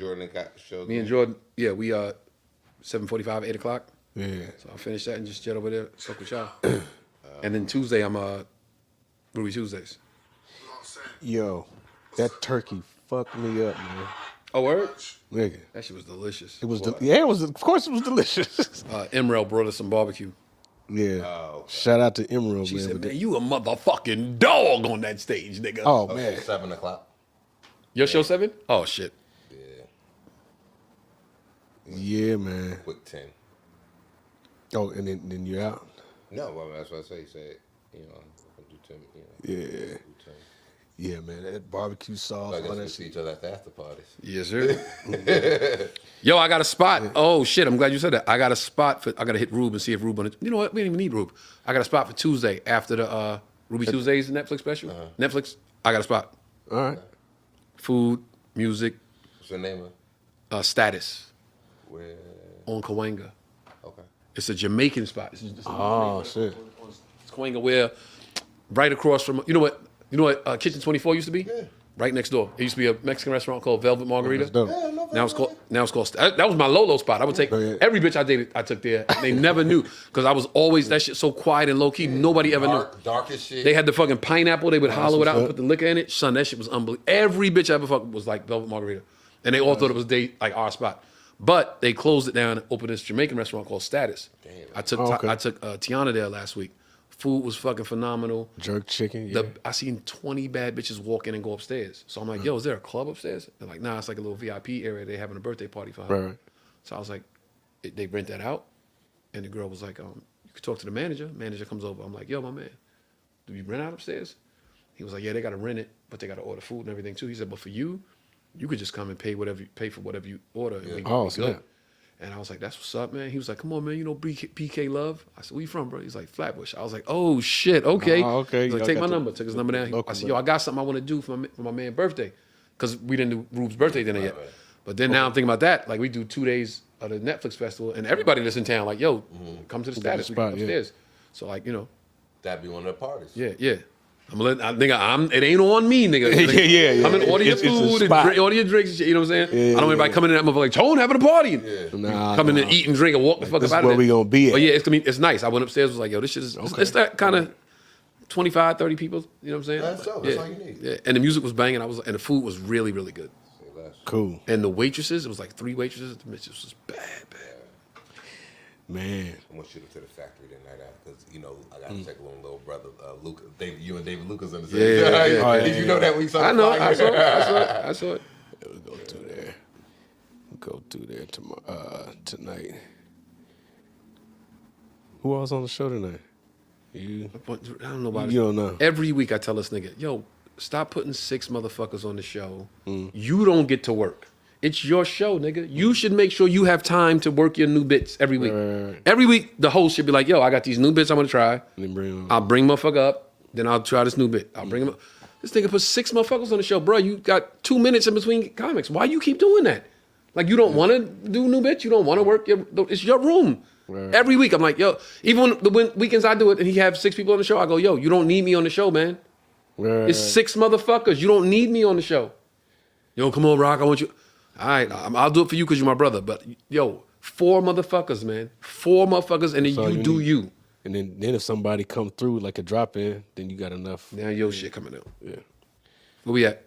Jordan got shows. Me and Jordan, yeah, we 7:45, 8 o'clock. Yeah. So I'll finish that and just jet over there, fuck with y'all. And then Tuesday, I'm Ruby Tuesdays. Yo, that turkey fucked me up, man. Oh, word? Nigga. That shit was delicious. It was, it was, of course it was delicious. Emerald brought us some barbecue. Yeah. Oh, okay. Shout out to Emerald, She man. said, man, you a motherfucking dog on that stage, nigga. Oh, Okay, man. 7 o'clock. Your show 7? Oh, shit. Yeah. Yeah, man. Quick 10. Oh, and then you're out? No, well, that's what I say. He said, you know, I'll do 10. You know, Yeah. do 10. Yeah, man. That barbecue sauce, So I guess all we that see shit. each other at the after parties. Yes, sir. Yo, I got a spot. Oh, shit, I'm glad you said that. I got a spot I got to hit Rube and see if Rube on it. You know what? We didn't even need Rube. I got a spot for Tuesday after the Ruby Tuesdays Netflix special. Netflix, I got a spot. All right. Food, music, What's the name of? Status Where? on Cahuenga. Okay. It's a Jamaican spot. It's Shit. It's Cahuenga where right across from, you know what Kitchen 24 used to be? Yeah. Right next door. It used to be a Mexican restaurant called Velvet Margarita. That's dope. Yeah, no, Now it's called. That was my Lolo spot. I would take every bitch I dated. I took there. They never knew because I was always that shit so quiet and low key. Nobody ever knew. Dark as shit. They had the fucking pineapple. They would hollow it out and what's put the liquor in it. Son, that shit was unbelievable. Every bitch I ever fucked was like Velvet Margarita, and they all thought it was our spot. But they closed it down and opened this Jamaican restaurant called Status. Damn. I took okay. Tiana there last week. Food was fucking phenomenal. Jerk chicken, yeah. I seen 20 bad bitches walk in and go upstairs. So I'm like, yo, is there a club upstairs? They're like, nah, it's like a little VIP area. They're having a birthday party for her. Right. So I was like, they rent that out. And the girl was like, you could talk to the manager. Manager comes over. I'm like, yo, my man, do you rent out upstairs? He was like, yeah, they got to rent it, but they got to order food and everything too. He said, but for you could just come and pay for whatever you order. And we be good. Snap. And I was like, that's what's up, man. He was like, come on, man, you know PK Love? I said, where you from, bro? He's like, Flatbush. I was like, oh, shit, okay. Okay. He's like, take my number. Took his number down. I said, yo, I got something I want to do for my man's birthday. Because we didn't do Rube's birthday dinner yet. Right. But then now I'm thinking about that. Like, we do 2 days of the Netflix festival, and everybody that's in town, like, yo, come to the Status. We spot, come upstairs. So, like, you know, That'd be one of the parties. yeah. It ain't on me, nigga. Yeah. Come and order your It's a food and spot. order your drinks and shit, you know what I'm saying? Yeah, I don't want anybody coming in that motherfucker like, Tone having a party. Nah, Come in and eat and drink and walk the fuck This up out is of where there. we gonna be at. But yeah, it's nice. I went upstairs, was like, yo, this shit is, it's that kind of 25, 30 people, you know what I'm saying? That's dope. That's all you need. Yeah, and the music was banging, and the food was really, really good. Cool. And the waitresses, it was like 3 waitresses, the bitches was bad. Man. I want you to the factory that night out because, you know, I got to take along little brother, Luca. You and David Lucas on the same Yeah. Did you know that we saw I know, the I flyer? saw it. We'll go through there. Tomorrow, tonight. Who else on the show tonight? You? I don't know about it. You don't know. Every week I tell this nigga, yo, stop putting 6 motherfuckers on the show. You don't get to work. It's your show, nigga. You should make sure you have time to work your new bits every week. Right. Every week, the host should be like, yo, I got these new bits I'm gonna try. And then I'll bring motherfucker up, then I'll try this new bit. I'll bring him up. This nigga put 6 motherfuckers on the show, bro. You got 2 minutes in between comics. Why you keep doing that? Like, you don't want to do new bits? You don't want to work? It's your room. Right. Every week, I'm like, yo, even when weekends I do it and he have 6 people on the show, I go, yo, you don't need me on the show, man. Right. It's 6 motherfuckers. You don't need me on the show. Yo, come on, Rock. I want you. All right, I'll do it for you because you're my brother. But, yo, 4 motherfuckers, man. 4 motherfuckers, and then So you do need- you. And then if somebody come through like a drop in, then you got enough. Now your shit coming out. Yeah. Where we at?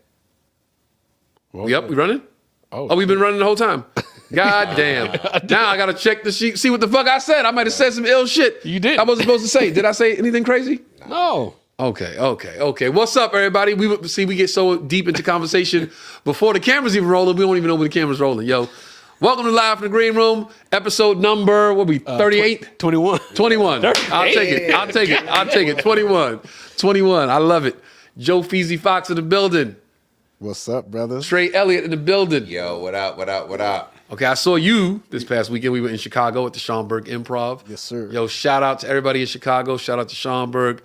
Well, We up? We running? Oh, Oh, we've been running the whole time. God damn. Now I got to check the sheet, see what the fuck I said. I might have said some ill shit. You did. I wasn't supposed to say. Did I say anything crazy? No. Okay. What's up, everybody? We get so deep into conversation before the cameras even rolling. We don't even know when the camera's rolling. Yo, welcome to Live from the Green Room, episode number, 38? 21. 21. I'll take it. 21. I love it. Joe Feezy Fox in the building. What's up, brothers? Trey Elliot in the building. Yo, what up? Okay, I saw you this past weekend. We were in Chicago at the Schaumburg Improv. Yes, sir. Yo, shout out to everybody in Chicago. Shout out to Schaumburg.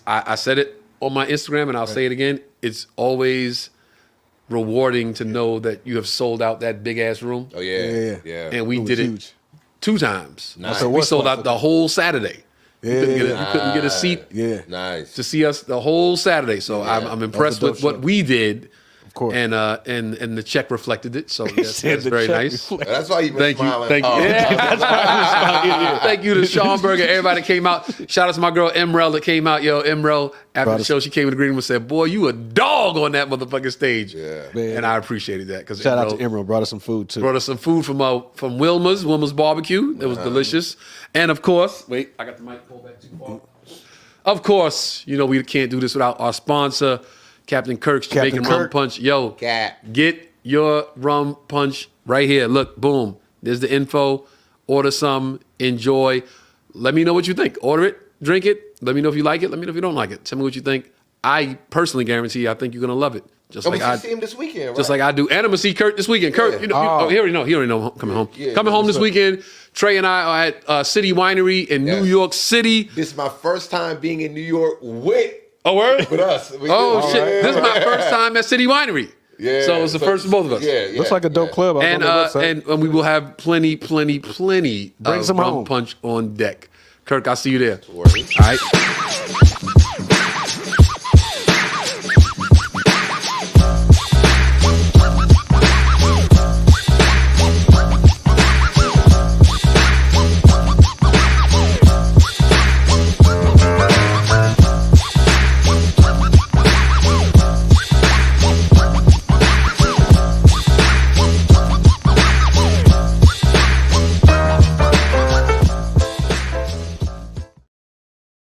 I said it on my Instagram, and I'll say it again. It's always rewarding to know that you have sold out that big ass room. Oh yeah. And we It was did it huge. 2 times. Nice. So we sold out the whole Saturday. Yeah. You couldn't get a seat Yeah. Nice. to see us the whole Saturday. So I'm impressed dope with what show. we did. Of course. And the check reflected it. So yes, said that's the very check nice. reflected. That's why you've been Thank you. smiling. Thank you. Oh, Thank you to Schomburg and everybody that came out. Shout out to my girl Emerald that came out. Yo, Emerald, after the show, she came in the green room and said, boy, you a dog on that motherfucking stage. Yeah. Man. And I appreciated that. Because Shout out to Emerald. Brought us some food, too. brought us some food from Wilma's barbecue. It was delicious. And of course, wait, I got the mic pulled back too far. Of course, you know we can't do this without our sponsor, Captain Kirk's Jamaican Rum Punch. Yo, get your rum punch right here. Look, boom. There's the info. Order some. Enjoy. Let me know what you think. Order it. Drink it. Let me know if you like it. Let me know if you don't like it. Tell me what you think. I personally guarantee you, I think you're gonna love it. Just like I see him this weekend, right? Just like I do. And I'm gonna see Kurt this weekend. Kurt, he already know. He already know coming home. Yeah, coming home this weekend. Trey and I are at City Winery in New York City. This is my first time being in New York with us. Shit! This is my first time at City Winery. Yeah. So it's the first for both of us. Yeah. Looks like a dope club. And we will have plenty Bring of some rum home. punch on deck. Kirk, I'll see you there. All right.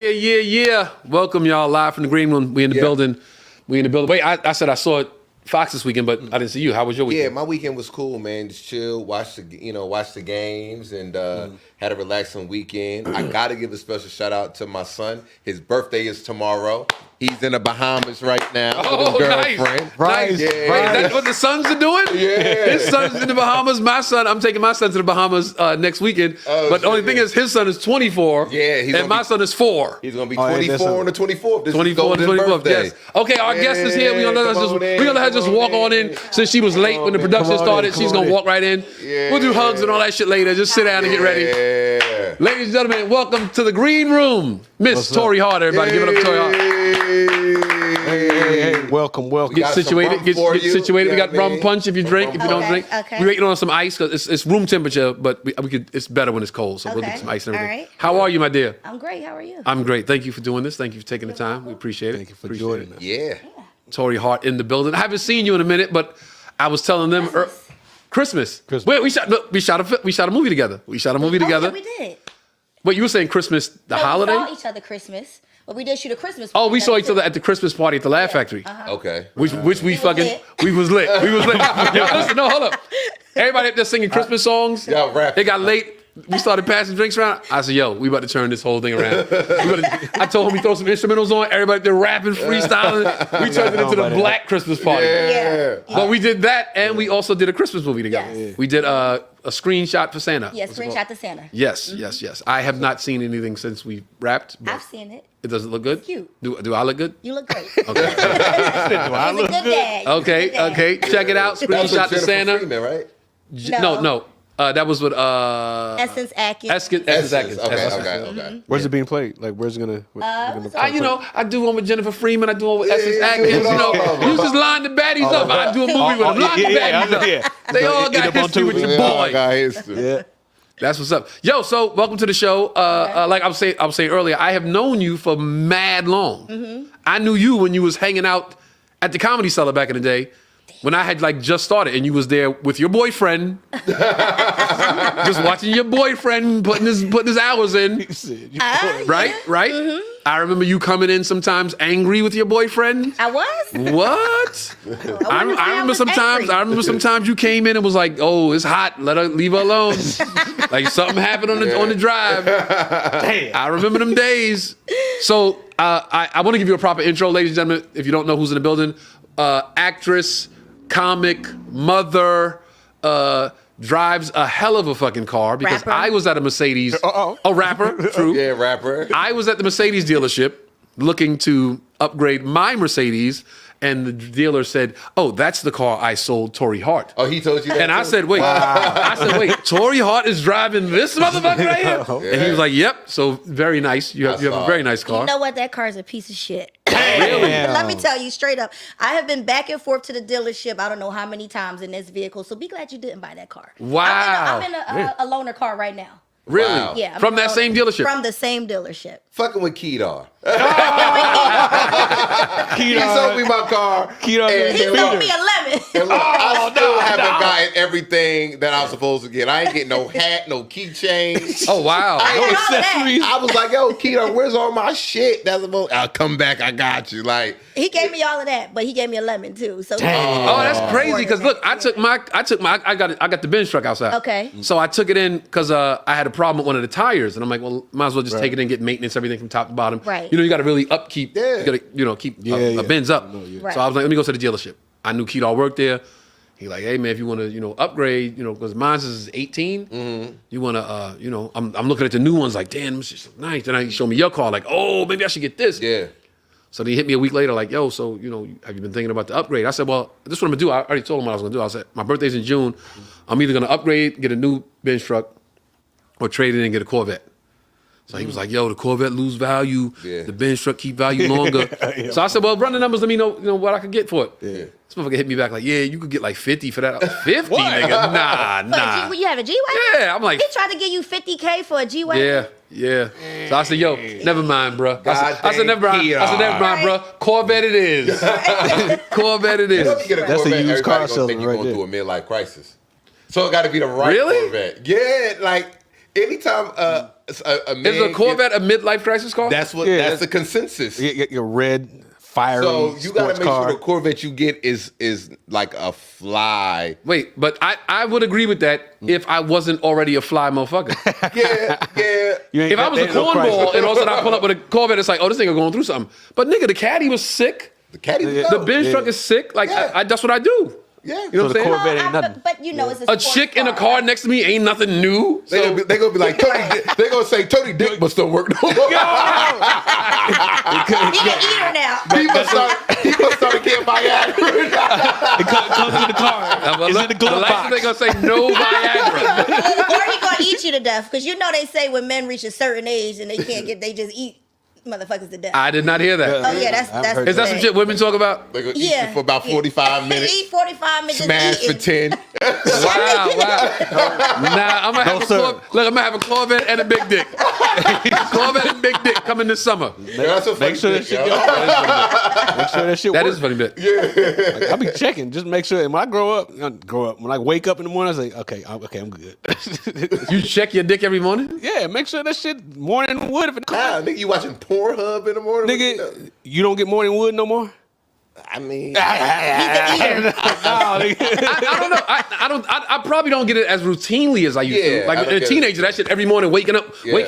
Yeah. Welcome, y'all, live from the green room. We in the building. Wait, I said I saw Fox this weekend, but I didn't see you. How was your weekend? Yeah, my weekend was cool, man. Just chill, watch the games, and had a relaxing weekend. I gotta give a special shout out to my son. His birthday is tomorrow. He's in the Bahamas right now with his girlfriend. Nice. Yeah. Wait, is that what the sons are doing? Yeah. His son's in the Bahamas. I'm taking my son to the Bahamas next weekend. But the only thing is, his son is 24. Yeah, and my son is 4. He's gonna be 24 on the 24th. This 24 is and 24th. birthday. Yes. Okay, our guest is here. We're gonna let her just walk on in. Since she was late when the production started, she's gonna walk right in. Yeah. We'll do hugs and all that shit later. Just sit down and get ready. Yeah. Ladies and gentlemen, welcome to the green room, Miss Torrei Hart. Everybody, give it up to Torrei Hart. Hey, welcome. Get situated. Get situated. We got rum punch if you drink. If you don't drink, Okay. we're waiting on some ice because it's room temperature, but we could. It's better when it's cold, so we'll get some ice and everything. All right. How are you, my dear? I'm great. How are you? I'm great. Thank you for doing this. Thank you for taking the time. We appreciate it. Thank you for Appreciate joining it. us. Yeah. Torrei Hart in the building. I haven't seen you in a minute, but I was telling them Christmas. Wait, we shot a movie together. Yeah, we did. Wait, you were saying Christmas, the holiday? We saw each other Christmas, but we did shoot a Christmas. Oh, we saw each other at the Christmas party at the Laugh Factory. Okay. Which we fucking lit. we was lit. Yo, listen, no, hold up. Everybody up there singing Christmas songs. Y'all rapping. It got late. We started passing drinks around. I said, yo, we about to turn this whole thing around. I told him we throw some instrumentals on. Everybody up there rapping, freestyling. We turned it into the Black Christmas party. Yeah. But we did that, and we also did a Christmas movie together. Yes. We did a screenshot for Santa. Yeah, screenshot to Santa. Yes. I have not seen anything since we wrapped. But I've seen it. it doesn't look good? Cute. Do I look good? You look great. Okay. He's a good dad. Okay. Check it out. That was Screenshot to Jennifer Santa. Freeman, right? No. That was with Essence Atkins. Essence Atkins. Okay. Where's it being played? Like, where's it gonna? I do one with Jennifer Freeman. I do one with Essence Atkins. You just line the baddies up. I do a movie with them. Line the baddies up. They all got history with your boy. Yeah. That's what's up. Yo, so welcome to the show. Like I was saying earlier, I have known you for mad long. I knew you when you was hanging out at the Comedy Cellar back in the day. When I had just started and you was there with your boyfriend, just watching your boyfriend putting his hours in, right? Mm-hmm. I remember you coming in sometimes angry with your boyfriend. I was. What? I remember sometimes. angry. I remember sometimes you came in and was like, "Oh, it's hot. Leave her alone." Like something happened on the drive. Damn. I remember them days. So I want to give you a proper intro, ladies and gentlemen. If you don't know who's in the building, actress, comic, mother, drives a hell of a fucking car because Rapper. I was at a Mercedes. A rapper, true. Yeah, rapper. I was at the Mercedes dealership looking to upgrade my Mercedes, and the dealer said, "Oh, that's the car I sold Torrei Hart." Oh, he told you that. And I too? said, wait, Torrei Hart is driving this motherfucker right here? And he was like, yep. So very nice. You have a very nice car. You know what? That car is a piece of shit. Damn. Damn. Let me tell you straight up. I have been back and forth to the dealership. I don't know how many times in this vehicle. So be glad you didn't buy that car. Wow. I'm in a loaner car right now. Really? Wow. Yeah. I'm From in a that same dealership? From the same dealership. Fucking with Kedar. He Kedar. sold me my car. Kedar and- He and sold look, me a lemon. and look, I still haven't gotten everything that I was supposed to get. I ain't getting no hat, no keychain. Oh, wow. I, No ain't- accessories. I was like, yo, Kedar, where's all my shit? That's about. I'll come back. I got you. Like, He gave me all of that, but he gave me a lemon too. So Damn. Oh, that's crazy. Because look, I got the Benz truck outside. Okay. So I took it in because I had a problem with one of the tires, and I'm like, well, might as well just take it in, get maintenance, everything from top to bottom. Right. You know, you got to really upkeep. Yeah. You got to, keep Yeah. a Benz up. Right. So I was like, let me go to the dealership. I knew Kedar worked there. He like, hey man, if you want to, upgrade, because mine is 18. Mm-hmm. You want to, I'm looking at the new ones like, damn, this is nice. Then he showed me your car, like, oh, maybe I should get this. yeah. So then he hit me a week later, like, yo, so, have you been thinking about the upgrade? I said, well, this is what I'm going to do. I already told him what I was going to do. I said, my birthday's in June. I'm either going to upgrade, get a new Benz truck, or trade it in and get a Corvette. So he was like, yo, the Corvette lose value. Yeah. The Benz truck keep value longer. So I said, well, run the numbers. Let me know, what I could get for it. Yeah. This motherfucker hit me back like, yeah, you could get like 50 for that. 50, nigga? Nah. You have a G-Wagon? Yeah, I'm like, He tried to give you $50K for a G-Wagon? yeah. So I said, yo, never mind, bro. I said, never mind. Goddamn I said, never mind, bro. Corvette it is. Corvette it You know, if is. you get a That's a Corvette, used car everybody gonna think salesman you're right going there. through a midlife crisis. So it got to be the right Really? Corvette. Yeah, like anytime a man Is a Corvette a midlife crisis car? that's what Yeah, that's the consensus. Your red, fiery So you got sports to make car. sure the Corvette you get is like a fly. Wait, but I would agree with that if I wasn't already a fly motherfucker. Yeah. You ain't If I got was a that, no cornball crisis. and all of a sudden I pull up with a Corvette, it's like, oh, this nigga going through something. But nigga, the Caddy was sick. The caddy. The Benz truck is sick. Like, Yeah. that's what I do. Yeah. You know So what the I'm saying? Corvette ain't nothing. But it's a A sports chick in a car next to me ain't nothing new. They So, gonna be like they gonna say Tony Dick must still work. He can eat her now. he must start getting Viagra. It comes in the car. It's in the glove license box. they gonna say no Viagra. Or he gonna eat you to death. Because they say when men reach a certain age and they can't they just eat motherfuckers to death. I did not hear that. Oh yeah, that's heard Is that some shit women talk about? They gonna eat Yeah. you for about 45 minutes. Eat 45 minutes. Smash for eating. 10. Wow. Nah, I'm gonna have sir. I'm gonna have a Corvette and a big dick. Corvette and big dick coming this summer. That's a Make sure that shit Make sure that shit That works. is a funny bit. I be checking, just make sure. And when I grow up, when I wake up in the morning, I say, okay, I'm good. You check your dick every morning? Yeah, make sure that shit morning wood if it Nah, nigga, you watching Pornhub in the morning? Nigga, you don't get morning wood no more? I mean, He's an eater. I don't know. I probably don't get it as routinely as I used Yeah, to. Like I don't a get teenager, that shit every morning waking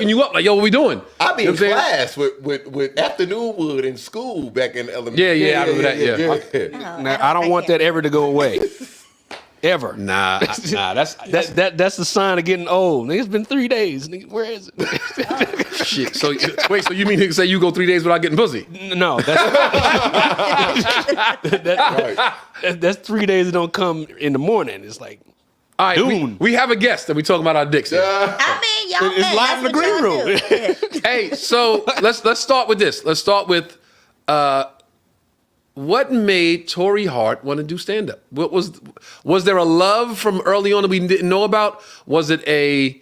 you up like, yo, what we doing? I be You know in what I'm saying? class with afternoon wood in school back in elementary. Yeah, I remember that, yeah. Now, I don't want that ever to go away. Ever. Nah, that's That's the sign of getting old. Nigga, it's been 3 days. Nigga, where is it? shit. So wait, so you mean to say you go 3 days without getting pussy? No, that's 3 days that don't come in the morning. It's like, All right, Dune. we have a guest and we talking about our dicks here. I mean, y'all It's men, live in the that's what green y'all room. do. Yeah. Hey, so let's start with this. Let's start with what made Torrei Hart want to do stand up? What was there a love from early on that we didn't know about? Was it a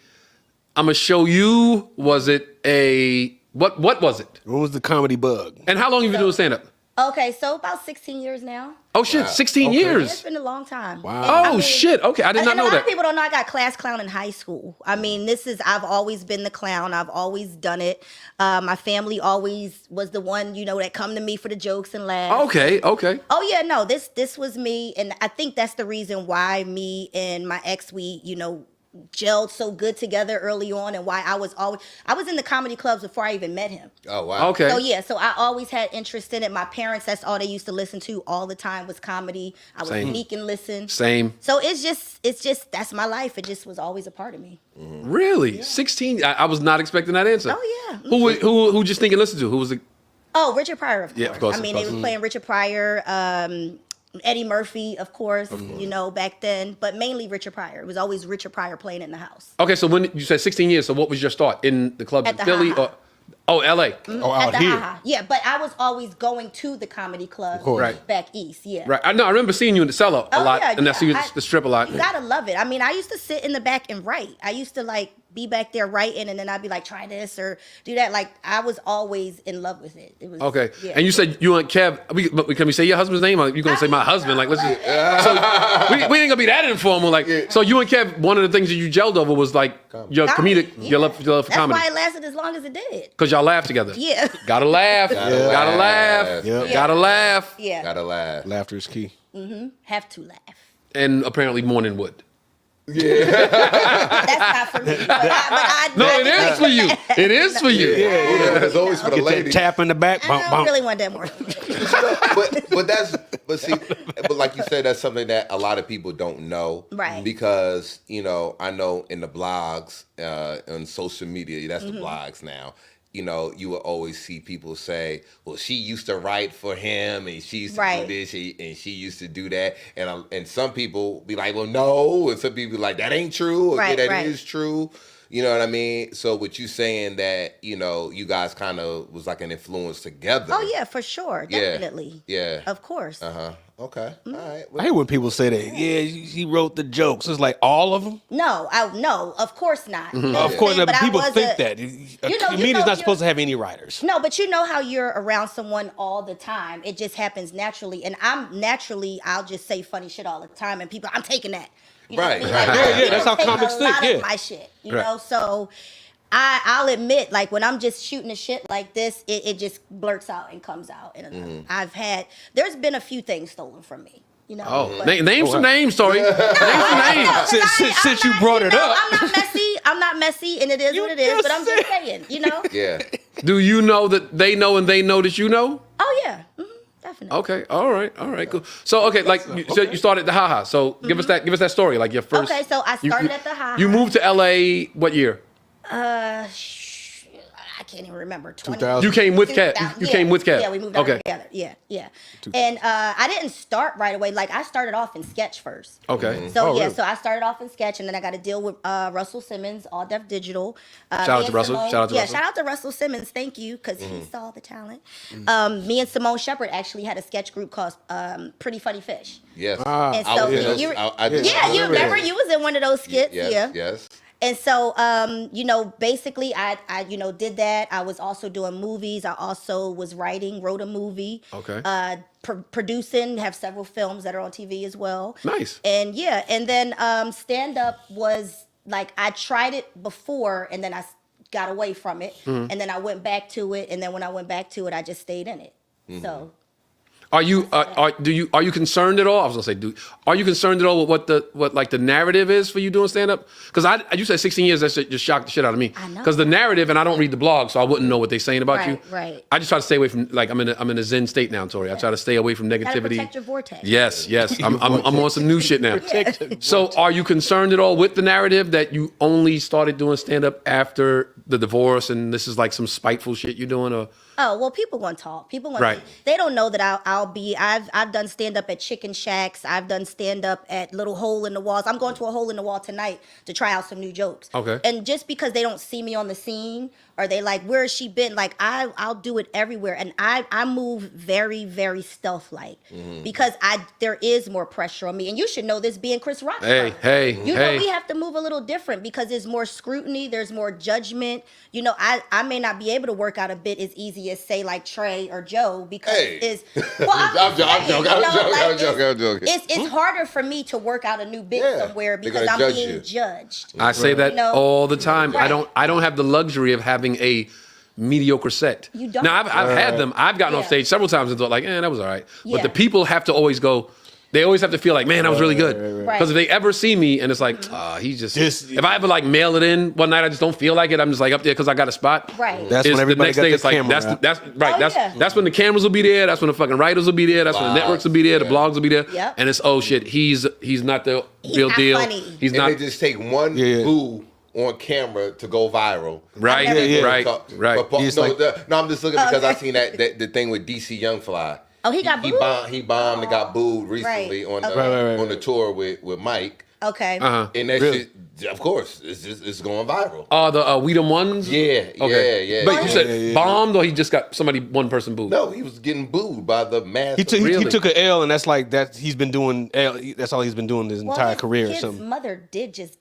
I'm gonna show you? Was it a what was it? what was the comedy bug? And how long have you been doing stand up? Okay, so about 16 years now. Oh shit, 16 Okay. It's years. been a long time. Wow. And Oh I mean, shit. Okay, I did not and know a lot that. of people don't know I got class clown in high school. I mean, I've always been the clown. I've always done it. My family always was the one, that come to me for the jokes and laughs. Okay. Oh yeah, no, this was me, and I think that's the reason why me and my ex, we gelled so good together early on, and why I was in the comedy clubs before I even met him. Oh wow. Okay. So yeah, so I always had interest in it. My parents, that's all they used to listen to all the time was comedy. I would Same. sneak and listen. Same. So it's just that's my life. It just was always a part of me. Really? 16? I was not expecting that answer. Oh, yeah. Who just think and listen to? Who was it? Oh, Richard Pryor, of course. Yeah, of course, I mean, of they course. were playing Richard Pryor, Eddie Murphy, of course, back then, but mainly Richard Pryor. It was always Richard Pryor playing in the house. Okay, so when you said 16 years, so what was your start in the club At in the Philly? Ha-Ha. Or Oh, L.A. Oh, At out the here. Ha-Ha. Yeah, but I was always going to the comedy club course. Right. back east. Yeah. Right. I know. I remember seeing you in the cellar a Oh, lot, yeah, and I see you yeah. at the strip a lot. You gotta love it. I mean, I used to sit in the back and write. I used to like be back there writing, and then I'd be like, try this or do that. Like I was always in love with it. It was Okay. Yeah. And you said you and Kev. Can we say your husband's name? Or you gonna say my husband? Like, let's just. So we ain't gonna be that informal. Like, so you and Kev. One of the things that you gelled over was like your Comedy, comedic, yeah. your love for That's comedy. why it lasted as long as it did. Because y'all laugh together. Yeah. Gotta laugh. Gotta laugh. Yep. Yeah. Gotta laugh. Yeah. Gotta laugh. Laughter is key. Have to laugh. And apparently morning wood. That's not for me. But I No, it is for you. It is for you. It's always for the Get that ladies. tap in the back. I Bump, don't bump. really want that more. But like you said, that's something that a lot of people don't know. Right. Because, I know in the blogs, on social media, that's Mm-hmm. the blogs now, you will always see people say, well, she used to write for him and she used to Right. do this and she used to do that. And some people be like, well, no. And some people be like, that ain't true. Or Right, yeah, that right. is true. You know what I mean? So with you saying that, you guys kind of was like an influence together. Oh yeah, for sure, Yeah. definitely. Yeah. Of course. Uh-huh. Okay. Mm-hmm. All right. I hate when people say that. Yeah, he wrote the jokes. It's like all of them. No, of course not. You know Of what course I'm not. saying? But people I was think a- that. A you know, comedian's not you're- supposed to have any writers. No, but you know how you're around someone all the time. It just happens naturally. And I'll just say funny shit all the time. And people, I'm taking that. You know what I Right, mean? right. Like, Yeah, people that's how take comics a think, lot yeah. of my shit, you Right. know? So I'll admit, like, when I'm just shooting the shit like this, it just blurts out and comes out. And there's been a few things stolen from me. You know, Oh, but- name some names, Tori. Name some names. Since you brought it up. I'm not messy, and it is what it is. But I'm just saying, you know. Yeah. Do you know that they know and they know that you know? Oh yeah, definitely. Okay, all right, cool. So okay, like you started the Ha-Ha. So give us that story, like your first. Okay, so I started at the Ha-Ha. You moved to LA what year? I can't even remember. 2000. You came with Kev. 2000, You came with Kev. Yeah, we moved out Okay. together. Yeah. And I didn't start right away. Like I started off in sketch first. Okay. So Oh, yeah, really? so I started off in sketch, and then I got to deal with Russell Simmons, All Def Digital. Shout out me to and Russell. Simone- Shout out to yeah, Russell. shout out to Russell Simmons. Thank you, because he saw the talent. Me and Simone Shepard actually had a sketch group called Pretty Funny Fish. Yes. And I so was in those- you, I did- yeah, I you remember that. you was in one of those skits. Yes, Yeah. yes. And so, basically, I did that. I was also doing movies. I also was wrote a movie. Okay. Producing, have several films that are on TV as well. Nice. And yeah, and then stand up was like I tried it before, and then I got away from it, Mm-hmm. and then I went back to it, and then when I went back to it, I just stayed in it. Mm-hmm. So. Are you are you concerned at all? I was gonna say, are you concerned at all with what the narrative is for you doing stand up? Because you said 16 years, that shit just shocked the shit out of me. I know. Because the narrative, and I don't read the blog, so I wouldn't know what they're saying about you. Right. I just try to stay away from I'm in a zen state now, Tori. I try to stay away from Gotta negativity. protect your vortex. Yes. I'm on some new shit now. So are you concerned at all with the narrative that you only started doing stand up after the divorce and this is like some spiteful shit you're doing? Or Oh, well, people gonna talk. People gonna. Right. They don't know that I'll be. I've done stand up at chicken shacks. I've done stand up at little hole in the walls. I'm going to a hole in the wall tonight to try out some new jokes. Okay. And just because they don't see me on the scene, or they like, where has she been? Like I'll do it everywhere, and I move very, very stealth like because there is more pressure on me, and you should know this being Chris Rock. hey, You know, we have to move a little different because there's more scrutiny, there's more judgment. You know, I may not be able to work out a bit as easy as say like Trey or Joe because it's well, I'm joking. It's harder for me to work out a new bit Yeah, somewhere they're because gonna I'm judge being you. judged. I say that You know? all the time. Right. I don't have the luxury of having a mediocre set. You don't. Now I've had them. I've gotten off Yeah. stage several times and thought like, that was all right. But Yeah. the people have to always go. They always have to feel like, man, that was really good. Right. Because if they ever see me and it's like, he's just. If I ever like mail it in one night, I just don't feel like it. I'm just like up there because I got a spot. Right. That's It's when everybody got the their next day. It's like camera that's out. right. Oh, yeah. That's when the cameras will be there. That's when the fucking writers will be there. That's when the Wow. networks will be there. The Yeah. blogs will be there. Yep. And it's shit. He's not the He's real not deal. funny. He's And not they just take one Yeah. boo on camera to go viral. right. never did. Right. But, He's no, like- I'm just looking because I Okay. seen that the thing with DC Youngfly. Oh, he got booed? He bombed and got booed recently Right. on Okay. the Right. on the tour with Mike. Okay. And that shit, of course, it's going viral. The We Them Ones? Yeah, Okay. yeah. But you said bombed, or he just got one person booed? No, he was getting booed by the mass. He Really? took an L, and that's like that. He's been doing L. That's all he's been doing his entire career or His something. mother did just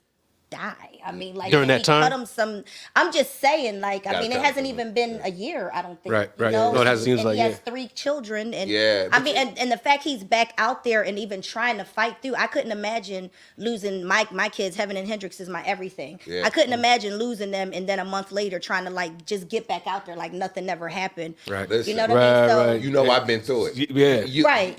die. I mean, like During that he time? cut him some. I'm just saying, like, I Gotta mean, it cut hasn't him. even been a year. I don't think. Right. You know? No, it hasn't. Seems And like, he has yeah. 3 children, and Yeah, I but mean, and the fact he's back out there and even trying to fight through. I couldn't imagine losing my kids. Heaven and Hendrix is my everything. Yeah. I couldn't imagine losing them, and then a month later trying to like just get back out there like nothing never happened. Right. Listen, You know what I mean? So, Right. You know, I've been through it. Yeah. Right.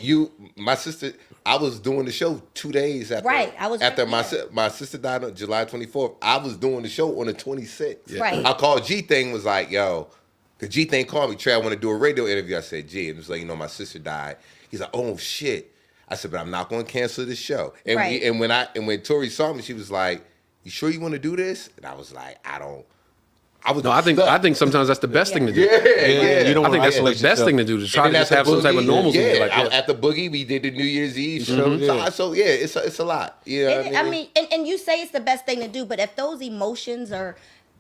My sister. I was doing the show 2 days after. Right, I was after right there. my sister died on July 24th. I was doing the show on the 26th. Right. I called G Thing, was like, yo, because G Thing called me, Trey, I want to do a radio interview. I said, G, and it was like, my sister died. He's like, oh shit. I said, but I'm not going to cancel this show. And Right. when Tori saw me, she was like, you sure you want to do this? And I was like, I was No, I think sometimes that's the best thing to do. Yeah. You don't I think wanna that's the isolate best yourself. thing to do, to try And to then just at have the some type of Boogie, normalcy. Yeah, Like, yeah. at the Boogie, we did the New Year's Eve show. Mm-hmm. So yeah, it's a lot. You know what I mean, and you say it's the best thing to do, but if those emotions are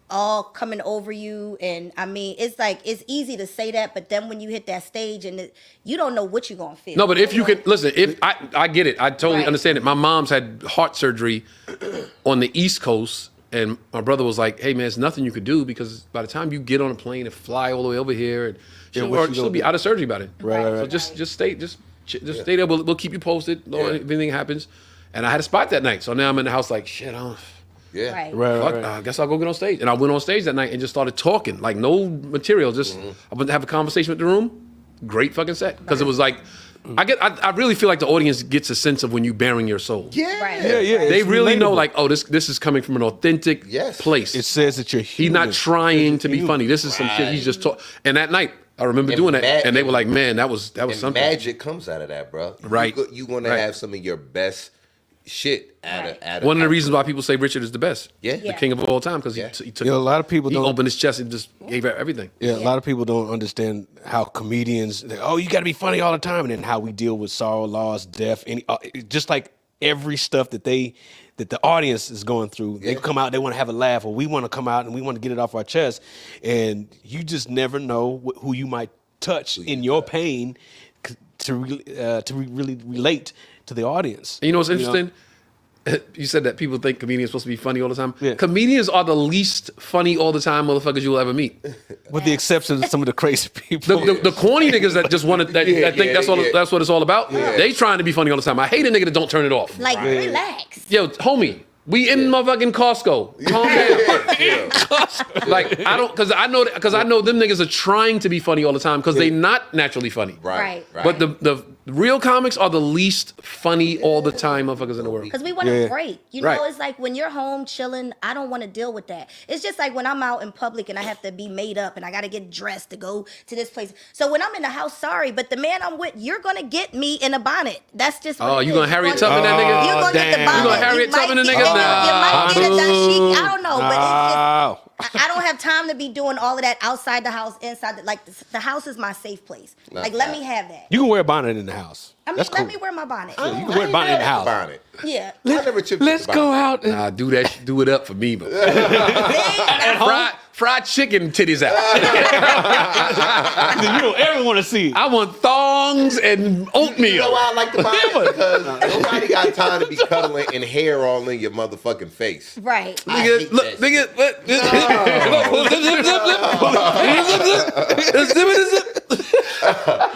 all coming over you, and I mean, it's like it's easy to say that, but then when you hit that stage and you don't know what you're gonna feel. No, but if you could listen, if I get it, I totally Right. understand it. My mom's had heart surgery on the East Coast, and my brother was like, "Hey man, it's nothing you could do because by the time you get on a plane and fly all the way over here, and she'll be out of surgery by then. Right. So just stay there. We'll keep you posted. If anything happens." And I had a spot that night, so now I'm in the house like, shit. Yeah. Right. Right. I guess I'll go get on stage. And I went on stage that night and just started talking, like no material. Just I went to have a conversation with the room. Great fucking set, because it was like, I really feel like the audience gets a sense of when you bearing your soul. Yeah. Right. Yeah. They It's really know, relatable. like, oh, this is coming from an authentic Yes. place. It says that you're He's human. not trying to be Human. funny. This is some shit he's just taught. And that night, I remember And doing that, mad- and they were like, man, that was And something. magic comes out of that, bro. Right. You're gonna Right. have some of your best shit Right. One of the reasons why people say Richard is the best. Yeah. The king of all time, because Yeah. he took. You know, a lot of people he don't. opened his chest and just gave out everything. Yeah, a lot of people don't understand how comedians. You got to be funny all the time, and then how we deal with sorrow, loss, death, just like every stuff that the audience is going through. They come out, they want to have a laugh, or we want to come out and we want to get it off our chest, and you just never know who you might touch in your pain to really relate to the audience. And you know what's interesting? You said that people think comedians are supposed to be funny all the time. Yeah. Comedians are the least funny all the time motherfuckers you'll ever meet. With the exception of some of the crazy people. The corny niggas that just want to that think that's what it's all about. They trying to be funny all the time. I hate a nigga that don't turn it off. Like, relax. Yo, homie, we in motherfucking Costco. Calm down. Like because I know them niggas are trying to be funny all the time because they not naturally funny. Right. But the real comics are the least funny all the time motherfuckers in the world. Because we want to break. You know, Right. it's like when you're home chilling, I don't want to deal with that. It's just like when I'm out in public and I have to be made up and I got to get dressed to go to this place. So when I'm in the house, sorry, but the man I'm with, you're going to get me in a bonnet. That's just what it You is. gonna Harriet Tubman that nigga? You're going to get the damn. bonnet. You gonna Harriet Tubman the might nigga? get- You might get a dashiki. I don't know, but Oh. I don't have time to be doing all of that outside the house, inside. The house is my safe place. Like, let me have that. You can wear a bonnet in the house. I mean, That's cool. let me wear my bonnet. You can wear a bonnet in the house. Bonnet. Yeah. I never chipped Let's the go bonnet. out. Nah, do it up for me, but See? fried chicken titties out. You don't ever want to see it. I want thongs and oatmeal. You know why I like the bonnet? Because nobody got time to be cuddling and hair all in your motherfucking face. Right. I hate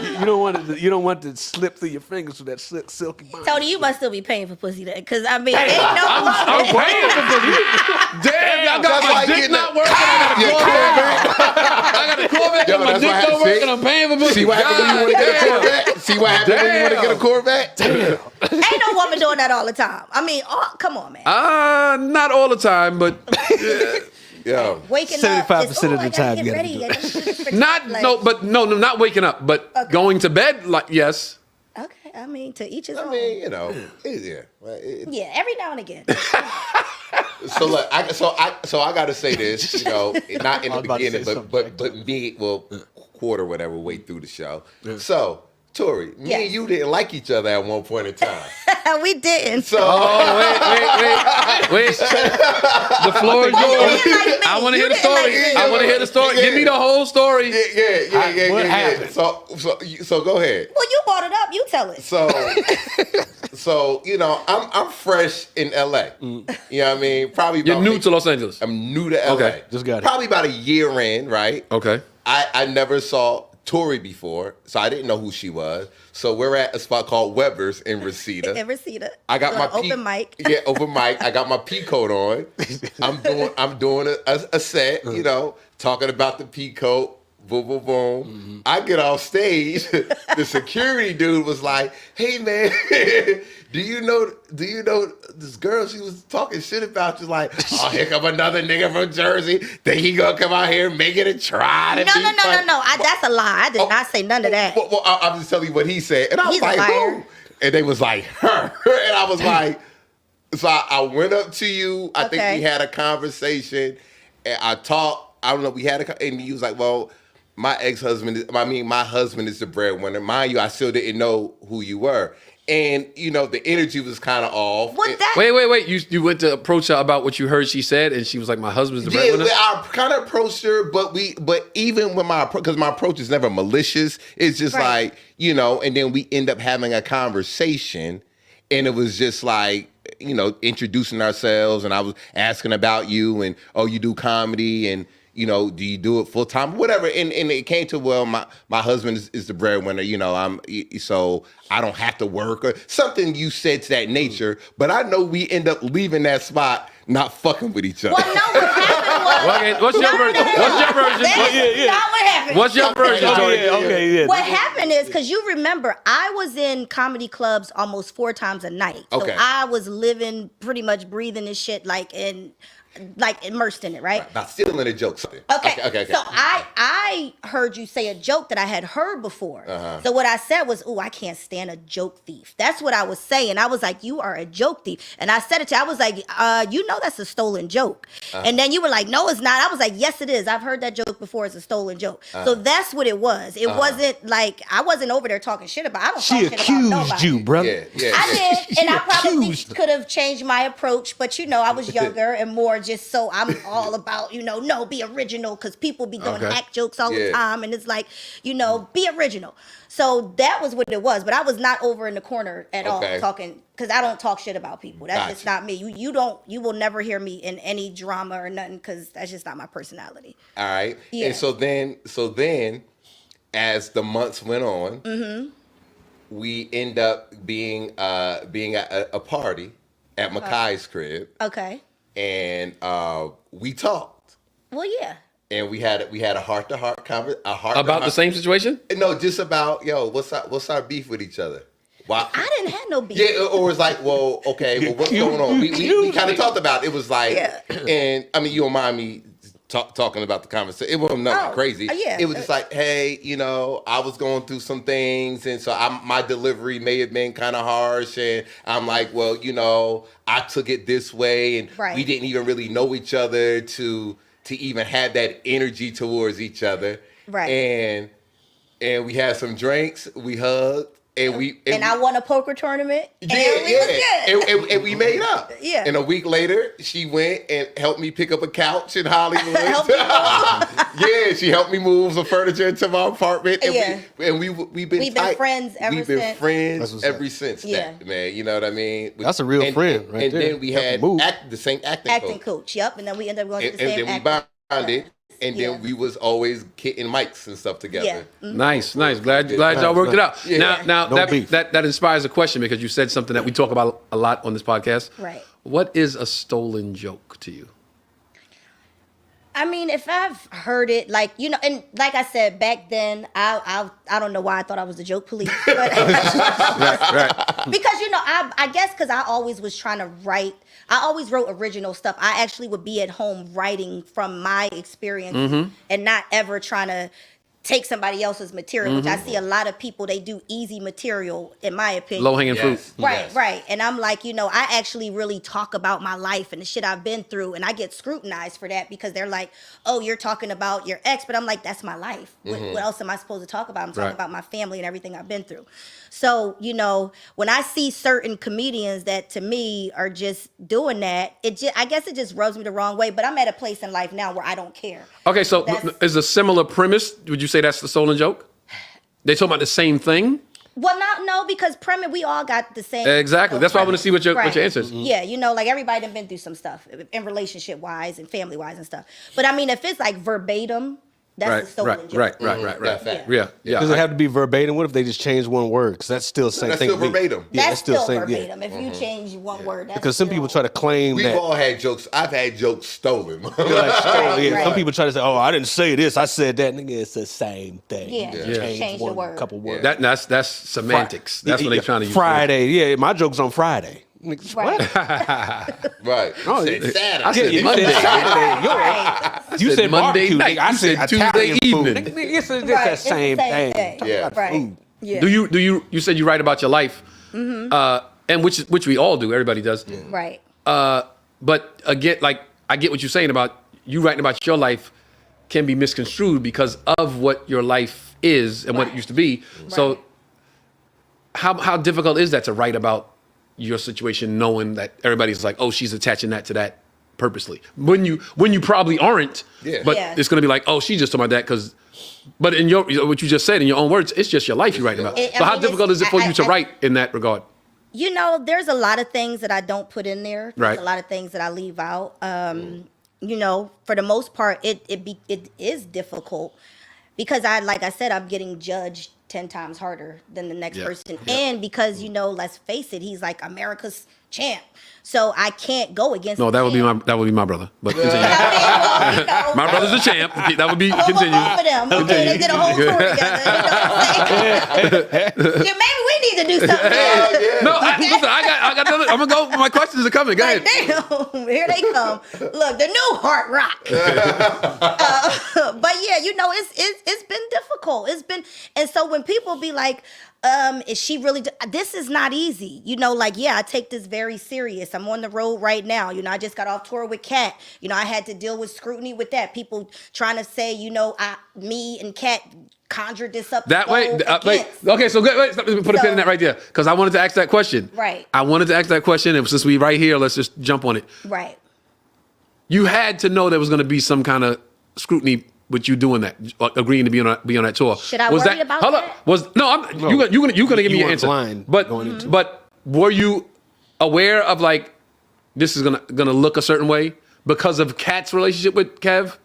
You don't want to slip through your fingers with that silky bonnet. Tony, you must still be paying for pussy then, because I mean, ain't no I'm woman. paying for this. Damn, y'all got That's why my I dick get not that. working. I got a Corvette and my that's dick why I not see- working. I'm paying for pussy. See what happens when you want to get a Corvette? See what happens when you want to get a Corvette? Ain't no woman doing that all the time. I mean, come on, man. Not all the time, but Yo. Waking 75% up, it's, of the I gotta time get you gotta ready. do I gotta do this for not like- not waking up, but going to bed. Like yes. Okay, I mean, to each his I own. mean, you know, yeah. Yeah, every now and again. So look, I got to say this, you know, not in I the was about to beginning, say but me, well, quarter whatever way through the show. So Torrei, me Yes. and you didn't like each other at one point in time. We didn't. So Wait. The floor is You yours. didn't like me. I want to You hear the didn't story. like me. I want to hear the story. Give me the whole story. yeah. What happened? So go ahead. Well, you brought it up. You tell it. So you know, I'm fresh in LA. You know what I mean? Probably You're about new to Los Angeles. I'm new to LA. Okay. Just got it. Probably about a year in, right? Okay. I never saw Torrei before, so I didn't know who she was. So we're at a spot called Weber's in Reseda. In Reseda. I got my open mic. Yeah, open mic. I got my P coat on. I'm doing a set, you know, talking about the P coat. Boom, boom, boom. Mm-hmm. I get off stage. The security dude was like, "Hey man, do you know this girl? She was talking shit about you. Like, oh, here come another nigga from Jersey. Think he gonna come out here and make it a try to No. be funny?" That's a lie. I did not say none of that. Well, I'm just telling you what he said, and I was He's a like, liar. "Who?" And they was like, "Her," and I was like, so I went up to you. I think Okay. we had a conversation, and I talked. I don't know. We had and he was like, "Well, my husband is the breadwinner." Mind you, I still didn't know who you were, and you know the energy was kind of off. What that? Wait. You went to approach her about what you heard she said, and she was like, "My husband's the breadwinner." Yeah, I kind of approached her, but even with because my approach is never malicious. It's just Right. like, you know, and then we end up having a conversation, and it was just like, you know, introducing ourselves, and I was asking about you, and oh, you do comedy, and you know, do you do it full time, whatever, and it came to, well, my husband is the breadwinner, you know, so I don't have to work or something you said to that nature, but I know we end up leaving that spot not fucking with each other. Well, no, what happened was. Okay, what's your version? What's your version? That's not what happened. What's your version, Torrei? Okay, yeah. What happened is, because you remember, I was in comedy clubs almost 4 times a night. So Okay. I was living, pretty much breathing this shit like immersed in it, right? Not stealing a joke. Okay. So I heard you say a joke that I had heard before. So what I said was, "Ooh, I can't stand a joke thief." That's what I was saying. I was like, "You are a joke thief," and I said it to you. I was like, "You know that's a stolen joke," and then you were like, "No, it's not." I was like, "Yes, it is. I've heard that joke before. It's a stolen joke." So that's what it was. It wasn't like I wasn't over there talking shit about. I don't She talk shit about accused nobody. you, brother. Yeah. I did, and I probably accused. could have changed my approach, but you know, I was younger and more just so I'm all about, you know, no, be original, because people be doing Okay. hack jokes all Yeah. the time, and it's like, you know, be original. So that was what it was, but I was not over in the corner at all Okay. talking, because I don't talk shit about people. That's Gotcha. just not me. You will never hear me in any drama or nothing, because that's just not my personality. All right. Yeah. And so then, as the months went on, we end up being at a party at Makai's crib, Okay. and we talked, Well, yeah. and we had a heart-to-heart conversation. About the same situation? No, just about, yo, what's our beef with each other? Why? I didn't have no beef. Yeah, or it's like, well, okay, well, what's going on? We kind of talked about it. It was like, Yeah. and I mean, you don't mind me talking about the conversation. It wasn't nothing crazy. Yeah. It was just like, hey, you know, I was going through some things, and so my delivery may have been kind of harsh, and I'm like, well, you know, I took it this way, and Right. we didn't even really know each other to even have that energy towards each other. Right. And we had some drinks, we hugged, and I won a poker tournament. And yeah, we was good. and we made up. Yeah. And a week later, she went and helped me pick up a couch in Hollywood. Helped you move? Yeah, she helped me move some furniture into my apartment. And Yeah. we've been tight. friends ever We've been since. friends That's what's ever up. since Yeah. that, man. You know what I mean? That's a real friend right and there. then we Help had move. the same acting Acting coach. coach. Yep. And then we ended up going to And the same then we acting. bonded. And Yeah. then we was always getting mics and stuff together. Yeah. Nice. Glad y'all worked it out. Yeah. Now No beef. that inspires a question, because you said something that we talk about a lot on this podcast. Right. What is a stolen joke to you? I mean, if I've heard it, like, you know, and like I said, back then, I don't know why I thought I was the joke police. But Right. because, you know, I guess because I always was trying to write. I always wrote original stuff. I actually would be at home writing from my experience and not ever trying to take somebody else's material, which I see a lot of people, they do easy material, in my opinion. Low-hanging fruit. Right, right. And I'm like, I actually really talk about my life and the shit I've been through, and I get scrutinized for that because they're like, oh, you're talking about your ex, but I'm like, that's my life. What else am I supposed to talk about? I'm talking about my family and everything I've been through. So, when I see certain comedians that to me are just doing that, I guess it just rubs me the wrong way, but I'm at a place in life now where I don't care. Okay, so is a similar premise, would you say that's the stolen joke? They talking about the same thing? Well, no, because premise, we all got the same. Exactly. That's why I want to see what your answer is. Yeah, like everybody done been through some stuff in relationship wise and family wise and stuff. But I mean, if it's like verbatim, that's a stolen joke. Right. Yeah. Does it have to be verbatim? What if they just change one word? Because that's still the same thing. That's still verbatim. Yeah, That's still same, verbatim. If you change one word, that's because some people try to claim We've that. all had jokes. I've had jokes stolen. Right. Some people try to say, "Oh, I didn't say this. I said that." Nigga, it's the same thing. Yeah. You just Change the one word. couple words. That's semantics. That's what they're trying to use. Friday. Yeah, my joke's on Friday. Niggas, Right. what? Right. Oh, Said Saturday. I said You Monday. said Saturday. Right. You said Monday barbecue. night. Nigga, I You said said Tuesday Italian evening. Food. Nigga, it's the Right, it's the same same thing. thing. Yeah. Right. Food. Yeah. Do you said you write about your life, and which we all do. Everybody does. Right. But again, like I get what you're saying about you writing about your life can be misconstrued because of what your life is and what it used to be. So how difficult is that to write about your situation knowing that everybody's like, oh, she's attaching that to that purposely when you probably aren't. Yeah. But Yeah. it's gonna be like, oh, she just talking about that because. But in what you just said in your own words, it's just your life you're writing about. I So how mean, difficult is it for you to write in that regard? There's a lot of things that I don't put in there. There's Right. a lot of things that I leave out. For the most part, it is difficult because like I said, I'm getting judged 10 times harder than the next person. And because, let's face it, he's like America's champ. So I can't go against No, that would be my brother. But continue. My brother's a champ. That would be continue. Both of them. Okay, they did a whole tour together. You know what I'm saying? Yeah, maybe we need to do something. No, listen, I got another. I'm gonna go. My questions are coming. Go ahead. Damn, here they come. Look, the new Heart Rock. But yeah, it's been difficult. And so when people be like, is she really? This is not easy. I take this very serious. I'm on the road right now. I just got off tour with Kat. I had to deal with scrutiny with that. People trying to say, me and Kat conjured this up. That way, wait. Okay, so wait, put a pin in that right there, because I wanted to ask that question. Right. I wanted to ask that question, and since we right here, let's just jump on it. Right. You had to know there was going to be some kind of scrutiny with you doing that, agreeing to be on that tour. Should I worry about hold that? Up. You're gonna give me your weren't answer. blind But going into but were you aware of like this is gonna look a certain way because of Kat's relationship with Kev,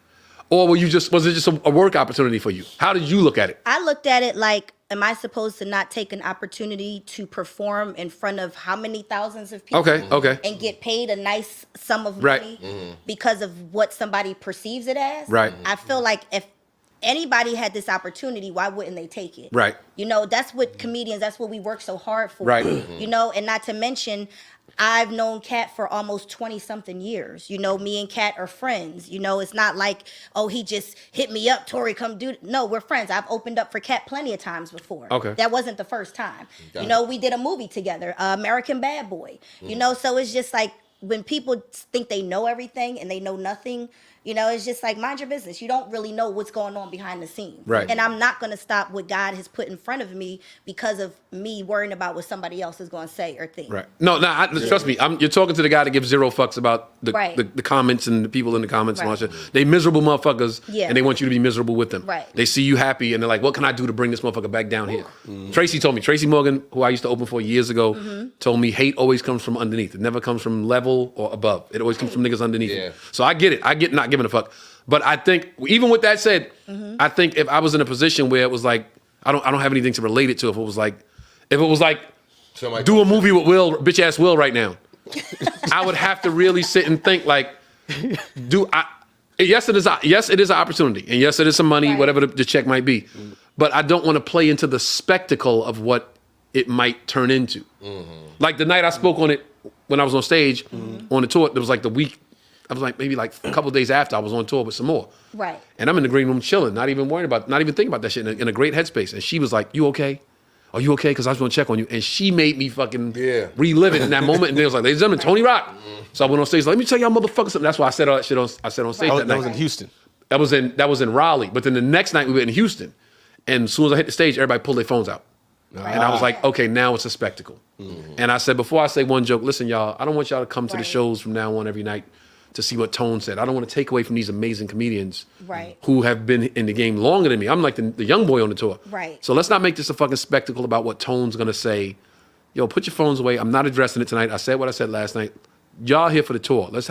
or was it just a work opportunity for you? How did you look at it? I looked at it like, am I supposed to not take an opportunity to perform in front of how many thousands of people? Okay. And get paid a nice sum of Right. money because of what somebody perceives it as? Right. I feel like if anybody had this opportunity, why wouldn't they take it? Right. That's what comedians, that's what we work so hard for. Right. And not to mention, I've known Kat for almost 20 something years. Me and Kat are friends. It's not like, oh, he just hit me up, Torrei, come do it. No, we're friends. I've opened up for Kat plenty of times before. Okay. That wasn't the first time. We did a movie together, American Bad Boy. So it's just like when people think they know everything and they know nothing, it's just like, mind your business. You don't really know what's going on behind the scenes. Right. And I'm not going to stop what God has put in front of me because of me worrying about what somebody else is going to say or think. Right. No, trust me. You're talking to the guy that gives zero fucks about the comments and the people in the comments and all that shit. They miserable motherfuckers, and they want you to be miserable with them. Right. They see you happy, and they're like, what can I do to bring this motherfucker back down here? Tracy told me. Tracy Morgan, who I used to open for years ago, told me hate always comes from underneath. It never comes from level or above. It always comes from niggas underneath. Yeah. So I get it. I get not giving a fuck. But I think, even with that said, I think if I was in a position where it was like, I don't have anything to relate it to. If it was like, do a movie with bitch ass Will right now, I would have to really sit and think like, yes, it is an opportunity, and yes, it is some money, whatever the check might be. But I don't want to play into the spectacle of what it might turn into. Like the night I spoke on it when I was on stage on the tour, there was like the week. I was like maybe like a couple of days after I was on tour with some more. Right. And I'm in the green room chilling, not even thinking about that shit, in a great headspace. And she was like, "You okay? Are you okay? Because I was going to check on you." And she made me fucking relive it in that moment. And they was like, "Ladies and gentlemen, Tony Rock." So I went on stage, like, "Let me tell y'all motherfuckers something." That's why I said all that shit on stage that night. That was in Houston. That was in Raleigh. But then the next night we were in Houston. And as soon as I hit the stage, everybody pulled their phones out. Right. And I was like, okay, now it's a spectacle. And I said, before I say one joke, listen, y'all, I don't want y'all to come to the shows from now on every night to see what Tone said. I don't want to take away from these amazing comedians who have been in the game longer than me. I'm like the young boy on the tour. Right. So let's not make this a fucking spectacle about what Tone's going to say. Yo, put your phones away. I'm not addressing it tonight. I said what I said last night. Y'all here for the tour. Let's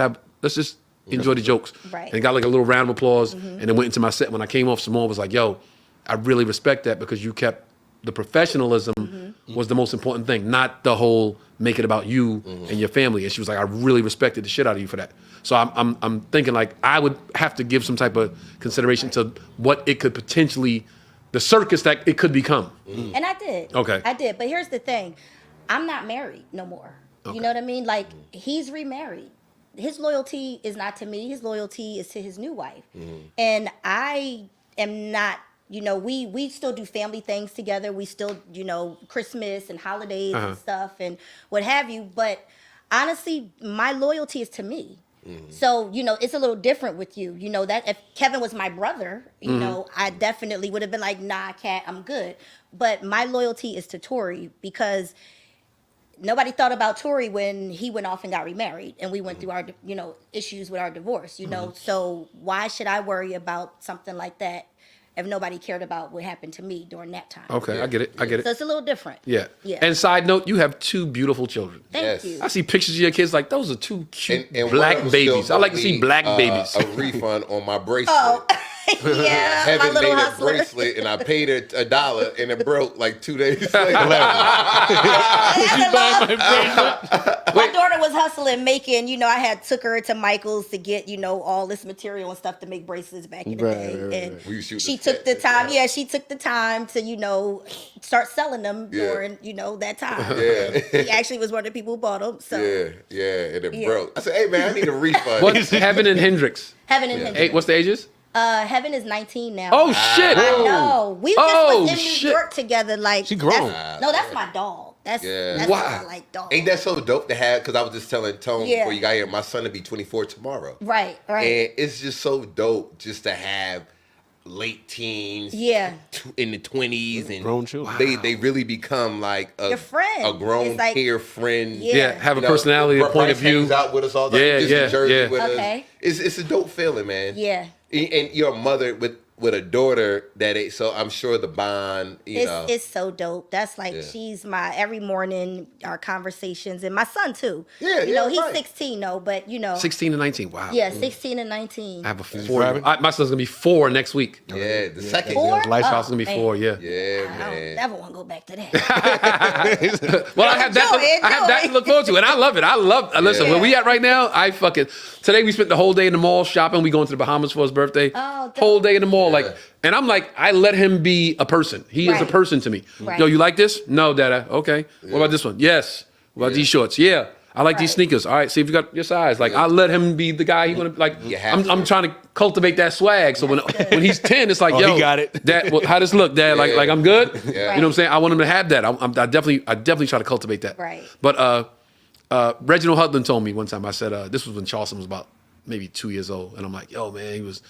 just enjoy the jokes. Right. And it got like a little round of applause. And then went into my set. When I came off, Simone was like, yo, I really respect that because you kept the professionalism was the most important thing, not the whole make it about you and your family. And she was like, I really respected the shit out of you for that. So I'm thinking like I would have to give some type of consideration to what it could potentially, the circus that it could become. And I did. Okay. I did. But here's the thing. I'm not married no more. Okay. You know what I mean? Like, he's remarried. His loyalty is not to me. His loyalty is to his new wife. And I am not, you know, we still do family things together. We still, you know, Christmas and holidays and stuff and what have you. But honestly, my loyalty is to me. So, you know, it's a little different with you. You know, that if Kevin was my brother, you know, I definitely would have been like, nah, Kat, I'm good. But my loyalty is to Torrei because nobody thought about Torrei when he went off and got remarried and we went through our, you know, issues with our divorce, you know. So why should I worry about something like that if nobody cared about what happened to me during that time? Okay, I get it. So it's a little different. Yeah. Yeah. And side note, you have two beautiful children. Thank you. I see pictures of your kids like those are two cute And black one of them babies. still I like to owe see me, black babies. A refund on my bracelet. Oh, yeah, my Heaven little made a hustler. bracelet and I paid her $1 and it broke like 2 days later. My daughter was hustling, making, you know, I had took her to Michael's to get, you know, all this material and stuff to make bracelets back in the day. And We shoot she the took the sketches, time, yeah. she took the time to, you know, start selling them during, you know, that time. Yeah. He actually was one of the people who bought them. So And it broke. I said, hey man, I need a refund. What's Heaven and Hendrix? Heaven and Hey, Hendrix. what's the ages? Heaven is 19 now. Oh shit! I know. We just Oh, was in New shit. York together. Like, She grown. No, that's my dog. That's Yeah. what I like, dog. Ain't that so dope to have? Because I was just telling Tone Yeah. before you got here, my son will be 24 tomorrow. Right. And it's just so dope just to have late teens, Yeah. in the 20s, and Grown children. They really become like Your friend. a grown It's like- peer friend. Yeah. Yeah, have a You know, personality, a Bryce point of view. hangs out with us all the time. Yeah, Just yeah, in Jersey yeah. with Okay. us. It's a dope feeling, man. Yeah. And you're a mother with a daughter so I'm sure the bond, you know. It's so dope. That's like Yeah. she's my every morning our conversations, and my son too. Yeah, you know, yeah, he's right. 16 though, but you know, 16 and 19. Wow. yeah, 16 and 19. I have a he 4. driving? My son's gonna be 4 next week. Yeah, the second. Four? Lifestyle's gonna be man. 4. Yeah. Yeah, I man. don't never want to go back to that. Well, I have that. Enjoy, I have that to enjoy. look forward to, and I love it. Listen, Yeah. where we at right now? Today we spent the whole day in the mall shopping. We going to the Bahamas for his birthday. Oh, dope. Whole day in the mall, Yeah. like, and I'm like, I let him be a person. He is a Right. person to me. Right. Yo, you like this? No, Dada. Okay. What about this one? Yes. What about Yeah. these shorts? Yeah. I like these Right. sneakers. All right, see if you got your size. Like, I let him be the guy he want to like. You have I'm to. trying to cultivate that swag. So when he's 10, it's like, Oh, yo, he got it. Dad, how does this look, Dad? Yeah. Like I'm good. Yeah. You know what I'm saying? I want him to have that. I definitely try to cultivate that. Right. But Reginald Hudlin told me one time. I said this was when Charleston was about maybe 2 years old, and I'm like, yo, man, he was,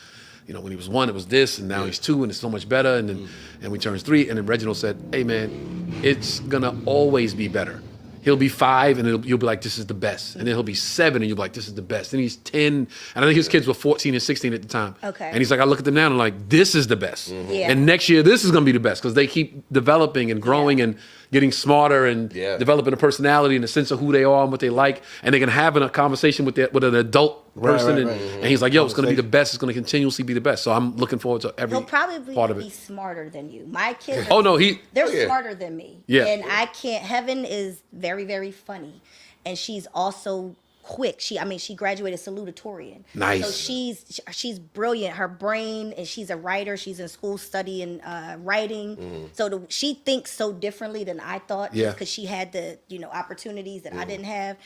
you know, when he was 1, it was this, and now he's 2, and it's so much better. And then and we turns 3, and then Reginald said, hey, man, it's gonna always be better. He'll be 5, and you'll be like, this is the best. And then he'll be 7, and you'll be like, this is the best. And he's 10, and I think his kids were 14 and 16 at the time. Okay. And he's like, I look at them now, and I'm like, this is the best. Yeah. And next year, this is gonna be the best, because they keep developing and growing and getting smarter and developing a personality and a sense of who they are and what they like. And they can have a conversation with an adult person. And he's like, yo, it's gonna be the best. It's gonna continuously be the best. So I'm looking forward to every He'll probably part of be it. smarter than you. My kids. Oh, no, They're yeah. smarter than me. Yeah. And I can't. Heaven is very, very funny, and she's also quick. She graduated salutatorian. Nice. So she's brilliant. Her brain, and she's a writer. She's in school studying writing. So she thinks so differently than I thought. Yeah. Because she had the opportunities that I didn't have.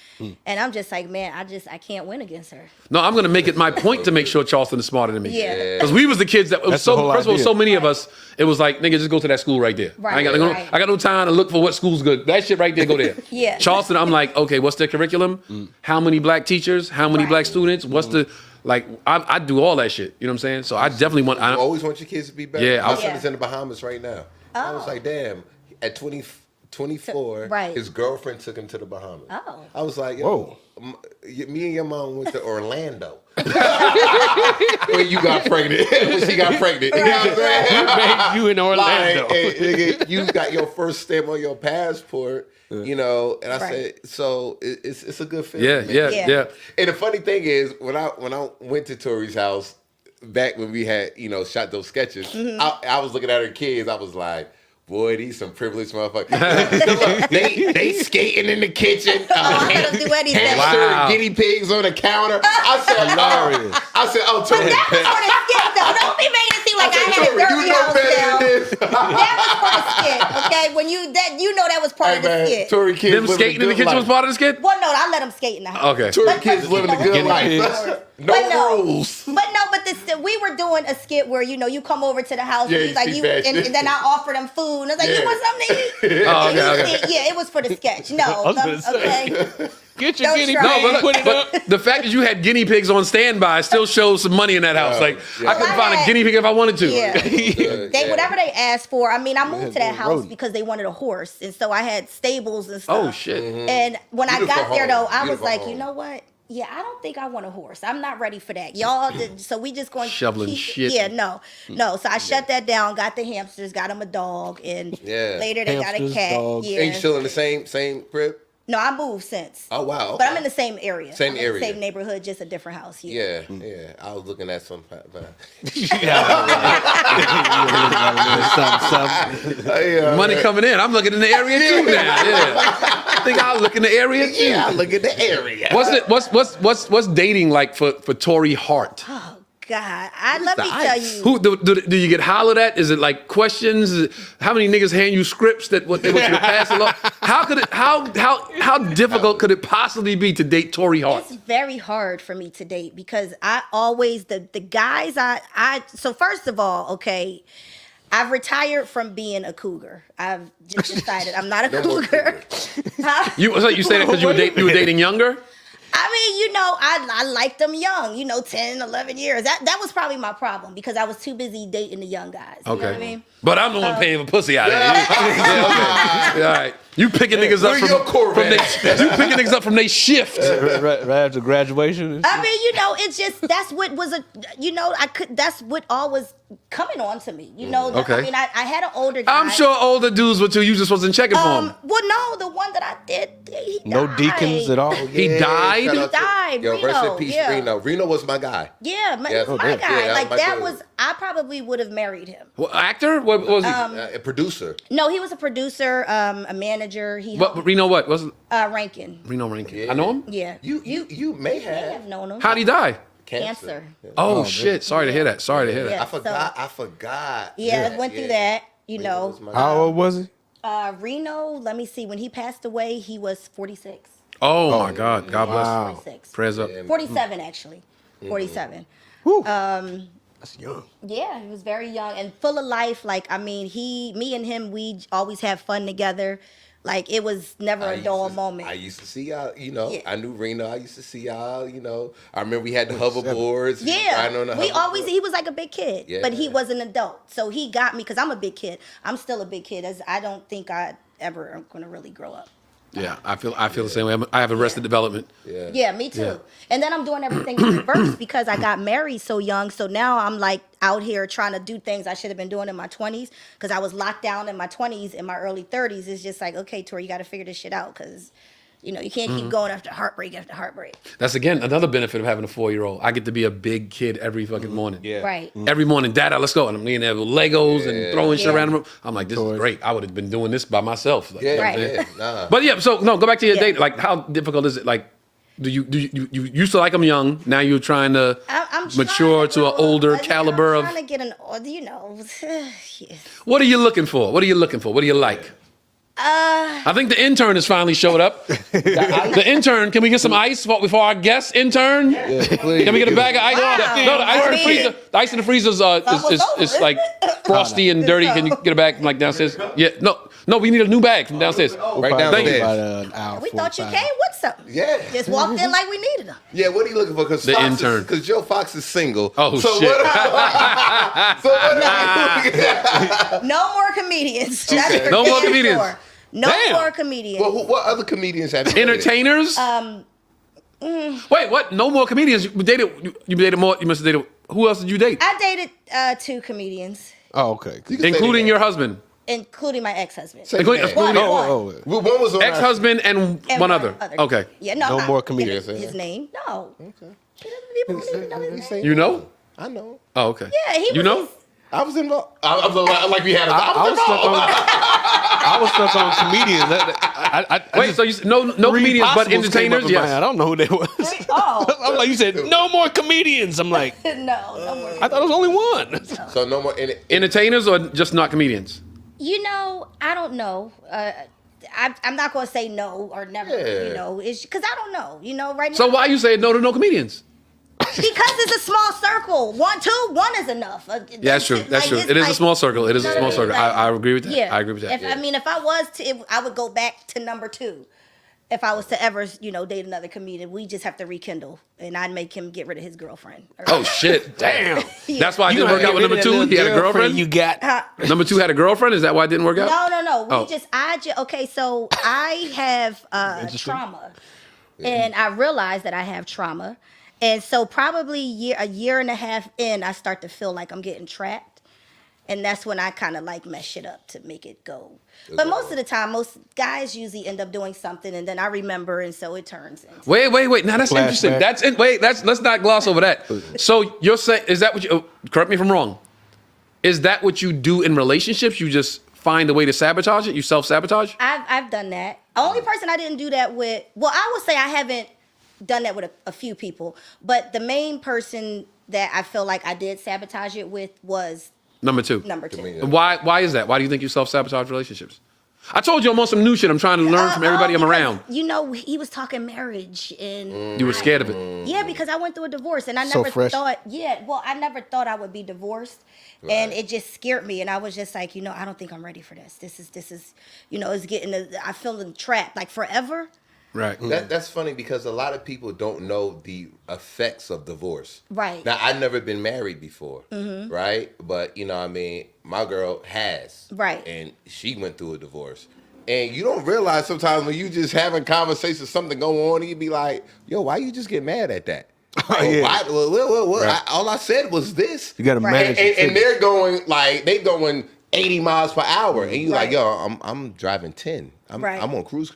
And I'm just like, man, I can't win against her. No, I'm gonna make it my point to make sure Charleston is smarter than me. Yeah. Because we was the kids that was That's the whole first of all, idea. so many of us, it was like, nigga, just go to that school right there. Right, I got no time to look for what school's good. That shit right there, go there. Yeah. Charleston, I'm like, okay, what's their curriculum? How many black teachers? How many Right. black students? What's the I do all that shit. You know what I'm saying? So I definitely want. You always want your kids to be better. Yeah, My I- son is in the Bahamas right now. I was like, damn. At 24, Right. his girlfriend took him to the Bahamas. Oh. I was like, yo, me and your mom went to Orlando. When you got pregnant. When she got pregnant. You know what I'm saying? Made you in Orlando. Like, hey, nigga, you got your first stamp on your passport, and I Right. said, so it's a good film. Yeah, man. yeah. And the funny thing is, when I went to Tori's house back when we had shot those sketches, I was looking at her kids. I was like, boy, these some privileged motherfuckers. they skating in the kitchen. I let them do anything. Hamster Wow. guinea pigs on the counter. I said, Hilarious. Tori, That was for the skit, though. Don't be making it seem like I had a Tori, dirty you know house better down. than this. That was for the skit, okay? When that was part Hey, of the man, skit. Tori kids Them living skating in the good kitchen life. was part of the skit. Well, no, I let them skate in the house. Okay. Tori But- kids living the good Guinea life. pigs. No rules. But we were doing a skit where you come over to the house Yeah, and, you like see you bad and, shit. and then I offer them food and I was like, Yeah. you want something to eat? Oh, And okay, he okay. said, yeah, it was for the sketch. No, I was gonna say. okay. Get your Don't guinea try. pig No, and put it up. but the fact that you had guinea pigs on standby still shows some money in that house. Like yeah. I could Well, I find a had- guinea pig if I wanted to. Yeah. Yeah. Whatever they asked for. I mean, I moved to that they're house rodent. because they wanted a horse, and so I had stables and stuff. Oh shit. And when I Beautiful got there, though, home. I was Beautiful like, home. you know what? Yeah, I don't think I want a horse. I'm not ready for that. Y'all, so we just going to Shoveling shit. Yeah, no. So I shut that down, got the hamsters, got them a dog, and Yeah. later they got a Hamsters, cat. dogs. Yeah. Ain't you still in the same crib? No, I moved since. Oh wow. Okay. But I'm in the same area. Same I'm in area. the same neighborhood, just a different house. Yeah. Yeah. I was looking at some. Money coming in. I'm looking in the area too now. Yeah. I think I'll look in the area too. Yeah, I look at the area. What's dating like for Torrei Hart? Oh God, let me tell you. Who do you get hollered at? Is it like questions? Is it, how many niggas hand you scripts that what they want you to pass along? How difficult could it possibly be to date Torrei Hart? It's very hard for me to date because I always the guys I so first of all, okay, I've retired from being a cougar. I've just decided I'm not a No more cougar. Huh? You say that because you were dating younger? I mean, I liked them young, 10, 11 years. That was probably my problem because I was too busy dating the young guys. You know what I mean? But I'm the one paying for pussy out of it. Yeah, okay. All right. You picking niggas up Where your Corvette? you picking niggas up from they shift. right after graduation. and I shit. mean, it's just that's what was that's what all was coming on to me. Okay. I mean, I had an older guy. I'm sure older dudes were too. You just wasn't checking for them. Well, no, the one that I did, he No died. deacons at all. He died? shout He out to- died, Yo, rest in Reno, peace, yeah. Reno. Reno was my guy. Yeah, Yeah, it was oh, my damn. guy. Yeah, Like my that dude. was, I probably would have married him. What, actor? What was he? A producer. No, he was a producer, a manager. He What Reno? What was it? Rankin. Reno Rankin? Yeah. I know him. Yeah, You may I have have known him. How'd he die? Cancer. Oh, shit! Sorry to hear that. Sorry to hear that. Yeah. I forgot. Yeah, I went through that. Reno was my How guy. old was he? Reno. Let me see. When he passed away, he was 46. Oh my God! God bless. Wow. 46. Prayers up. 47 actually. 47. That's young. Yeah, he was very young and full of life. Like, I mean, me and him, we always had fun together. Like, it was never a dull moment. I used to see y'all, Yeah. I knew Reno. I used to see y'all, I remember we had the hoverboards. Yeah, riding on the hoverboard. he was like a big kid, Yeah. but he was an adult. So he got me, because I'm a big kid. I'm still a big kid, as I don't think I ever am going to really grow up. Yeah, I feel the same way. I have arrested development. Yeah. Yeah, me too. Yeah. And then I'm doing everything in reverse because I got married so young. So now I'm like out here trying to do things I should have been doing in my 20s because I was locked down in my 20s. In my early 30s, it's just like, okay, Tori, you got to figure this shit out because, you can't keep going after heartbreak after heartbreak. That's again another benefit of having a 4-year-old. I get to be a big kid every fucking morning. Yeah. Right. Every morning, Dada, let's go. And I'm laying there with Legos and throwing shit Yeah. around the room. I'm like, this is great. I would have been doing this by myself. Like, Yeah, Right. yeah, nah. But yeah, so no, go back to your Yeah. date. Like, how difficult is it? Like, you used to like them young. Now you're trying to I'm mature to an older caliber I'm of. trying to get an, you know. What are you looking for? What are you looking for? What do you like? I think the intern has finally showed up. The intern, can we get some ice before our guest intern? Yeah, please. Can we get a bag of ice? Wow. No, the ice in the freezer. The ice in the freezer is like frosty and dirty. Can you get a bag from like downstairs? Yeah, no, we need a new bag from downstairs. Right Thank you. downstairs. We thought you came with something. Yeah. Just walked in like we needed them. Yeah, what are you looking for? Because The intern. Because Joe Fox is single. Oh, so shit. So what are you looking at? No more comedians. That's for No more damn comedians. sure. No Damn. more comedians. Well, what other comedians have you dated? Entertainers? Wait, what? No more comedians. You dated more. You must have dated. Who else did you date? I dated 2 comedians, Oh, okay. You can say Including the your name. husband. including my ex-husband. Say Including- the name. including- One. One was on our- Ex-husband and And one other. Okay. Yeah, no. No I'm more not gonna comedians. give His name? No. Okay. People don't even know his name. You know? I know. Oh, okay. Yeah, he You was know? his- I was involved. I was like we had. I was stuck on. I was stuck on comedians. Wait, so you said no comedians but entertainers? I Yes. don't know who they was. Oh. I'm like, you said no more comedians. I'm like, No more. I thought it was only one. So no more. Entertainers or just not comedians? You know, I don't know. I'm not gonna say no or never. Yeah. You know, it's because I don't know. You know, right now. So why you say no to no comedians? Because it's a small circle. One is enough. Yeah, that's true. That's true. It's It is a like- small circle. It is a small circle. I agree with that. Yeah, I agree with that. I mean, if I was to, I would go back to number 2. If I was to ever, date another comedian, we just have to rekindle, and I'd make him get rid of his girlfriend. Oh shit! Damn. Yeah. That's why it You didn't work gonna out with get number rid of 2. that He had a little girlfriend. You got. Number 2 had a girlfriend. Is that why it didn't work out? No. Oh. Okay, so I have trauma, and I realize that I have trauma, and so probably a year and a half in, I start to feel like I'm getting trapped, and that's when I kind of like mess shit up to make it go. But most of the time, most guys usually end up doing something, and then I remember, and so it turns into. Wait. Now that's Flashback. interesting. Let's not gloss over that. So you're saying, is that what you? Correct me if I'm wrong. Is that what you do in relationships? You just find a way to sabotage it. You self-sabotage. I've done that. The only person I didn't do that with, well, I would say I haven't done that with a few people, but the main person that I feel like I did sabotage it with was Number 2. number 2. me, And why is that? Why do you think you self-sabotage relationships? I told you I'm on some new shit. I'm trying to learn from everybody I'm because, around. He was talking marriage, and You were scared of it. yeah, because I went through a divorce, and I So never fresh. thought, I never thought I would be divorced, and it just scared me, and I was just like, I don't think I'm ready for this. This is, it's getting, I feel trapped like forever. Right. That's funny because a lot of people don't know the effects of divorce. Right. Now, I've never been married before, right? But, my girl has. Right. And she went through a divorce. And you don't realize sometimes when you just having conversations, something go on, and you be like, yo, why you just get mad at that? Yeah. Why, all I said was this. You got to Right. manage. And they're going 80 miles per hour. And you like, Right. yo, I'm driving 10. Right. I'm on cruise.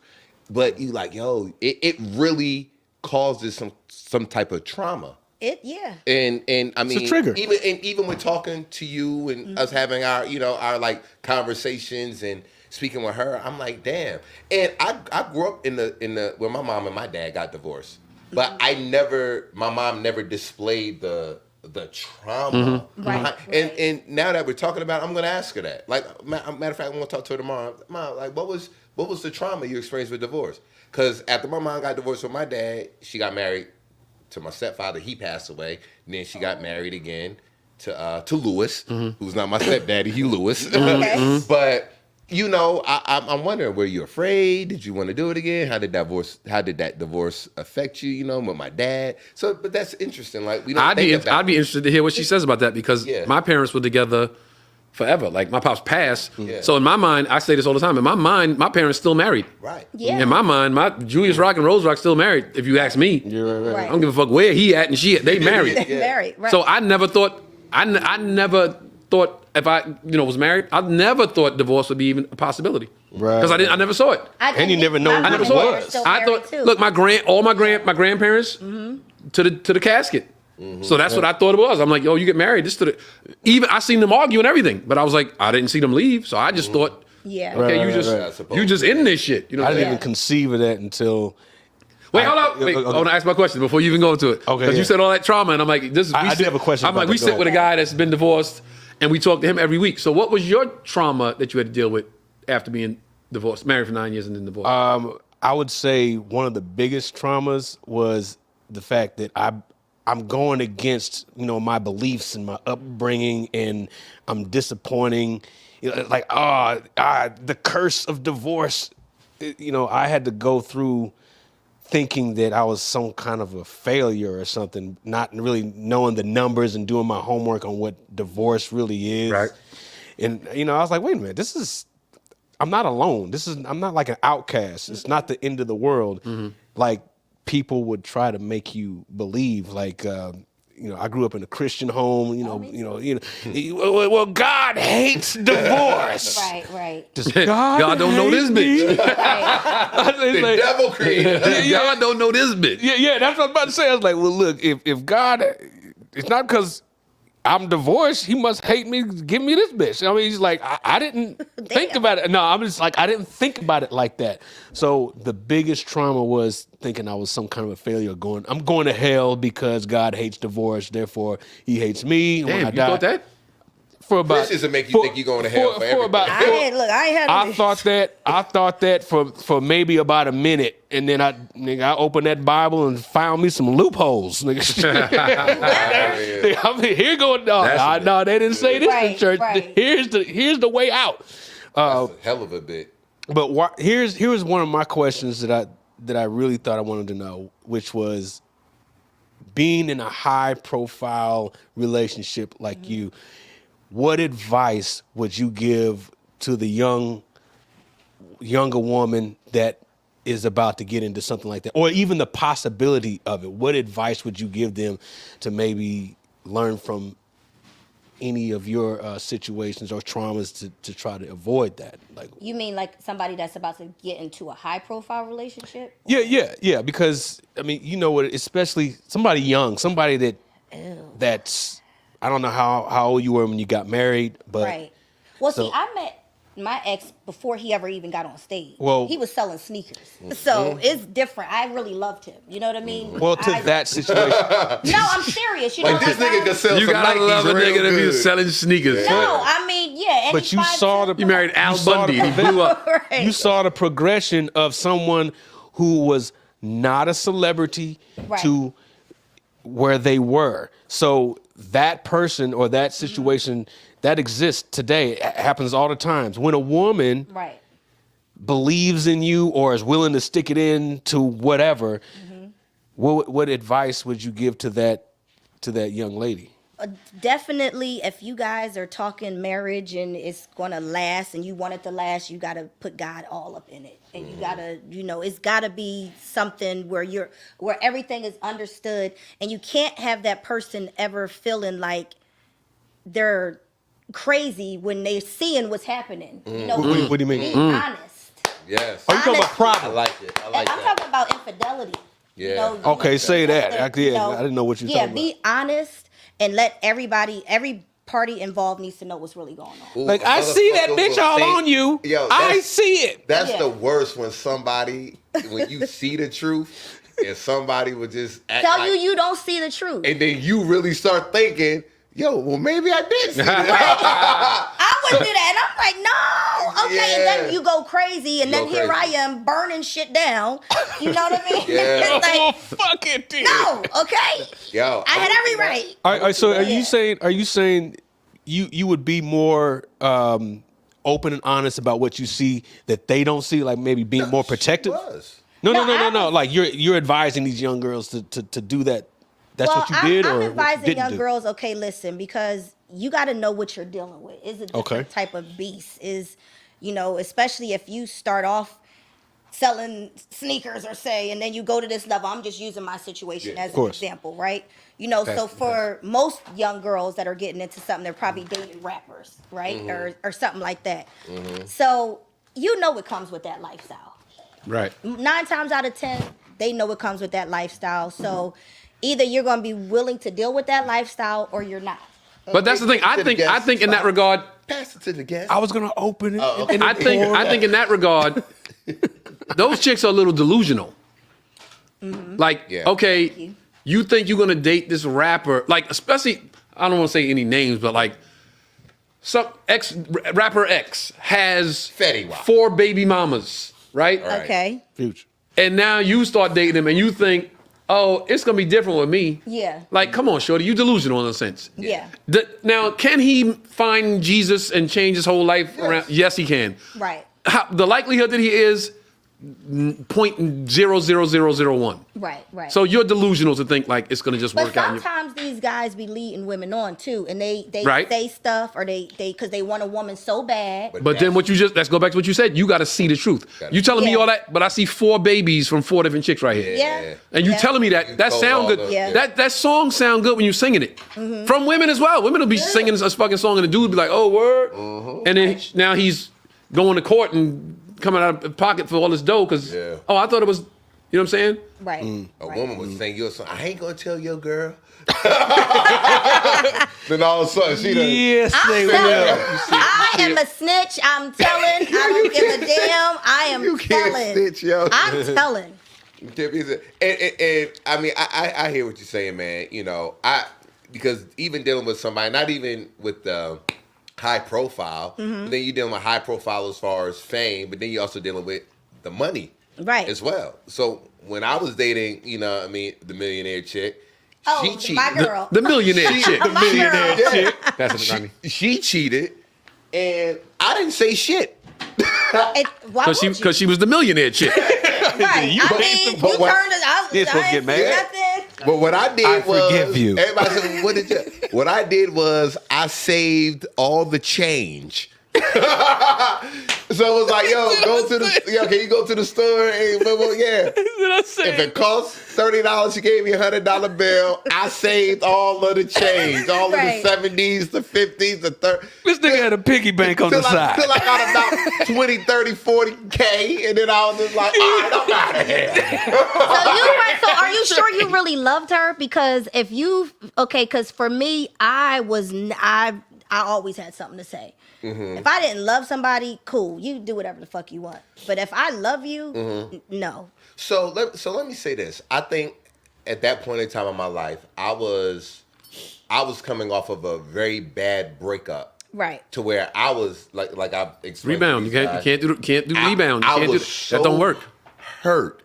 But you like, yo, it really causes some type of trauma. Yeah. And I mean, a trigger. Even with talking to you and us having our like conversations and speaking with her, I'm like, damn. And I grew up in the where my mom and my dad got divorced, but my mom never displayed the trauma. Right. And now that we're talking about it, I'm gonna ask her that. Like, matter of fact, I'm gonna talk to her tomorrow. Mom, like, what was the trauma you experienced with divorce? Because after my mom got divorced from my dad, she got married to my stepfather. He passed away. And then she got married again to Lewis, who's not my stepdaddy. He Lewis. Okay. But I'm wondering, were you afraid? Did you want to do it again? How did that divorce affect you? With my dad. So, but that's interesting. Like, we don't I'd be think interested to hear what she says about that because my parents were together forever. Like my pops passed. Yeah. So in my mind, I say this all the time. In my mind, my parents still married. Right. Yeah. In my mind, my Julius Rock and Rose Rock still married. If you ask me, You're right. Right. I don't give a fuck where he at and she at. They married. Married. Right. So I never thought. I never thought if I was married, I never thought divorce would be even a possibility. Right. Because I never saw it. And you never know my what I never it saw was. it. still I married thought, too. look, my grandparents to the casket. So that's what I thought it was. I'm like, yo, you get married. Even I seen them argue and everything, but I was like, I didn't see them leave, so I just thought, Yeah. okay, Right, you right. you just in this shit. You know I what I'm didn't saying? even conceive of that until Wait, hold up. Wait, I want to ask my question before you even go into it. Okay, Because you said all that trauma, and I'm like, this is. I do have a question I'm about like, that. we Go sit ahead. with a guy that's been divorced, and we talk to him every week. So, what was your trauma that you had to deal with after being divorced, married for 9 years, and then divorced? I would say one of the biggest traumas was the fact that I'm going against, my beliefs and my upbringing, and I'm disappointing. Like, the curse of divorce. I had to go through thinking that I was some kind of a failure or something, not really knowing the numbers and doing my homework on what divorce really is. Right. And, I was like, wait a minute, I'm not alone. I'm not like an outcast. It's not the end of the world. Like people would try to make you believe. Like, I grew up in a Christian home. Well, God hates divorce. Right. Does God don't know this hate me? bitch. The devil created us. God don't know this bitch. Yeah, that's what I was about to say. I was like, well, look, if God, it's not because I'm divorced, he must hate me, give me this bitch. I mean, he's like, I didn't think about it. No, I'm just like, I didn't think about it like that. So the biggest trauma was thinking I was some kind of a failure, I'm going to hell because God hates divorce, therefore he hates me. Damn, you thought that? For about, Christians will make you think you're going to hell for everything. I thought that for maybe about a minute, and then I opened that Bible and found me some loopholes. Nigga. I mean, here go no, they didn't say this in church. Right. Here's the way out. That's a hell of a bit. But here's one of my questions that I really thought I wanted to know, which was being in a high profile relationship like you. What advice would you give to the younger woman that is about to get into something like that, or even the possibility of it? What advice would you give them to maybe learn from any of your situations or traumas to try to avoid that? Like, You mean like somebody that's about to get into a high profile relationship? yeah. Because I mean, especially somebody young, somebody that's. I don't know how old you were when you got married, but Right. Well, see, I met my ex before he ever even got on stage. Well- he was selling sneakers, so it's different. I really loved him. You know what I mean? well, to that situation. No, I'm serious. You know, Like this like, nigga can sell You some gotta Nikes love a real nigga that be good. selling sneakers. No, I mean, yeah. But you saw the You married Al saw Bundy the and he blew up. Right. You saw the progression of someone who was not a celebrity Right. to where they were. So that person or that situation that exists today, it happens all the times. When a woman right. believes in you or is willing to stick it in to whatever, what advice would you give to that young lady? Definitely, if you guys are talking marriage and it's gonna last and you want it to last, you gotta put God all up in it, and you gotta, it's gotta be something where everything is understood, and you can't have that person ever feeling like they're crazy when they're seeing what's happening. What do you mean? Being honest. Yes. Oh, you talking about I problem? like it. I like I'm that. talking about infidelity. Yeah. Okay, say that. I I didn't know what you were talking be honest and let every party involved needs to know what's really going on. Ooh, Like, a I see that motherfucker bitch will all think- on you. Yo, I see it. That's Yeah. the worst when you see the truth and somebody would just act Tell like, you don't see the truth. and then you really start thinking, yo, well, maybe I did see that. I would do that, and I'm like, no, okay, and then Yeah. you go crazy, and You then go here crazy. I am burning shit down. You know what I mean? Yeah. It's Oh, like, fuck it, dude. no, okay. Yo, I had every right. All right, so are you Yeah. saying you would be more open and honest about what you see that they don't see, like maybe being more protective? No. No, Like you're advising these young girls to do that. That's Well, what you did, I'm or what you advising didn't young do? girls, okay, listen, because you got to know what you're dealing with. It's a different Okay. type of beast. Especially if you start off selling sneakers and then you go to this level. I'm just using my situation as an course. example, right? So for most young girls that are getting into something, they're probably dating rappers, right? Or something like that. So it comes with that lifestyle. Right. 9 times out of 10, they know it comes with that lifestyle. So either you're going to be willing to deal with that lifestyle or you're not. But that's the thing. I think in that regard, Pass it to the guest. I was gonna open it. I think in that regard, those chicks are a little delusional. Like, Yeah. okay, you think you're gonna date this rapper, like, especially, I don't want to say any names, but like, some rapper X has Fetty Wap. 4 baby mamas, right? Right. Okay. Future. And now you start dating him and you think, oh, it's gonna be different with me. Yeah. Like, come on, shorty, you delusional in a sense. Yeah. Now, can he find Jesus and change his whole life around? Yes, he can. Right. The likelihood that he is 0.00001. Right. Right. So you're delusional to think like it's gonna just But work out. in your- sometimes these guys be leading women on too, and they Right. say stuff or they because they want a woman so bad. But then let's go back to what you said. You got to see the truth. You telling me Yeah. all that, but I see 4 babies from 4 different chicks right here. Yeah. And you Yeah. telling me that told sound all good. those, Yeah. That song sound good when you singing it. From women as well. Women will be singing a fucking song and the dude be like, oh, word. And then now he's going to court and coming out of pocket for all this dough because, oh, I thought it was, you know what I'm saying? Right. A woman would sing your song. I ain't gonna tell your girl. Then all of a sudden she done. Yes, they I'm telling. will. I am a snitch. I'm telling. I don't give a damn. I am You can't telling. snitch, yo. I'm telling. And I mean, I hear what you're saying, man. You know, because even dealing with somebody, not even with the high profile, but then you're dealing with high profile as far as fame, but then you're also dealing with the money, Right. as well. So when I was dating, you know, I mean, the millionaire chick, Oh, she cheated. my girl. The millionaire chick. My girl. Yeah. That's what I mean. She cheated, and I didn't say shit. Why would you? Because she was the millionaire chick. Right. I mean, you but what- turned it out. You're supposed to get mad. Nothing. But what I did I was, forgive you. Everybody said, "What did you?" What I did was I saved all the change. So it was like, yo, can you go to the store? And, yeah. If it costs $30, she gave me $100 bill. I saved all of the change, all Right. of the 70s, the 50s, the 30s. This nigga had a piggy bank on the side. Till I got about 20, 30, 40K, and then I was just like, all right, I'm out of here. So are you sure you really loved her? Because because for me, I always had something to say. If I didn't love somebody, cool, you do whatever the fuck you want. But if I love you, no. So let me say this. I think at that point in time in my life, I was coming off of a very bad breakup. Right. To where I was like I've explained. Rebound. You can't do rebound. You I can't do was that. Don't work. Hurt.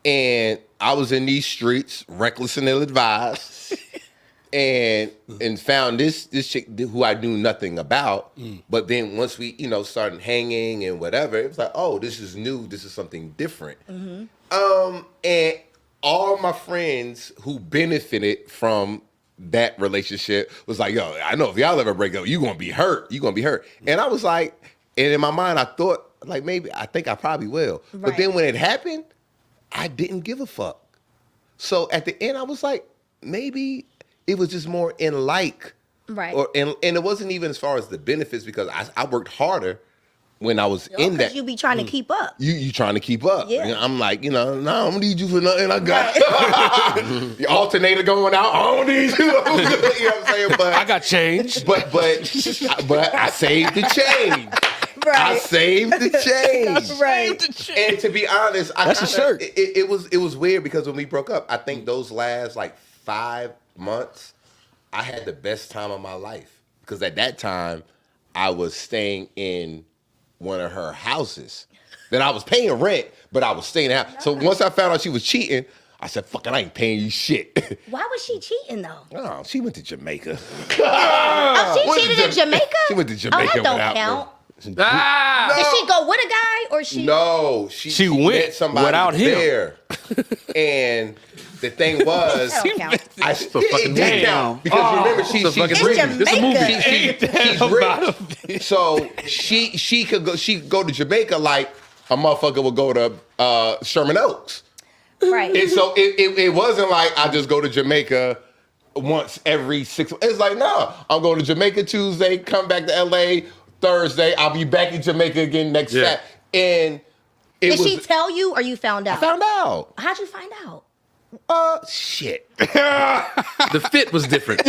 And I was in these streets, reckless and ill-advised, and found this chick who I knew nothing about. But then once we, started hanging and whatever, it was like, oh, this is new. This is something different. And all my friends who benefited from that relationship was like, yo, I know if y'all ever break up, you're going to be hurt. You're going to be hurt. And I was like, and in my mind, I thought, like, maybe, I think I probably will. Right. But then when it happened, I didn't give a fuck. So at the end, I was like, maybe it was just more in like. Right. And it wasn't even as far as the benefits, because I worked harder when I was in that. Because you be trying to keep up. You trying to keep up. Yeah. And I'm like, no, I don't need you for nothing. I got the alternator going out. I don't need you. You know what I'm saying? But I got change. But I saved the change. Right. I saved the change. Right. And to be honest, That's a shirt. It was weird, because when we broke up, I think those last like 5 months, I had the best time of my life, because at that time I was staying in one of her houses that I was paying rent, but I was staying out. So once I found out she was cheating, I said, "Fuck it, I ain't paying you shit." Why was she cheating though? Oh, she went to Jamaica. Oh, she Went to cheated in Jamaica? She went to Jamaica Oh, that don't without me. count. Ah! Did she go with a guy or she? No, she went met somebody without him. there. And the thing was, That don't count. I still fucking did damn. count, because remember she's It's a fucking rich. movie. This is a movie. Jamaica. She's rich. So she could go to Jamaica like a motherfucker would go to Sherman Oaks. Right. And so it wasn't like I just go to Jamaica once every 6 months. It's like, no, I'm going to Jamaica Tuesday, come back to LA Thursday. I'll be back in Jamaica again next Saturday. And Did she tell you or you found out? I found out. How'd you find out? Shit. The fit was different.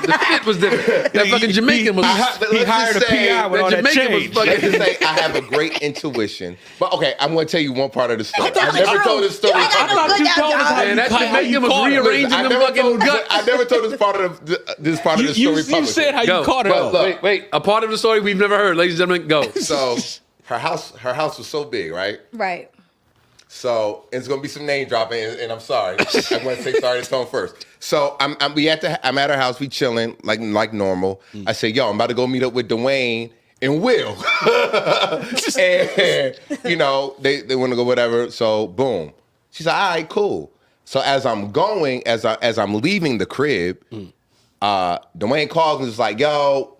The fit was different. That fucking Jamaican was. He hired a PI with all that Jamaican was change. fucking. Let's just say I have a great intuition. But okay, I'm going to tell you one part of the story. Tell I the never truth. told this story. You ain't got no publicly. good told us how job. Man, that how Jamaican you was caught him. rearranging I them never fucking told, guts. I never told this part of the story You publicly. said how you Yo, caught but him. look, Wait. A part of the story we've never heard, ladies and gentlemen. Go. So her house was so big, right? So it's gonna be some name dropping, and I'm sorry. I'm gonna say sorry to Tone first. So I'm at her house, we chilling like normal. I say, yo, I'm about to go meet up with Dwayne and Will, and they want to go whatever. So boom, she's like, all right, cool. So as I'm leaving the crib, Dwayne calls and is like, yo,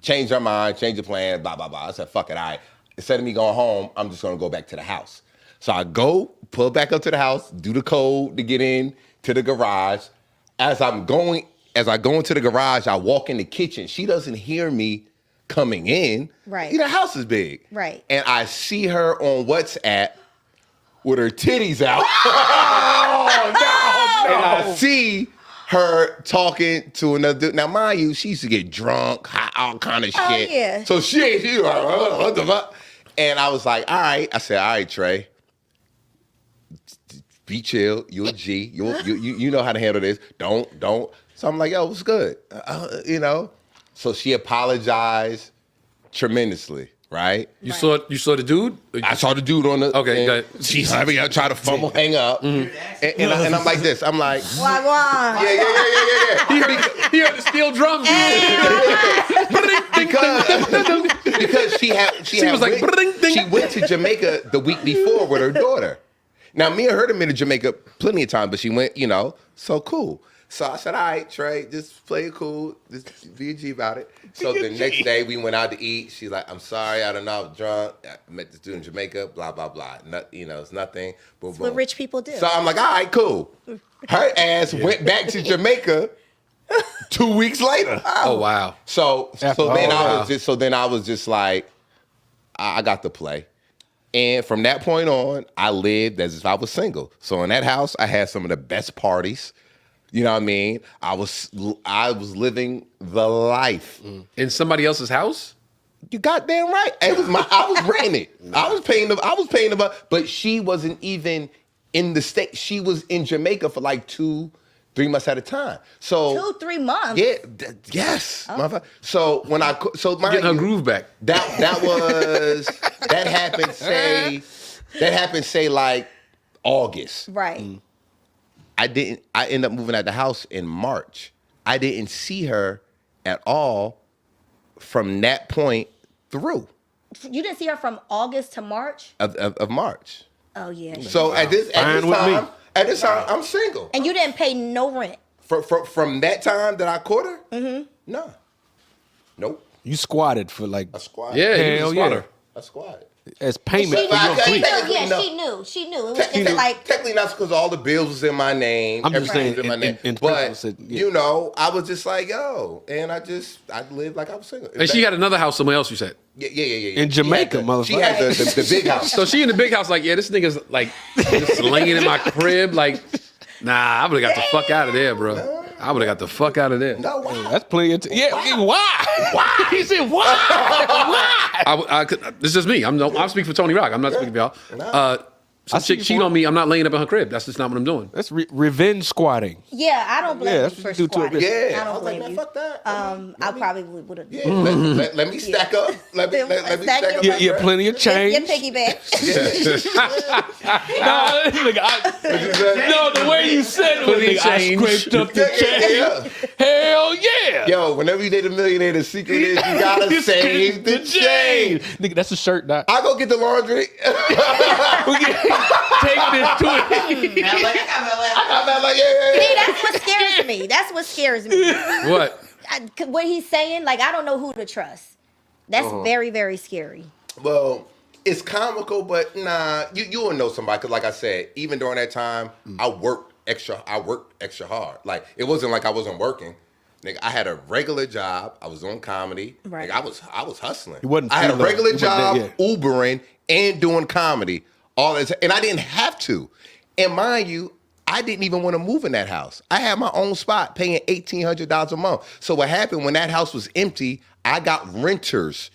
change your mind, change your plan, blah blah blah. I said, fuck it, all right. Instead of me going home, I'm just gonna go back to the house. So I go, pull back up to the house, do the code to get in to the garage. As I go into the garage, I walk in the kitchen. She doesn't hear me coming in. Right. The house is big. Right. And I see her on WhatsApp with her titties out. No. And I see her talking to another dude. Now, mind you, she used to get drunk, hot, all kind of shit. Oh, yeah. So she like, what the fuck? And I was like, all right. I said, all right, Trey. Be chill. You a G. You know how to handle this. Don't. So I'm like, yo, what's good? So she apologized tremendously, right? You saw the dude? I saw the dude on the. Okay, go ahead. She's having I try to fumble, hang up, and I'm like this. I'm like, Why? yeah. He heard the steel drums. because she was like, she went to Jamaica the week before with her daughter. Now, me and her have been to Jamaica plenty of times, but she went, so cool. So I said, all right, Trey, just play it cool. Just be a G about it. So the next day we went out to eat. She's like, I'm sorry, I don't know, I was drunk. I met this dude in Jamaica, blah, blah, blah. It's nothing. Boom, That's what rich people do. So I'm like, all right, cool. Her ass went back to Jamaica 2 weeks later. Oh, wow. So then I was just like, I got to play. And from that point on, I lived as if I was single. So in that house, I had some of the best parties. You know what I mean? I was living the life. In somebody else's house? You goddamn right. It was I was renting it. I was paying the but she wasn't even in the state. She was in Jamaica for like 2-3 months at a time. So 2-3 months. Yeah. Yes. Oh. So when getting her groove back. That happened say like August. Right. I ended up moving out the house in March. I didn't see her at all from that point through. You didn't see her from August to March? Of March. Oh yeah. So at this time, I'm single. And you didn't pay no rent. From that time that I caught her? Mm-hmm. No. Nope. You squatted for like I squatted. Yeah, he was a Hell squatter. yeah. I squatted. as payment She for your knew. grief. Yeah, she knew. It was like Technically not because all the bills was in my name. I'm just everything saying, was in my name. in But principle, said, yeah. I was just like, yo, and I lived like I was single. And she had another house somewhere else, you said. Yeah. In Jamaica, She had the big house. So she in the big house, like, yeah, this nigga's like just laying in my crib, like, nah, I would have got the fuck out of there, bro. I would have got the fuck out of there. No, wow. That's plenty of why? Why? He said why? Why? This is just me. I'm speaking for Tony Rock. I'm not speaking for y'all. Some chick cheat on me. I'm not laying up in her crib. That's just not what I'm doing. That's revenge squatting. yeah, I don't blame Yeah, you that's for what you do to a squatting. bitch. Yeah, I I don't was like, blame man, you. fuck that. I probably would have. Yeah, let me stack up. Let me stack up. Yeah, yeah, plenty of change. Your piggyback. No, the way you said it was Plenty nigga, I change. scraped up the change. Hell yeah. Yo, whenever you date a millionaire, the secret is you gotta save the change. Nigga, that's a shirt, Doc. I go get the laundry. Take this to it. I got that like, yeah. See, that's what scares me. That's what scares me. What? What he's saying, like, I don't know who to trust. That's very, very scary. Well, it's comical, but nah, you will know somebody. Cause like I said, even during that time, I worked extra hard. Like it wasn't like I wasn't working. Nigga, I had a regular job. I was doing comedy. Right. Nigga, I was hustling. You wasn't I had a freeloading. regular You wasn't job, that, yeah. Ubering and doing comedy. All that, and I didn't have to. And mind you, I didn't even want to move in that house. I had my own spot paying $1,800 a month. So what happened when that house was empty, I got renters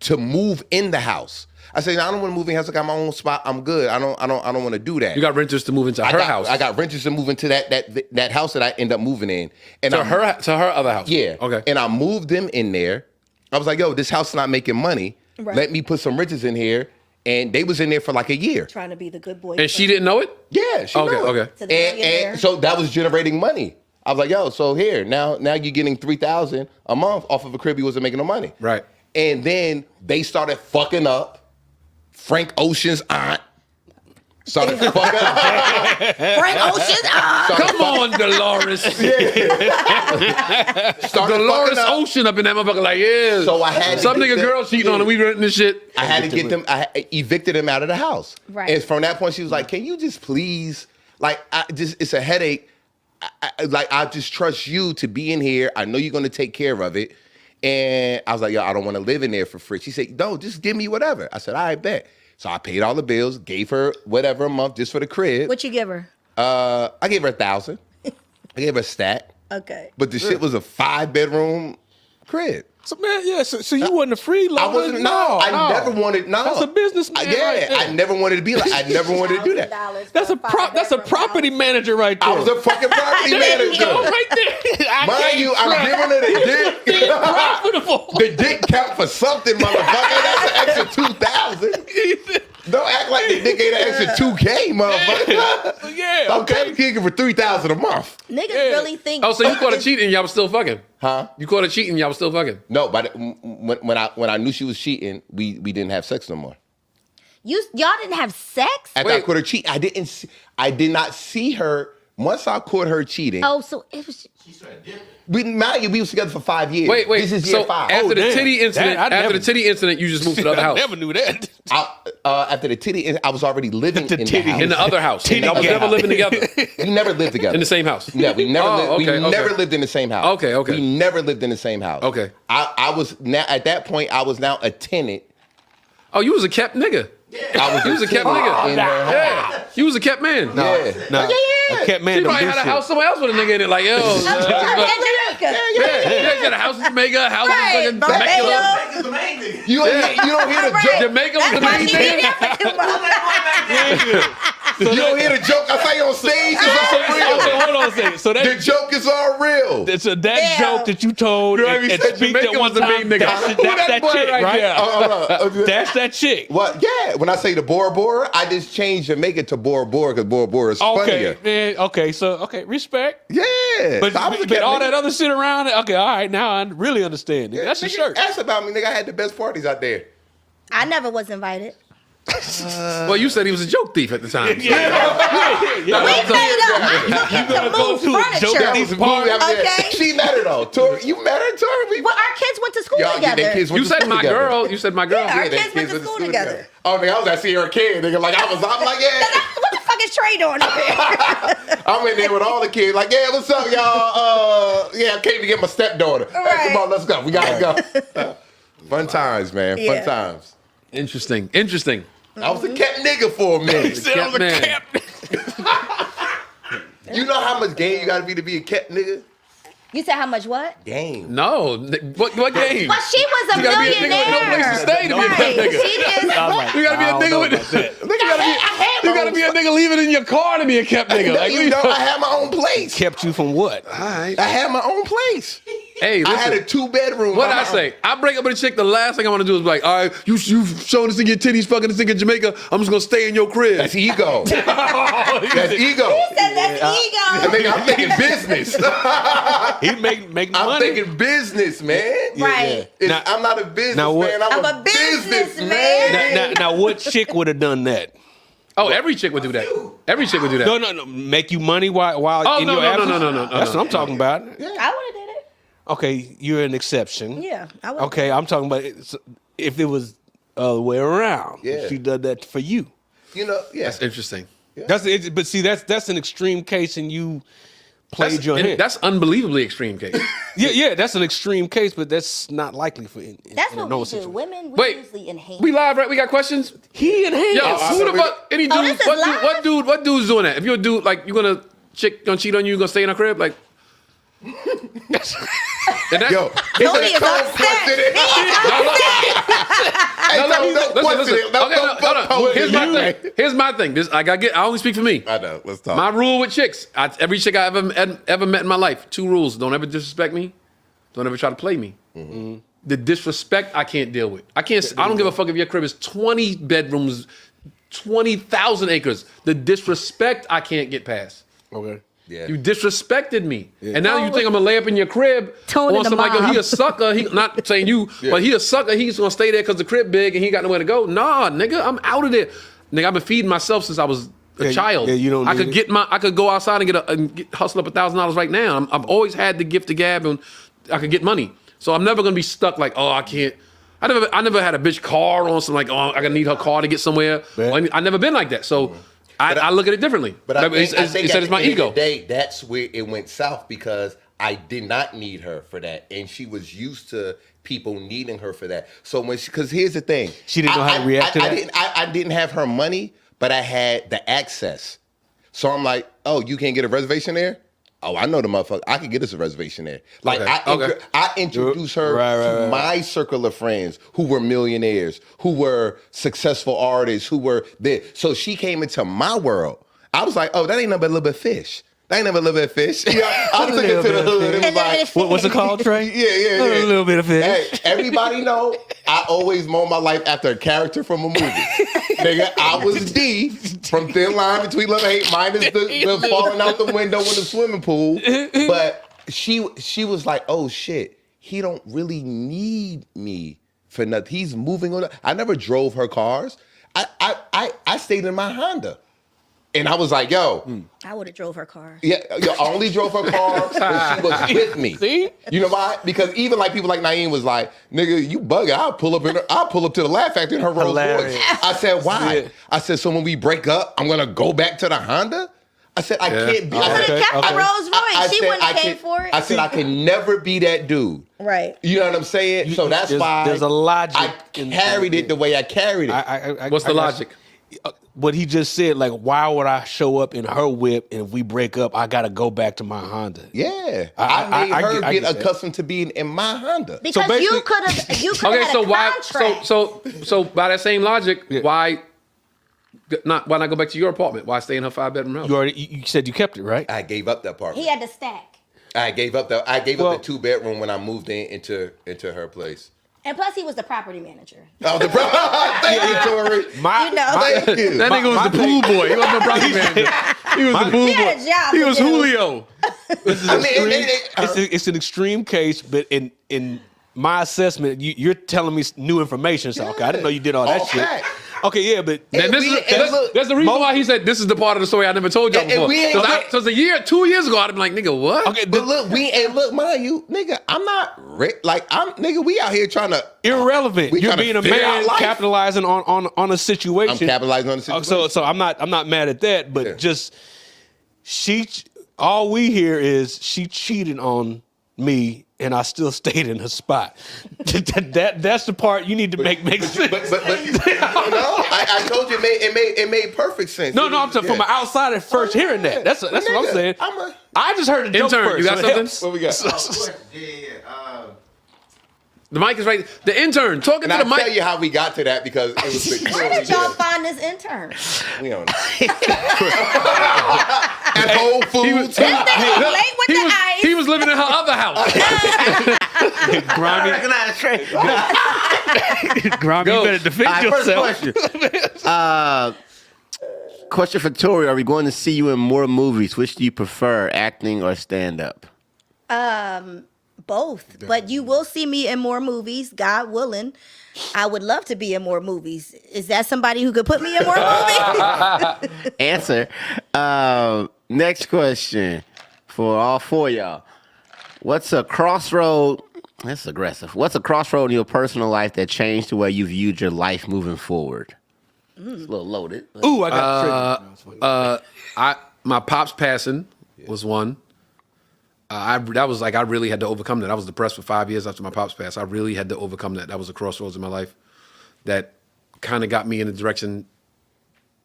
to move in the house. I said, I don't want to move in the house. I got my own spot. I'm good. I don't want to do that. You got renters to move into her house. I got renters to move into that house that I end up moving in. And to her other house. Yeah. Okay. And I moved them in there. I was like, yo, this house is not making money. Right. Let me put some renters in here. And they was in there for like a year. Trying to be the good boy. And she didn't know it? Yeah, she knew it. Okay. To the millionaire. And so that was generating money. I was like, yo, so here, now you're getting $3,000 a month off of a crib you wasn't making no money. Right. And then they started fucking up. Frank Ocean's aunt started fucking up. Frank Ocean's aunt. Come on, Dolores. Dolores Ocean up in that motherfucker like, yeah. So I had some nigga girl cheating on her. We renting this shit. I had to get them. I evicted them out of the house. Right. And from that point, she was like, "Can you just please, like, it's a headache. I just trust you to be in here. I know you're gonna take care of it." And I was like, "Yo, I don't want to live in there for free." She said, "No, just give me whatever." I said, "I bet." So I paid all the bills, gave her whatever a month just for the crib. What you give her? I gave her $1,000. I gave her a stack. Okay. But the shit was a 5-bedroom crib. So man, yeah. So you wasn't a freeloader. I wasn't. No, I never wanted. No, That's a businessman. Yeah, right there. I never wanted to be like. I never wanted to do that. That's a property manager right there. I was a fucking property manager. Go right there. Mind you, I'm giving her the dick. Profitable. The dick count for something, motherfucker. That's an extra 2,000. Don't act like the dick ain't an extra 2K, motherfucker. Yeah. I'm kicking for 3,000 a month. Niggas really think. Oh, so you caught her cheating and y'all was still fucking? Huh? You caught her cheating and y'all was still fucking? No, but when I knew she was cheating, we didn't have sex no more. Y'all didn't have sex? After I caught her cheating, I did not see her. Once I caught her cheating. Oh, so it was. We was together for 5 years. Wait. This is year so 5. after the damn. titty incident, That- I never- you just moved to the other I house. never knew that. After the titty, I was already living in the house. In the other house. Titty Y'all was gap. never living together We never lived together. in the same house. Yeah, we never okay. lived in the same house. Okay. We never lived in the same house. Okay. I was now at that point. I was now a tenant. Oh, you was a kept nigga. You was a kept nigga. in her house. Yeah, you was a kept man. No, Yeah. I kept man. She Don't probably do had a shit. house somewhere else with a nigga in it. Like, yo. In Jamaica. Yeah, you got a house in Jamaica, a house Right, in fucking Temecula. Barbados. You don't hear the Right. joke. Jamaica was the That's why main she thing. be there for 2 months. You don't hear the joke. I say on stage. It's all real. So hold on a second. So The that joke is all real. so that Yeah. joke that you told You and said speak Jamaica that one was the time, main nigga. that's Who that that boy chick, right right? there? That's that chick. What? Yeah. When I say the Bora Bora, I just changed Jamaica to Bora Bora because Bora Bora is Okay, funnier. man. Okay, so respect. Yeah. But, So I was a but all cat that nigga. other shit around it. Okay, all right. Now I really understand. Nigga. That's the Nigga, shirt. Ask about me, nigga. I had the best parties out there. I never was invited. Well, you said he was a joke thief at the time. We paid up. I took him to go move to a joke furniture. thief. Okay. She met her though. Tori, you met her, Tori? Well, our kids went to school Y'all get together. their kids You went to said school my together. girl. You said my girl. Yeah, our Their kids went to school together. Oh, nigga, I was at Sierra Kid, nigga. Like I'm like, yeah. What the fuck is Trey doing up here? I'm in there with all the kids. Like, yeah, what's up, y'all? Yeah, I came to get my stepdaughter. Hey, Right. come on, let's go. We gotta go. Fun times, man. Yeah. Fun times. Interesting. I was a cat nigga for a minute. Kept man. You know how much game you gotta be to be a cat nigga? You said how much what? Game. No. What game? Well, she was a You gotta be a nigga millionaire. with no place to stay to be a Right. nigga. She just, I was like, You gotta be a I don't nigga know with. about that. You gotta be a nigga leaving in your car to be a kept nigga. No, Like, you know, I had my own place. Kept you from what? all right. I had my own place. Hey, I had a listen. 2-bedroom. What I say? I break up with a chick. The last thing I want to do is be like, all right, you showing this nigga your titties, fucking this nigga in Jamaica. I'm just gonna stay in your crib. That's ego. That's ego. said that's ego. Nigga, I'm thinking business. He make I'm money. thinking business, man. Right. Now- I'm not a businessman. now what- I'm I'm a businessman. Now, what chick would have done that? Oh, every chick would do that. Every chick would do that. No. Make you money while Oh, in no, your no, absence? no. That's what I'm talking about. I would have did it. Okay, you're an exception. Yeah, I would. Okay, I'm talking about if it was the other way around. Yeah. If she did that for you. You know, yeah. That's interesting. But see, that's an extreme case, and you played your hand. That's unbelievably extreme case. Yeah, that's an extreme case, but that's not likely for. That's in a what normal we do. situation. Women, we Wait, usually enhance. we live, right? We got questions. He enhanced. Yo, who the fuck? Any Oh, dude? this is live? What dude's doing that? If you're a dude, like you're gonna chick gonna cheat on you, gonna stay in her crib? Like, and that, Yo, Tony is upset. Here's my thing. This I only speak for me. I know. Let's talk. My rule with chicks, every chick I ever met in my life, 2 rules: don't ever disrespect me, don't ever try to play me. Mm-hmm. The disrespect I can't deal with. I don't give a fuck if your crib is 20 bedrooms, 20,000 acres. The disrespect I can't get past. Okay. Yeah. You disrespected me. Yeah. And now you think I'm gonna lay up in your crib Tony on somebody like, yo, he a sucker. He not saying you, but he a sucker. He's gonna stay there because the crib big and he got nowhere to go. Nah, nigga, I'm out of there. Nigga, I've been feeding myself since I was a child. Yeah, you don't I could go outside and hustle up $1,000 right now. I've always had the gift of gab and I could get money. So I'm never gonna be stuck like, oh, I can't. I never had a bitch car on some like, oh, I gotta need her car to get somewhere. Well, I never been like that. So I look at it differently. But I think it's my ego. That's where it went south because I did not need her for that, and she was used to people needing her for that. So because here's the thing, she didn't know how to react to that. I didn't have her money, but I had the access. So I'm like, oh, you can't get a reservation there? Oh, I know the motherfucker. I could get us a reservation there. Like I introduced her to my circle of friends who were millionaires, who were successful artists, who were there. So she came into my world. I was like, oh, that ain't nothing but a little bit of fish. That ain't nothing but a little bit of fish. Yeah, I took it to the hood. It was like, what's it called, Trey? Yeah. A little bit of fish. Hey, everybody know I always mold my life after a character from a movie. Nigga, I was D from Thin Line Between Love and Hate, minus the falling out the window in the swimming pool. But she was like, oh shit, he don't really need me for nothing. He's moving on. I never drove her cars. I stayed in my Honda. And I was like, yo. I would have drove her car. Yeah, I only drove her car when she was with me. See? You know why? Because even like people like Naeem was like, nigga, you bugging. I'll pull up to the Laugh Factory in her Rolls Royce. I said, why? Yeah. I said, so when we break up, I'm gonna go back to the Honda? I said, I can't be. I could have kept the Rolls Royce. She wouldn't have paid for it. I said, I can never be that dude. Right. You know what I'm saying? So that's why there's a logic. I carried it the way I carried it. What's the logic? What he just said, like, why would I show up in her whip and if we break up, I got to go back to my Honda? Yeah. I made her get accustomed to being in my Honda. Because you could have had a contract. So by that same logic, why not go back to your apartment? Why stay in her 5-bedroom house? You said you kept it, right? I gave up the apartment. He had to stack. I gave up the 2-bedroom when I moved into her place. And plus, he was the property manager. Oh, thank you, Torrei. That nigga was the pool boy. He wasn't the property manager. He was the pool boy. He had a job. He was Julio. It's an extreme case, but in my assessment, you're telling me new information. So okay, I didn't know you did all that shit. Fact. Okay, yeah, but that's the reason why he said this is the part of the story I never told y'all before. So it's 2 years ago, I'd be like, nigga, what? Okay, but look, mind you, nigga, I'm not nigga, we out here trying to irrelevant. You're being a man capitalizing on a situation. I'm capitalizing on the situation. So I'm not mad at that, but just all we hear is she cheated on me and I still stayed in her spot. That's the part you need to make sense. But I told you it made perfect sense. No, I'm talking from an outsider first hearing that. That's what I'm saying. I just heard the joke intern. First, you got something? What we got? The mic is right. The intern talking to the mic. I'll tell you how we got to that because it was Where did y'all find this intern? We don't know. At Whole Foods. This nigga was late with the ice. He was living in her other house. Grimy. Grimy, you better defend yourself. First question. Question for Torrei. Are we going to see you in more movies? Which do you prefer, acting or stand-up? Both, but you will see me in more movies, God willing. I would love to be in more movies. Is that somebody who could put me in more movies? Answer. Next question for all four of y'all. What's a crossroad? That's aggressive. What's a crossroad in your personal life that changed the way you viewed your life moving forward? It's a little loaded. Ooh, I got my pops passing was one. I really had to overcome that. I was depressed for 5 years after my pops passed. I really had to overcome that. That was a crossroads in my life that kind of got me in the direction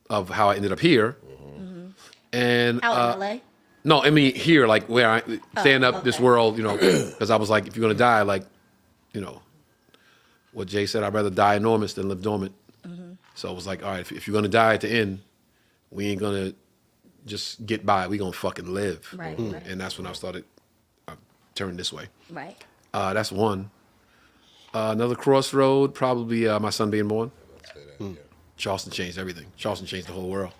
of how I ended up here. Mm-hmm. And out in LA? No, I mean here, like where I stand up this world, you know, because I was like, if you're gonna die, like, you know, what Jay said, I'd rather die enormous than live dormant. So it was like, all right, if you're gonna die at the end, we ain't gonna just get by. We gonna fucking live. Right, right. And that's when I turned this way. Right. That's one. Another crossroad, probably my son being born. Charleston changed everything. Charleston changed the whole world.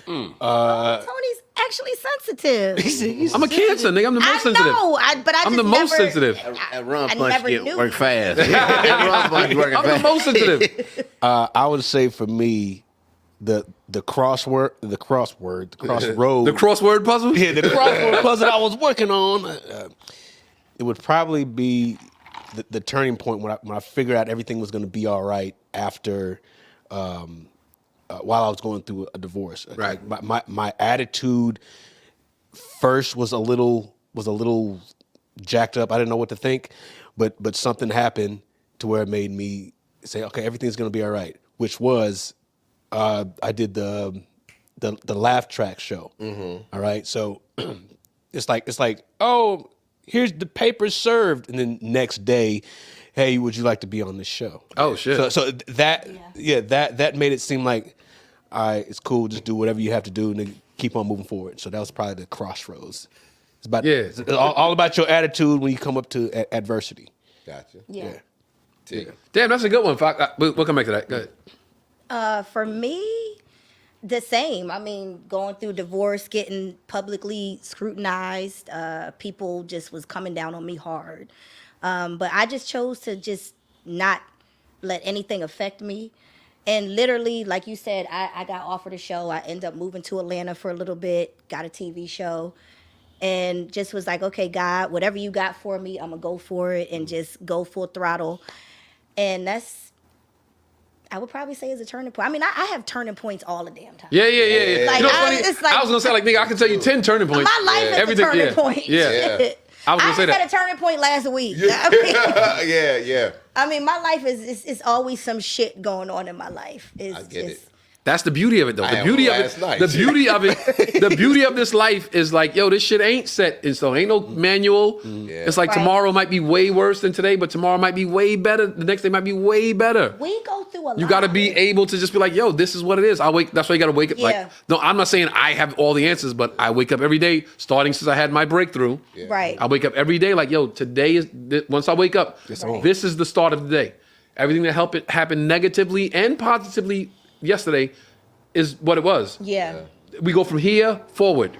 Tony's actually sensitive. I'm a Cancer, nigga. I'm the most sensitive. But I'm the most sensitive. That rum I punch never get knew. work fast. That rum punch working I'm the fast. most sensitive. I would say for me, the crossroad, The crossword puzzle? yeah, the crossword puzzle I was working on. It would probably be the turning point when I figured out everything was going to be all right after, while I was going through a divorce. Right. My attitude first was a little jacked up. I didn't know what to think, but something happened to where it made me say, okay, everything's going to be all right. Which was, I did the laugh track show. All right, so it's like, oh, here's the paper served, and then next day, hey, would you like to be on this show? Oh, shit. So that made it seem like, all right, it's cool, just do whatever you have to do and then keep on moving forward. So that was probably the crossroads. It's about it's all about your attitude when you come up to adversity. Gotcha. Yeah. T. Damn, that's a good one. We'll come back to that. Go ahead. For me, the same. I mean, going through divorce, getting publicly scrutinized, people just was coming down on me hard. But I just chose to just not let anything affect me. And literally, like you said, I got offered a show. I ended up moving to Atlanta for a little bit, got a TV show, and just was like, okay, God, whatever you got for me, I'm going to go for it and just go full throttle. And that's, I would probably say, is a turning point. I mean, I have turning points all the damn time. Yeah. Like, you know what's funny? it's like- I was going to say, like, nigga, I can tell you 10 turning points. My life is a turning point. Yeah. I was gonna say that. had a turning point last week. Yeah. I mean, my life is always some shit going on in my life. It's I get just, it. That's the beauty of it, though. I The had beauty of one it. last night. The beauty of it. The beauty of this life is like, yo, this shit ain't set in stone. Ain't no manual. Yeah. It's like Right. tomorrow might be way worse than today, but tomorrow might be way better. The next day might be way better. we go through a lot. You got to be able to just be like, yo, this is what it is. That's why you got to wake up. Yeah. Like, no, I'm not saying I have all the answers, but I wake up every day, starting since I had my breakthrough. Right. I wake up every day like, yo, today is, once I wake up, Right. this is the start of the day. Everything that happened negatively and positively yesterday is what it was. Yeah. We go from here forward.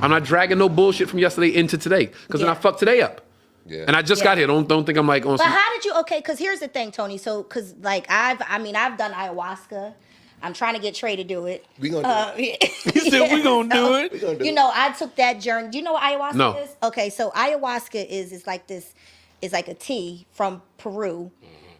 I'm not dragging no bullshit from yesterday into today, because then I Yeah. fucked today up. Yeah. And I just got here. Don't think I'm like on But some. how did you? Okay, because here's the thing, Tony. So, because like I've done ayahuasca. I'm trying to get Trey to do it. We gonna do it. He said, we gonna do it. We gonna do You it. know, I took that journey. Do you know what ayahuasca No. is? Okay, so ayahuasca is like this, is like a tea from Peru.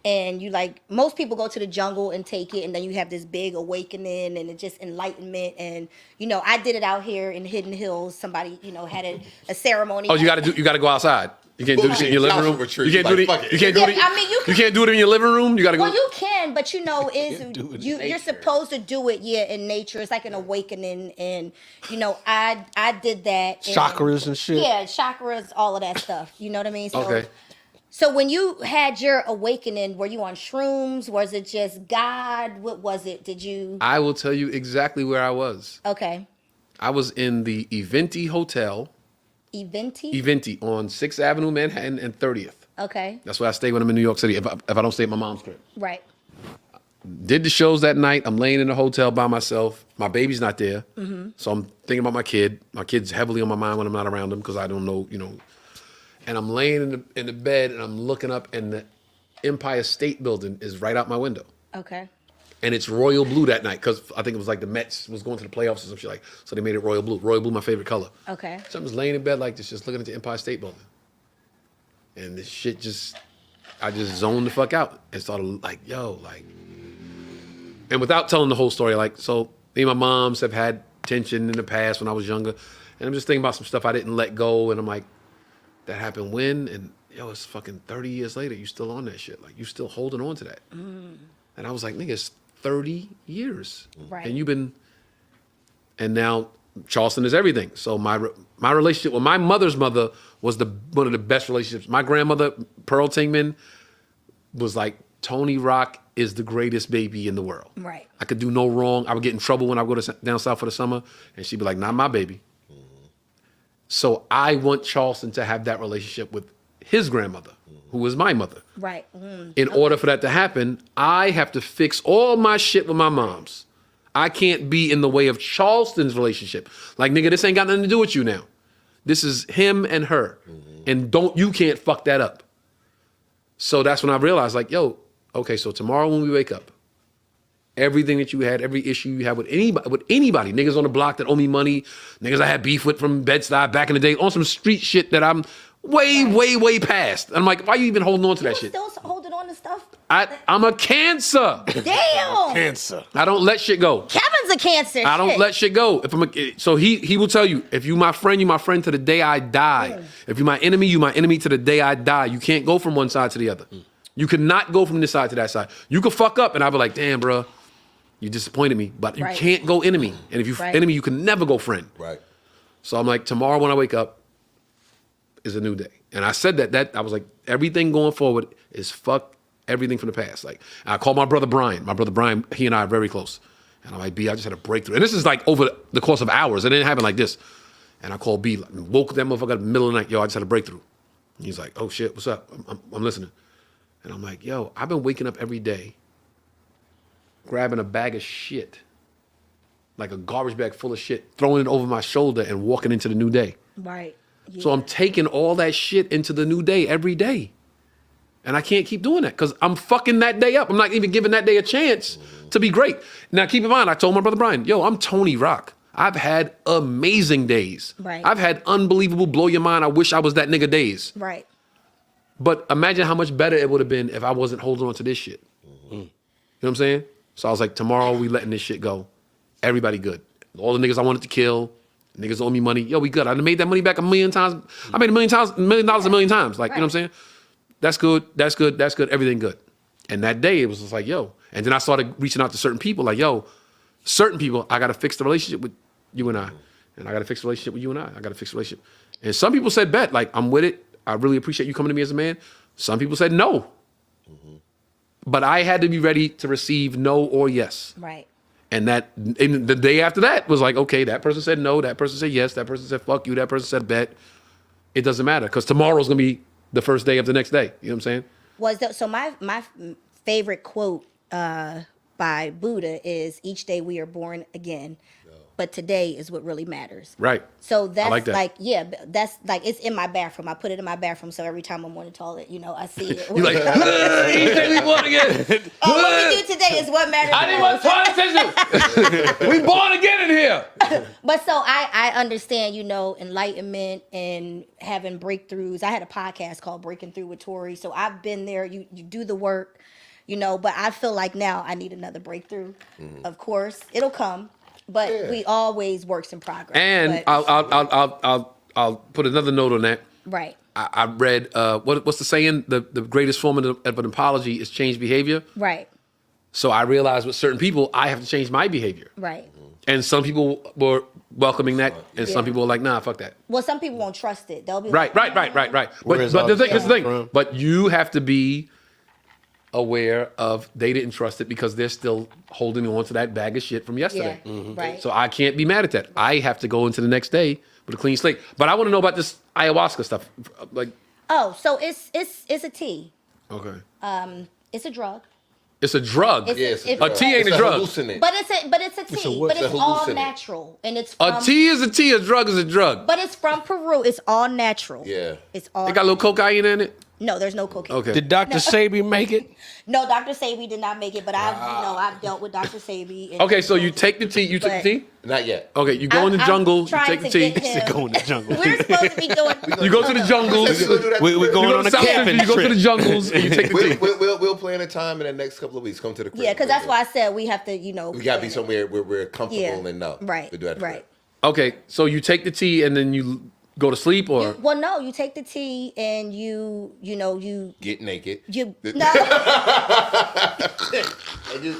And you like, most people go to the jungle and take it, and then you have this big awakening and it just enlightenment. And, you know, I did it out here in Hidden Hills. Somebody, you know, had a ceremony. Oh, you gotta go outside. You can't do this shit in your living room. Retreat. You can't do Like, it. fuck You it. can't do it. Yeah, I mean, you can- can't do it in your living room. You gotta go. Well, you can, but you know, do it in you're supposed to do it, in nature. It's like an awakening, and you know, I did that. And, Chakras and shit. Yeah, chakras, all of that stuff. You know what I mean? So, Okay. So when you had your awakening, were you on shrooms? Was it just God? What was it? Did you? I will tell you exactly where I was. Okay, I was in the Eventi Hotel, Eventi. on 6th Avenue, Manhattan, and 30th. Okay, That's where I stay when I'm in New York City. If I don't stay at my mom's crib. right. Did the shows that night. I'm laying in the hotel by myself. My baby's not there. So I'm thinking about my kid. My kid's heavily on my mind when I'm not around him, because I don't know, And I'm laying in the bed, and I'm looking up, and the Empire State Building is right out my window. Okay, And it's royal blue that night, because I think it was like the Mets was going to the playoffs or some shit, so they made it royal blue. Royal blue, my favorite color. okay. So I'm just laying in bed like this, just looking at the Empire State Building. And this shit I just zoned the fuck out and started like, and without telling the whole story, so me and my moms have had tension in the past when I was younger. And I'm just thinking about some stuff I didn't let go. And I'm like, that happened when? And it's fucking 30 years later. You still on that shit. Like, you still holding on to that. And I was like, nigga, it's 30 years. Right. And and now Charleston is everything. So my relationship with my mother's mother was one of the best relationships. My grandmother, Pearl Tingman, was like, Tony Rock is the greatest baby in the world. Right. I could do no wrong. I would get in trouble when I go down south for the summer, and she'd be like, not my baby. So I want Charleston to have that relationship with his grandmother, who is my mother. Right. In order for that to happen, I have to fix all my shit with my mom's. I can't be in the way of Charleston's relationship. Like, nigga, this ain't got nothing to do with you now. This is him and her. And you can't fuck that up. So that's when I realized, like, yo, okay, so tomorrow when we wake up, everything that you had, every issue you had with anybody, niggas on the block that owe me money, niggas I had beef with from Bed-Stuy back in the day, on some street shit that I'm way past. I'm like, why are you even holding on to that shit? Still holding on to stuff? I'm a cancer. Damn. Cancer. I don't let shit go. Kevin's a cancer. I don't let shit go. So he will tell you, if you my friend to the day I die. If you my enemy to the day I die. You can't go from one side to the other. You cannot go from this side to that side. You could fuck up and I'll be like, damn, bro, you disappointed me. But you can't go enemy. And if you enemy, you can never go friend. Right. So I'm like, tomorrow when I wake up is a new day. And I said that I was like, everything going forward is fuck everything from the past. Like, I called my brother Brian. My brother Brian, he and I are very close. And I'm like, B, I just had a breakthrough. And this is like over the course of hours. It didn't happen like this. And I called B, woke that motherfucker up in the middle of the night. Yo, I just had a breakthrough. And he's like, oh shit, what's up? I'm listening. And I'm like, yo, I've been waking up every day, grabbing a bag of shit, like a garbage bag full of shit, throwing it over my shoulder and walking into the new day. Right. Yeah. So I'm taking all that shit into the new day every day. And I can't keep doing that because I'm fucking that day up. I'm not even giving that day a chance to be great. Now, keep in mind, I told my brother Brian, yo, I'm Tony Rock. I've had amazing days. Right. I've had unbelievable blow your mind, I wish I was that nigga days. Right. But imagine how much better it would have been if I wasn't holding on to this shit. You know what I'm saying? So I was like, tomorrow we letting this shit go. Everybody good. All the niggas I wanted to kill, niggas owe me money. Yo, we good. I done made that money back a million times. I made $1 million a million times. Like, you know what I'm saying? That's good. Everything good. And that day it was just like, yo. And then I started reaching out to certain people like, yo, certain people, I got to fix the relationship with you and I. And I got to fix the relationship with you and I. I got to fix the relationship. And some people said, bet, like, I'm with it. I really appreciate you coming to me as a man. Some people said no. But I had to be ready to receive no or yes. Right. And the day after that was like, okay, that person said no, that person said yes, that person said fuck you, that person said bet. It doesn't matter because tomorrow's going to be the first day of the next day. You know what I'm saying? So my favorite quote by Buddha is, each day we are born again, but today is what really matters. Right. So that's like that. that's like, it's in my bathroom. I put it in my bathroom, so every time I'm on the toilet, I see it. You're like, each day we born again. What we do today is what matters. I didn't want to attention. We born again in here. But so I understand, enlightenment and having breakthroughs. I had a podcast called Breaking Through with Torrei. So I've been there. You do the work, but I feel like now I need another breakthrough. Of course, it'll come, but we always works in progress. And I'll put another note on that. Right. I read what's the saying? The greatest form of an apology is change behavior. Right. So I realized with certain people, I have to change my behavior. Right. And some people were welcoming that, and some people were like, nah, fuck that. Well, some people won't trust it. They'll be Right. like, But here's the thing. But you have to be aware of they didn't trust it because they're still holding on to that bag of shit from yesterday. Right. So I can't be mad at that. I have to go into the next day with a clean slate. But I want to know about this ayahuasca stuff. Like, so it's a tea. okay. It's a drug. It's a drug. It's a tea ain't a drug. Hallucinant. But it's a tea. But it's all hallucinant. natural, and it's from, A tea is a tea. A drug is a drug. But it's from Peru. It's all natural. Yeah. It's all. It got a little cocaine in it. No, there's no cocaine. Okay. Did Dr. Sabi make it? No, Dr. Sabi did not make it, but I've dealt with Dr. Sabi. Okay, so you take the tea. You took the tea? Not yet. Okay, you go in the jungle. You trying take the to tea. get him- Go in the jungle. We're supposed to be doing. You go to the jungles. We're going on a camping You go to trip. the jungles and you take the tea. We'll plan a time in the next couple of weeks. Come to the crib. Yeah, because that's why I said we have to, we gotta be somewhere where we're comfortable and know. Right. To do that. Right. Okay, so you take the tea and then you go to sleep, or Well, no, you take the tea and you Get naked. no.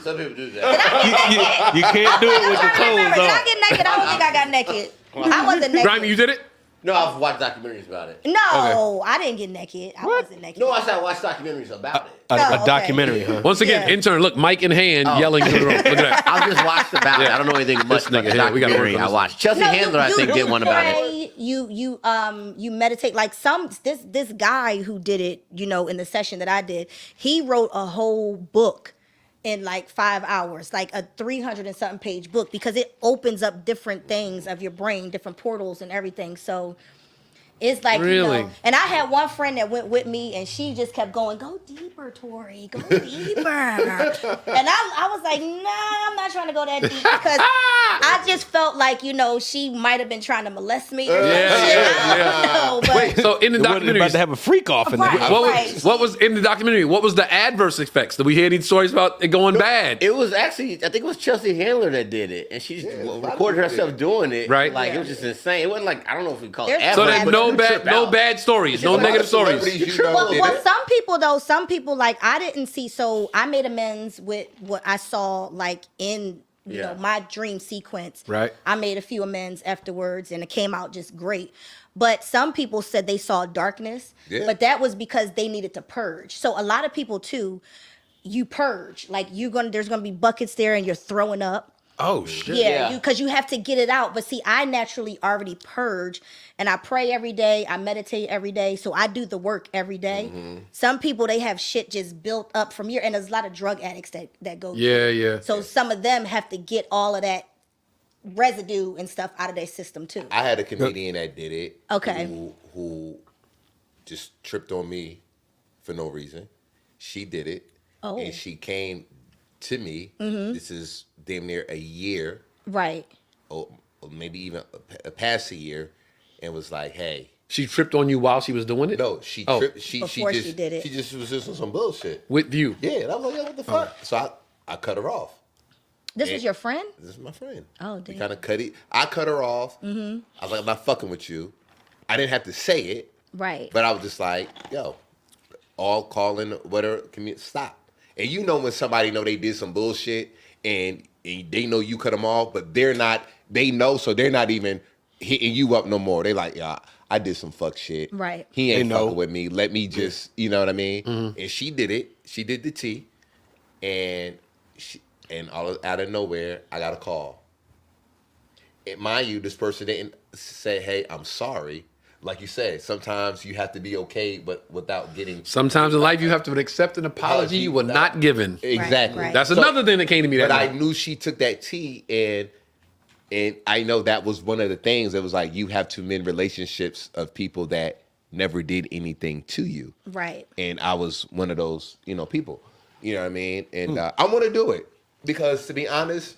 Some people do that. You can't do it I'm with your trying to remember. clothes Did I on. get naked? I don't think I got naked. I wasn't naked. Grimy, you did it? No, I've watched documentaries about it. No, I didn't get naked. I wasn't naked. No, I said I watched documentaries about it. A okay. documentary, huh? Once again, Yeah. intern, look, mic in hand, yelling in the room. Look at that. I just watched about it. I don't know anything much about the nigga here, we gotta work documentary on I this. watched. Chelsea Handler, I think, did one about it. pray, you meditate. Like this guy who did it, in the session that I did, he wrote a whole book in like 5 hours, like a 300 and something page book, because it opens up different things of your brain, different portals and everything. So it's like, Really? And I had one friend that went with me, and she just kept going, "Go deeper, Torrei, go deeper." And I was like, "Nah, I'm not trying to go that deep," because I just felt like, she might have been trying to molest me or some shit. I don't know, but Wait, so in the We're about documentary, to have a freak off in Right. there. what was in the documentary? What was the adverse effects? Did we hear any stories about it going bad? It was actually, I think it was Chelsea Handler that did it, and she just recorded herself doing it. Right. Like it was just insane. It wasn't like, I don't know if we call it There's So adverse, there's but no you trip bad, no out. bad stories, no A lot negative of stories. celebrities you know Well, did well, it. some people like I didn't see. So I made amends with what I saw, like in my dream sequence. Right. I made a few amends afterwards, and it came out just great. But some people said they saw darkness, Yeah. but that was because they needed to purge. So a lot of people too, you purge, like there's gonna be buckets there, and you're throwing up. Oh shit! Yeah, because you have to get it out. But see, I naturally already purge, and I pray every day. I meditate every day, so I do the work every day. Some people, they have shit just built up from here, and there's a lot of drug addicts that go. Yeah. So some of them have to get all of that residue and stuff out of their system too. I had a comedian that did it. Okay. Who just tripped on me for no reason. She did it. Oh. And she came to me. This is damn near a year, Right. or maybe even past a year, and was like, "Hey." She tripped on you while she was doing it? No, she Oh. tripped. She Before just she did it. She just was just on some bullshit. With you. Yeah, and I was like, "Yo, what the fuck?" So I cut her off. This was your friend? This is my friend. Oh, We damn. kind of cut it. I cut her off. I was like, "I'm not fucking with you." I didn't have to say it, Right. but I was just like, "Yo, all calling whatever, stop." And when somebody know they did some bullshit and they know you cut them off, but they're not. They know, so they're not even hitting you up no more. They like, "Yeah, I did some fuck shit. Right. He ain't They know. fucking with me. Let me just, you know what I mean?" And she did it. She did the T, and out of nowhere, I got a call. And mind you, this person didn't say, "Hey, I'm sorry." Like you said, sometimes you have to be okay, but without getting Sometimes in life you have to accept an apology you were not given. exactly. Right. That's another thing that came to me that But I night. knew she took that T, and I know that was one of the things. It was like you have to mend relationships of people that never did anything to you. Right. And I was one of those, people. You know what I mean? And I want to do it because, to be honest,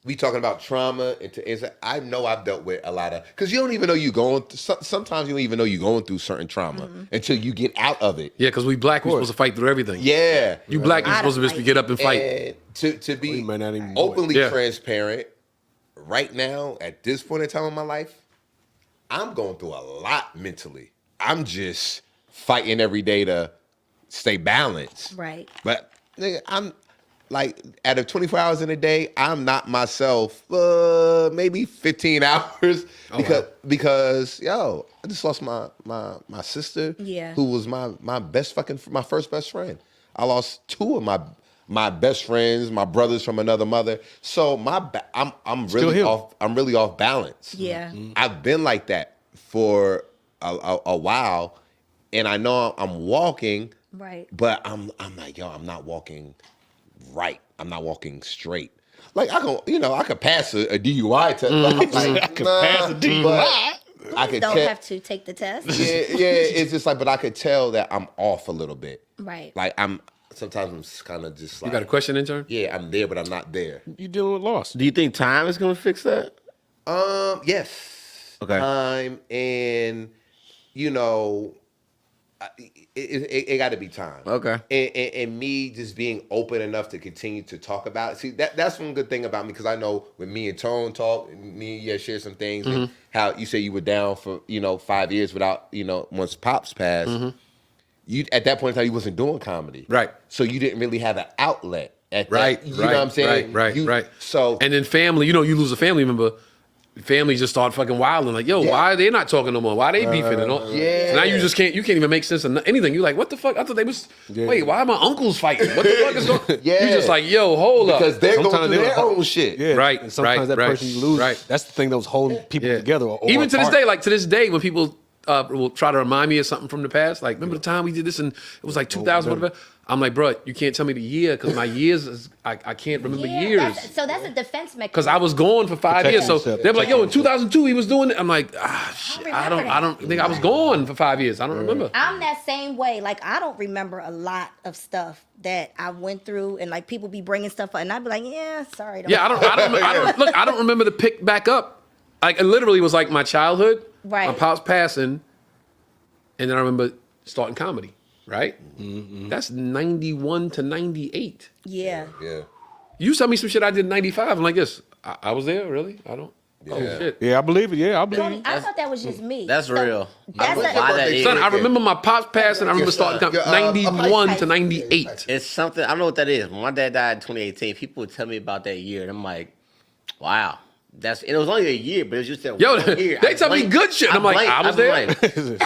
we talking about trauma. I know I've dealt with a lot of, because you don't even know you're going through, sometimes you don't even know you're going through certain trauma until you get out of it. Yeah, because we black, we're supposed to fight through everything. Yeah. You black, you're Gotta supposed to just fight. get up and fight. And to be you might not even know it. openly Yeah. transparent, right now, at this point in time in my life, I'm going through a lot mentally. I'm just fighting every day to stay balanced. Right. But nigga, I'm like, out of 24 hours in a day, I'm not myself. Maybe 15 hours because yo, I just lost my sister. Yeah. Who was my my first best friend. I lost two of my best friends, my brothers from another mother. So I'm really here. off. I'm really off balance. Yeah. I've been like that for a while, and I know I'm walking. Right. But I'm like, yo, I'm not walking right. I'm not walking straight. Like I could pass a DUI test. But I'm like, I could pass a DUI. but I could Don't tell. have to take the test. Yeah. It's just like, but I could tell that I'm off a little bit. Right. Like sometimes I'm kind of just like, You got a question, intern? yeah, I'm there, but I'm not there. You dealing with loss? Do you think time is going to fix that? Yes. Okay. Time and it got to be time. Okay. And me just being open enough to continue to talk about it. See, that's one good thing about me, because I know when me and Tone talk, share some things, and how you say you were down for 5 years without once Pops passed. You at that point in time you wasn't doing comedy, Right. So you didn't really have an outlet. at Right, that. You know what I'm saying? Right. So and then family, you lose a family member. Family just start fucking wilding. Like, yo, why are they not talking no more? Why are they beefing and all? Yeah. So now you can't even make sense of anything. You're like, what the fuck? I thought they was. Wait, why are my uncles fighting? What the fuck is going? Yeah. You just like, yo, hold up. because they're going Sometimes through they their were- own shit. Yeah, Right, And sometimes right, that person you lose, right. that's the thing that was holding people together. Or Even to this apart. day, like to this day, when people will try to remind me of something from the past, like remember the time we did this and it was like 2000, whatever. I'm like, bro, you can't tell me the year because my years is I can't remember years So that's a defense mechanism. because I was gone for 5 Protect years. So yourself. they're like, yo, in 2002 he was doing it. I'm like, shit, I don't think I was gone for 5 years. I don't remember. I'm that same way. Like, I don't remember a lot of stuff that I went through, and like people be bringing stuff up, and I'd be like, yeah, sorry. Yeah, I don't remember to pick back up. Like it literally was like my childhood, Right. my pops passing, and then I remember starting comedy. Right? Mm-hmm. That's 91 to 98. Yeah. Yeah. You tell me some shit I did in 95. I'm like this. I was there, really? I don't. Oh Yeah. shit. Yeah, I believe it. Yeah, I believe Tony, it. I thought that was just me. That's real. That's Why Why that they- is? Son, I remember my pops passing. I remember starting Yeah, 91 to 98. It's something, I don't know what that is. When my dad died in 2018, people would tell me about that year, and I'm like, wow. And it was only a year, but it was just that Yo, 1 year. they tell me good shit. I'm like, I was there. I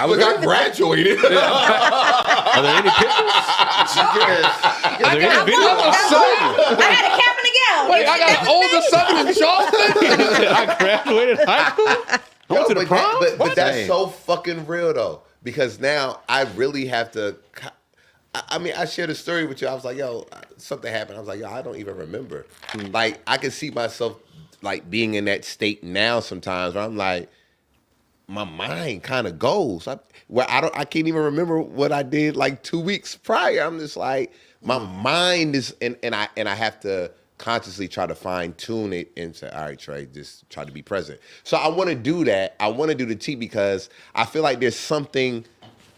was Look, I there. graduated. Are there any pictures? Are there any videos? I had a cap and a gown. Wait, I got an older son in Charleston. I graduated high school. I went to the prom. But that's so fucking real though, because now I really have to. I mean, I shared a story with you. I was like, yo, something happened. I was like, yo, I don't even remember. Like, I can see myself like being in that state now sometimes where I'm like, my mind kind of goes. I can't even remember what I did like 2 weeks prior. I'm just like, my mind is, and I have to consciously try to fine tune it and say, all right, Trey, just try to be present. So I want to do that. I want to do the T because I feel like there's something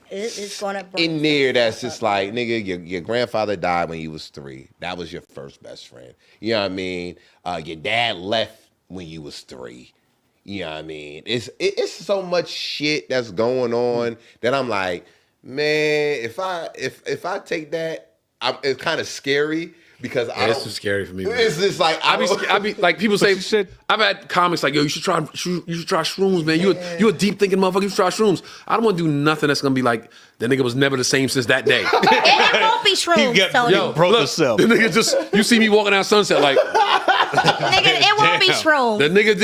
It's gonna bring in there that's just like, nigga, your grandfather died when you was 3. That was your first best friend. You know what I mean? Your dad left when you was 3. You know what I mean? It's so much shit that's going on that I'm like, man, if I take that, it's kind of scary because It's too scary for me. Man. It's just like I be like people say. said- I've had comics like, yo, you should try shrooms, man. You a deep thinking motherfucker. You should try shrooms. I don't want to do nothing that's gonna be like that nigga was never the same since that day. And it won't be shrooms, Tony. Yo, broke himself. The nigga just you see me walking down Sunset like Nigga, it won't be shrooms. the nigga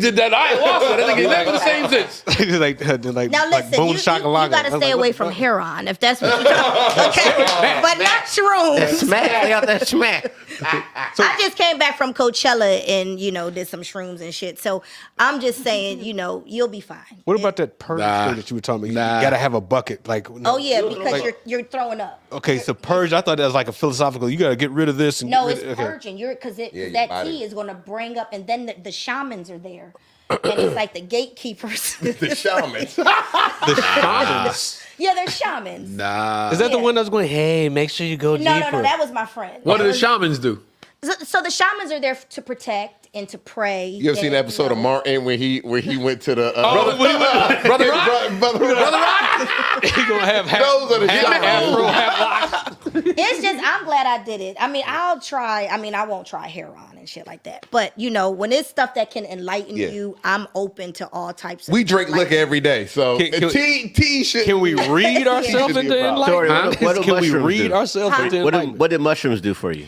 did that ayahuasca. That nigga never the same since. like Now listen, Boone you Shakalaka. gotta stay away from heroin if that's what you're talking. Okay, but not shrooms. Smack. They got that smack. I just came back from Coachella and did some shrooms and shit. So I'm just saying, you'll be fine. What about that purge thing that you were talking about? You gotta have a bucket. Like, Oh yeah, because like- you're throwing up. Okay, so purge. I thought that was like a philosophical. You gotta get rid of this. And No, get it's rid, okay. purging. Because your that body. tea is gonna bring up, and then the shamans are there, and it's like the gatekeepers. the shaman. The shamans. Yeah, they're shamans. Nah. Is that the Yeah. one that's going? Hey, make sure you go No, deeper. that was my friend. What do the shamans do? So the shamans are there to protect and to pray. You ever seen the episode of Martin where he went to the Brother Rock? Brother Rock? He gonna have Those are the half shamans. afro, half locks. It's just I'm glad I did it. I mean, I'll try. I mean, I won't try heroin and shit like that. But when it's stuff that can enlighten Yeah. you, I'm open to all types of. We drink liquor every day, so tea should. Can we read ourselves Should be into a problem. Tori, enlightenment? what do Can we mushrooms read do? ourselves Huh? into What enlightenment? did mushrooms do for you?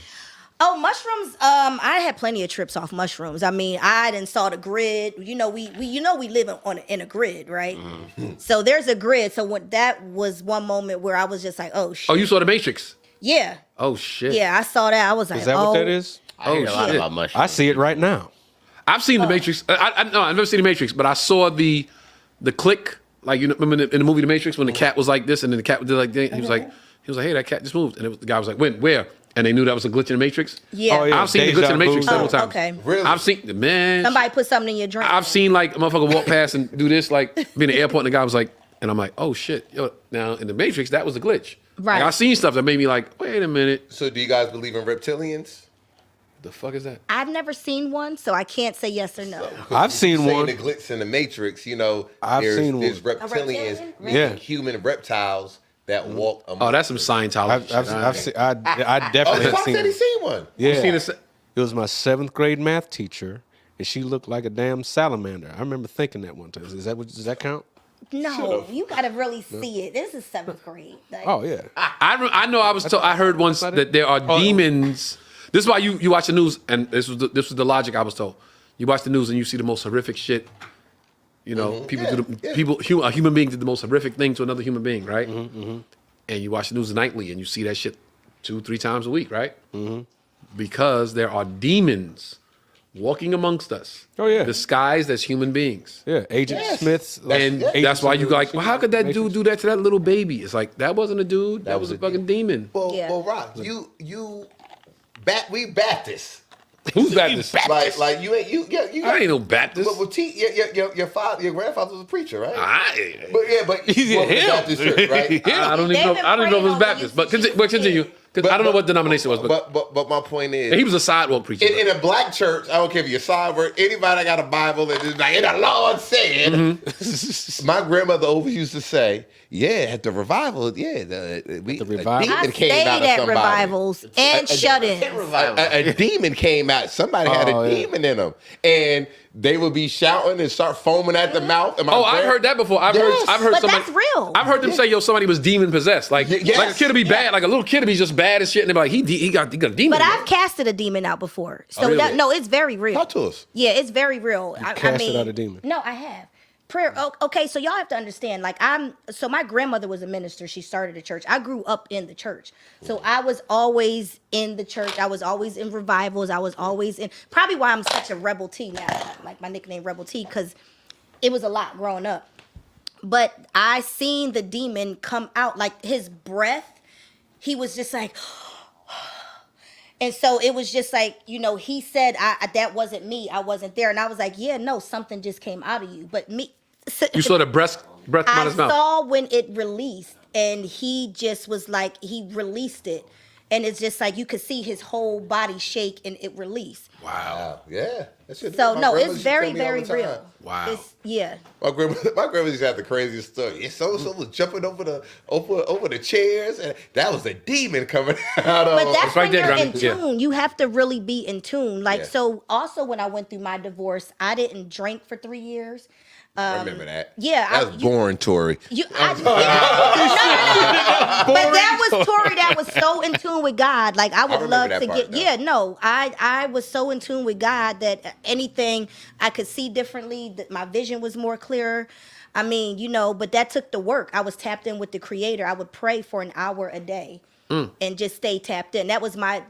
Oh, mushrooms. I had plenty of trips off mushrooms. I mean, I done saw the grid. We live in a grid, right? Mm-hmm. So there's a grid. So that was one moment where I was just like, oh shit. Oh, you saw the Matrix. Yeah. Oh shit. Yeah, I saw that. I was like, Is that what that is? I hear a lot shit. about mushrooms. I see it right now. I've seen the Matrix. No, I've never seen the Matrix, but I saw the click. Like remember in the movie The Matrix when the cat was like this and then the cat did like that? He was like, hey, that cat just moved, and the guy was like, when, where? And they knew that was a glitch in the Matrix. Yeah. Oh, yeah. I've seen the Deja glitch in the Matrix vu. several Oh, times. okay. Really? I've seen man. Somebody put something in your drink. I've seen like a motherfucker walk past and do this, like be in the airport, and the guy was like, and I'm like, oh shit, yo. Now in the Matrix, that was a glitch. Right. Like, I seen stuff that made me like, wait a minute, So do you guys believe in reptilians? the fuck is that? I've never seen one, so I can't say yes or no. I've seen Saying one. the glitz in the Matrix, I've seen there's one. reptilians reptilian? making Yeah. human reptiles that walk among Oh, that's some Scientology. I've shit. seen, I definitely That's why have I seen said he it. seen one. Yeah, seen it? it was my 7th grade math teacher, and she looked like a damn salamander. I remember thinking that one time. Does that count? No, you gotta really see it. This is 7th grade. Like, Oh yeah. I know. I heard once that there are demons. This is why you watch the news, and this was the logic I was told. You watch the news and you see the most horrific shit. You know, a human being did the most horrific thing to another human being, right? And you watch the news nightly and you see that shit 2-3 times a week, right? Because there are demons walking amongst us. Oh, yeah. Disguised as human beings. Yeah, Agent Smith's. And that's why you go like, well, how could that dude do that to that little baby? It's like, that wasn't a dude. That was a fucking demon. Well, Rock, we Baptists. Who's Baptist? Like you ain't I ain't no Baptist. But your grandfather was a preacher, right? I But he's him. Baptist church, right? don't even know. I don't even know if it was Baptist. But continue. Because I don't know what denomination it was. But my point is, He was a sidewalk preacher. in a black church, I don't care if you're sidewalk, anybody that got a Bible and it's like, and the Lord said. My grandmother always used to say, yeah, at the revival, The a revival? demon I came stayed out of at somebody. revivals and shut-ins. A demon came out. Somebody had a demon in them, and they would be shouting and start foaming at the mouth. And I've heard that before. I've heard But somebody. that's real. I've heard them say, somebody was demon possessed. Like a kid to be bad, like a little kid to be just bad as shit, and they be like, he got a demon. But in I've him. casted a demon out before. So really? no, it's very real. Talk to us. Yeah, it's very real. I casted out a demon? No, I have. Prayer. Okay, so y'all have to understand. Like so my grandmother was a minister. She started a church. I grew up in the church, so I was always in the church. I was always in revivals. I was always in. Probably why I'm such a Rebel T now. Like my nickname Rebel T, because it was a lot growing up. But I seen the demon come out, like his breath. He was just like. And so it was just like, he said, that wasn't me. I wasn't there. And I was like, yeah, no, something just came out of you. But me. You saw the breath come out I his mouth. saw when it released. And he just was like, he released it. And it's just like, you could see his whole body shake and it released. Wow. Yeah. So, no, it's very, very real. Wow. Yeah. My grandma used to have the craziest story. So was jumping over the chairs, and that was a demon coming out of. But that's right when there, you're in Grammy. Yeah. tune. You have to really be in tune. Like, so also when I went through my divorce, I didn't drink for 3 years. I remember that. Yeah. That was boring, Torrei. But that was Torrei that was so in tune with God. Like I would love that to part, get though. I was so in tune with God that anything I could see differently, that my vision was more clearer. I mean, but that took the work. I was tapped in with the Creator. I would pray for an hour a day. And just stay tapped in. That was my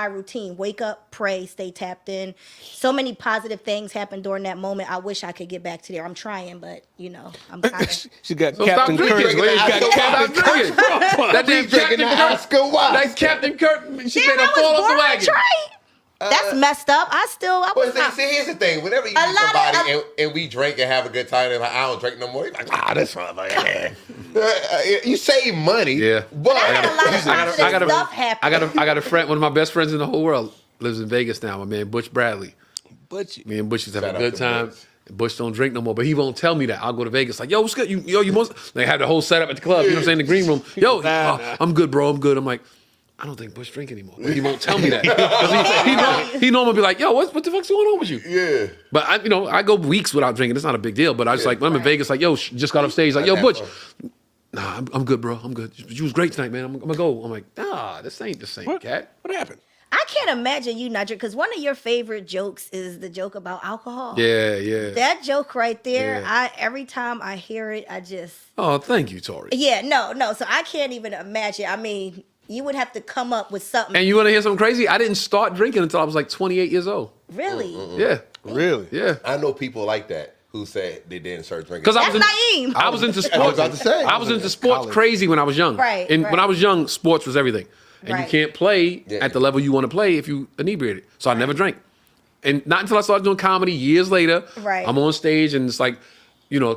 routine. Wake up, pray, stay tapped in. So many positive things happened during that moment. I wish I could get back to there. I'm trying, but I'm kind of. She got So Captain stop Kirk. drinking. Stop drinking. That damn Captain Kirk. That Captain Kirk. She made her fall off the wagon. Trey. That's messed up. I was But see, here's the thing. Whenever you meet somebody and we drink and have a good time, and like, I don't drink no more. You're like, this motherfucker. You save money. Yeah. But I had a lot of positive stuff happen. I got a friend. One of my best friends in the whole world lives in Vegas now. My man Butch Bradley. Butch. Me and Butch used to have Shout a out good to time. Butch. Bush don't drink no more, but he won't tell me that. I'll go to Vegas like, yo, what's good? You must. They have the whole setup at the club. You know what I'm saying? The green room. Yo, I'm good, bro. I'm good. I'm like, I don't think Bush drink anymore. But he won't tell me that. 'Cause he normally be like, yo, what the fuck's going on with you? Yeah. But I go weeks without drinking. It's not a big deal. But I just like when I'm in Vegas, like, yo, just got off stage, like, yo, Butch. Nah, I'm good, bro. I'm good. You was great tonight, man. I'm gonna go. I'm like, this ain't the same, cat. What happened? I can't imagine you not drink, because one of your favorite jokes is the joke about alcohol. Yeah. That joke right there, Yeah. every time I hear it, I just. Oh, thank you, Torrei. Yeah, no. So I can't even imagine. I mean, you would have to come up with something. And you want to hear something crazy? I didn't start drinking until I was like 28 years old. Really? Yeah. Really? Yeah. I know people like that who said they didn't start drinking. Because That's naive. I was into I was sports. about to say. I was into sports college. crazy when I was young. Right, And right. when I was young, sports was everything. And you Right. can't play Yeah. at the level you want to play if you inebriated. So I never drank. And not until I started doing comedy years later. Right. I'm on stage and it's like,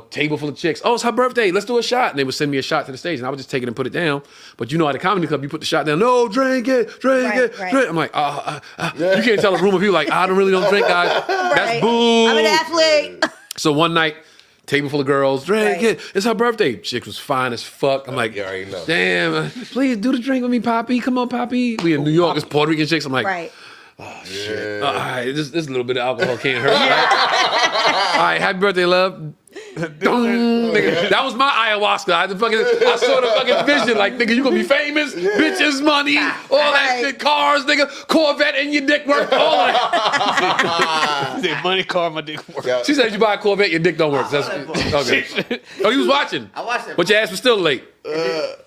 table full of chicks. Oh, it's her birthday. Let's do a shot. And they would send me a shot to the stage, and I would just take it and put it down. But at a comedy club, you put the shot down. No, drink it. Right. Drink. I'm like, you can't tell a room of people like, I don't drink, guys. That's Right. boo. I'm an athlete. So one night, table full of girls. Drink Right. it. It's her birthday. Chick was fine as fuck. I'm like, You already know. damn, please do the drink with me, Poppy. Come on, Poppy. We in New York. It's Puerto Rican chicks. I'm like, Right. oh, shit. All right, this little bit of alcohol can't hurt. Right? All right, happy birthday, love. Dong, nigga. That was my ayahuasca. I saw the fucking vision. Like, nigga, you gonna be famous, bitches, money, all that Right. shit, cars, nigga, Corvette, and your dick work, all that. He said, money, car, my dick work. Yeah. She said, if you buy a Corvette, your dick don't work. That's okay. Oh, you was watching. I watched that. But your ass was still late.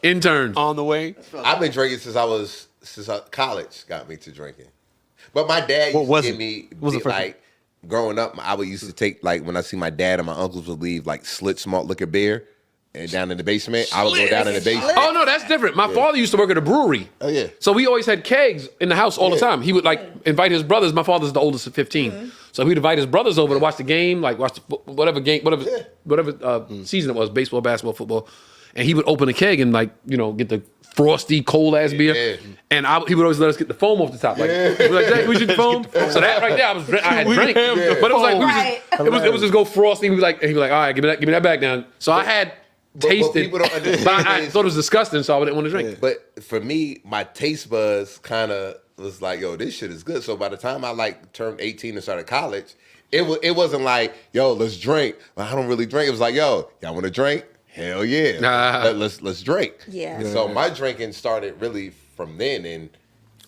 Intern. On the way. I've been drinking since college got me to drinking. But my dad What used was to give it? me What was the first like growing up. I would used to take like when I see my dad and my uncles would leave like Schlitz malt liquor beer and down in the basement. I would go down in the basement. Oh no, that's different. My father used to work at a brewery. Oh, yeah. So we always had kegs in the house all the Yeah. time. He would like invite his brothers. My father's the oldest of 15, so he'd invite his brothers over to watch the game, like watch whatever game, whatever season it was, baseball, basketball, football, and he would open a keg and like get the frosty cold ass beer, Yeah. and he would always let us get the foam off the top. Like, we'd be like, "Jay, we should foam. So that right there, I had drank, have but it was like we Right. it was just go frosty. He'd be like, all right, give me that back down. So I had tasted, people don't understand but I is- thought it was disgusting, so I didn't want to drink. But for me, my taste buds kind of was like, yo, this shit is good. So by the time I like turned 18 and started college, it wasn't like, yo, let's drink. I don't really drink. It was like, yo, y'all want to drink? Hell yeah. Nah. Let's drink. Yeah. And so my drinking started really from then and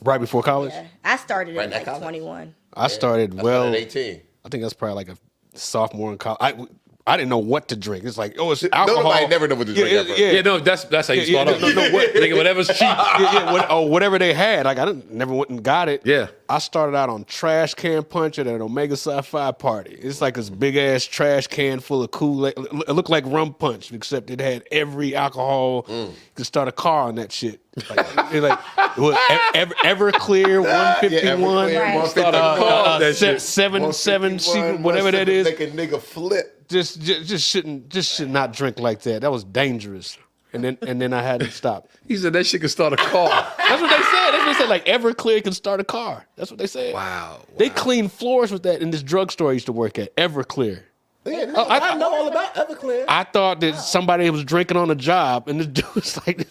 Right before college. Yeah. I started Right at in like college. 21. I started I well. started at 18. I think that's probably like a sophomore in college. I didn't know what to drink. It's like, oh, it's alcohol. Nobody never know what to drink Yeah, ever. Yeah, no, that's how you Yeah, start yeah, off. no, what- Nigga, whatever's cheap. Whatever they had. Like I never went and got it. Yeah. I started out on trash can punch at an Omega Psi-Phi party. It's like this big ass trash can full of Kool-Aid. It looked like rum punch, except it had every alcohol. You could start a car on that shit. It was Everclear 151. Yeah, Right. 151. That shit. 7 secret, whatever that is. Make a nigga flip. Just should not drink like that. That was dangerous. And then I had to stop. He said that shit could start a car. That's what they said. That's what they said. Like Everclear can start a car. That's what they said. Wow. They clean floors with that in this drugstore I used to work at. Everclear. Yeah, no, I know all about Everclear. I thought that somebody was drinking on the job, and this dude was like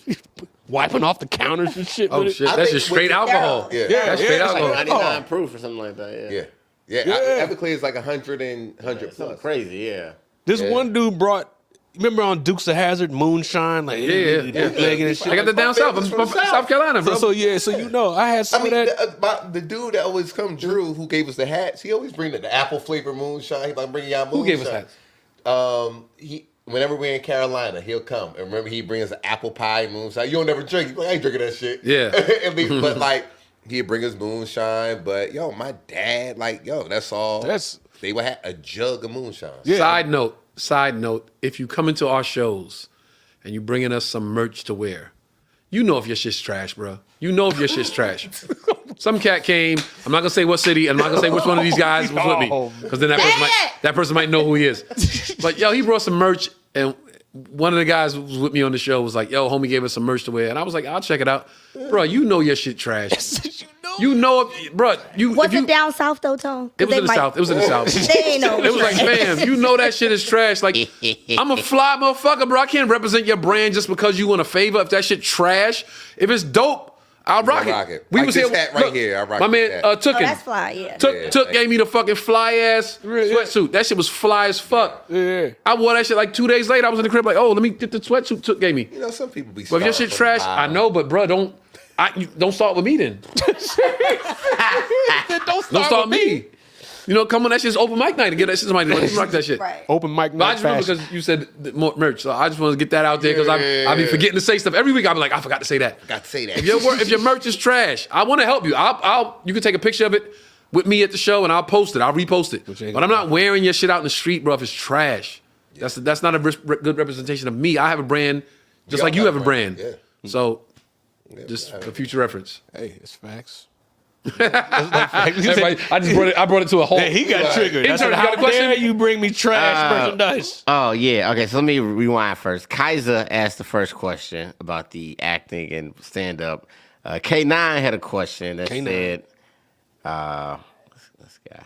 wiping off the counters and shit. Oh with it. shit, I that's think just straight with- alcohol. Yeah. That's straight yeah, it's like alcohol. 99 proof or something like that. Yeah. Yeah. Everclear is like 100 Something plus. crazy. Yeah. This one dude brought. Remember on Dukes of Hazzard, moonshine, like Yeah. bootlegging and shit. I got that down south. I'm from South Carolina, bro. So I had I some mean, of that. the dude that always come, Drew, who gave us the hats, he always bring the apple flavor moonshine. He like bringing y'all moonshine. Who gave us hats? Whenever we're in Carolina, he'll come. And remember, he brings an apple pie moonshine. You don't never drink. He's like, I ain't drinking that shit. Yeah. But like, he'd bring us moonshine. But yo, my dad, like, yo, that's all. They would have a jug of moonshine. Yeah. Side note, if you come into our shows and you bringing us some merch to wear, you know if your shit's trash, bro. You know if your shit's trash. Some cat came. I'm not gonna say what city. I'm not gonna say which one of these guys was with me, because then that person might know who he is. But yo, he brought some merch, and one of the guys who was with me on the show was like, "Yo, homie gave us some merch to wear," and I was like, "I'll check it out, bro. You know your shit trash. You know it, bro. Was it down south though, Tone? It was in the south. It was in the south. They ain't know. It was like, fam, you know that shit is trash. Like, I'm a fly motherfucker, bro. I can't represent your brand just because you want a favor. If that shit trash, if it's dope, I'll rock it. Like this hat right here, I rock my this man hat. Took Oh, him. that's fly, yeah. Took gave me the fucking fly ass sweatsuit. That shit was fly as fuck. Yeah. I wore that shit like 2 days later. I was in the crib like, oh, let me get the sweatsuit Took gave me. You know, some people be. But if your shit trash, I know, but bro, don't start with me then. Don't start with me. You know, come on, that shit's open mic night to get that shit. Somebody to rock that shit. Right. Open mic But I night just remember fashion. because you said more merch, so I just want to get that out there because I be forgetting to say stuff every week. I be like, I forgot to say that. Got to say that. If your merch is trash, I want to help you. You can take a picture of it with me at the show and I'll post it. I'll repost it. But I'm not wearing your shit out in the street, bro. If it's trash, that's not a good representation of me. I have a brand, just like you have a brand. Yeah. So, just for future reference. Hey, it's facts. Everybody, I brought it to a halt. Hey, he got triggered. I Intern, said, you got how a question? dare you bring me trash merchandise? Oh, yeah. Okay, so let me rewind first. Kaiser asked the first question about the acting and stand-up. K9 had a question that K9. said, this guy.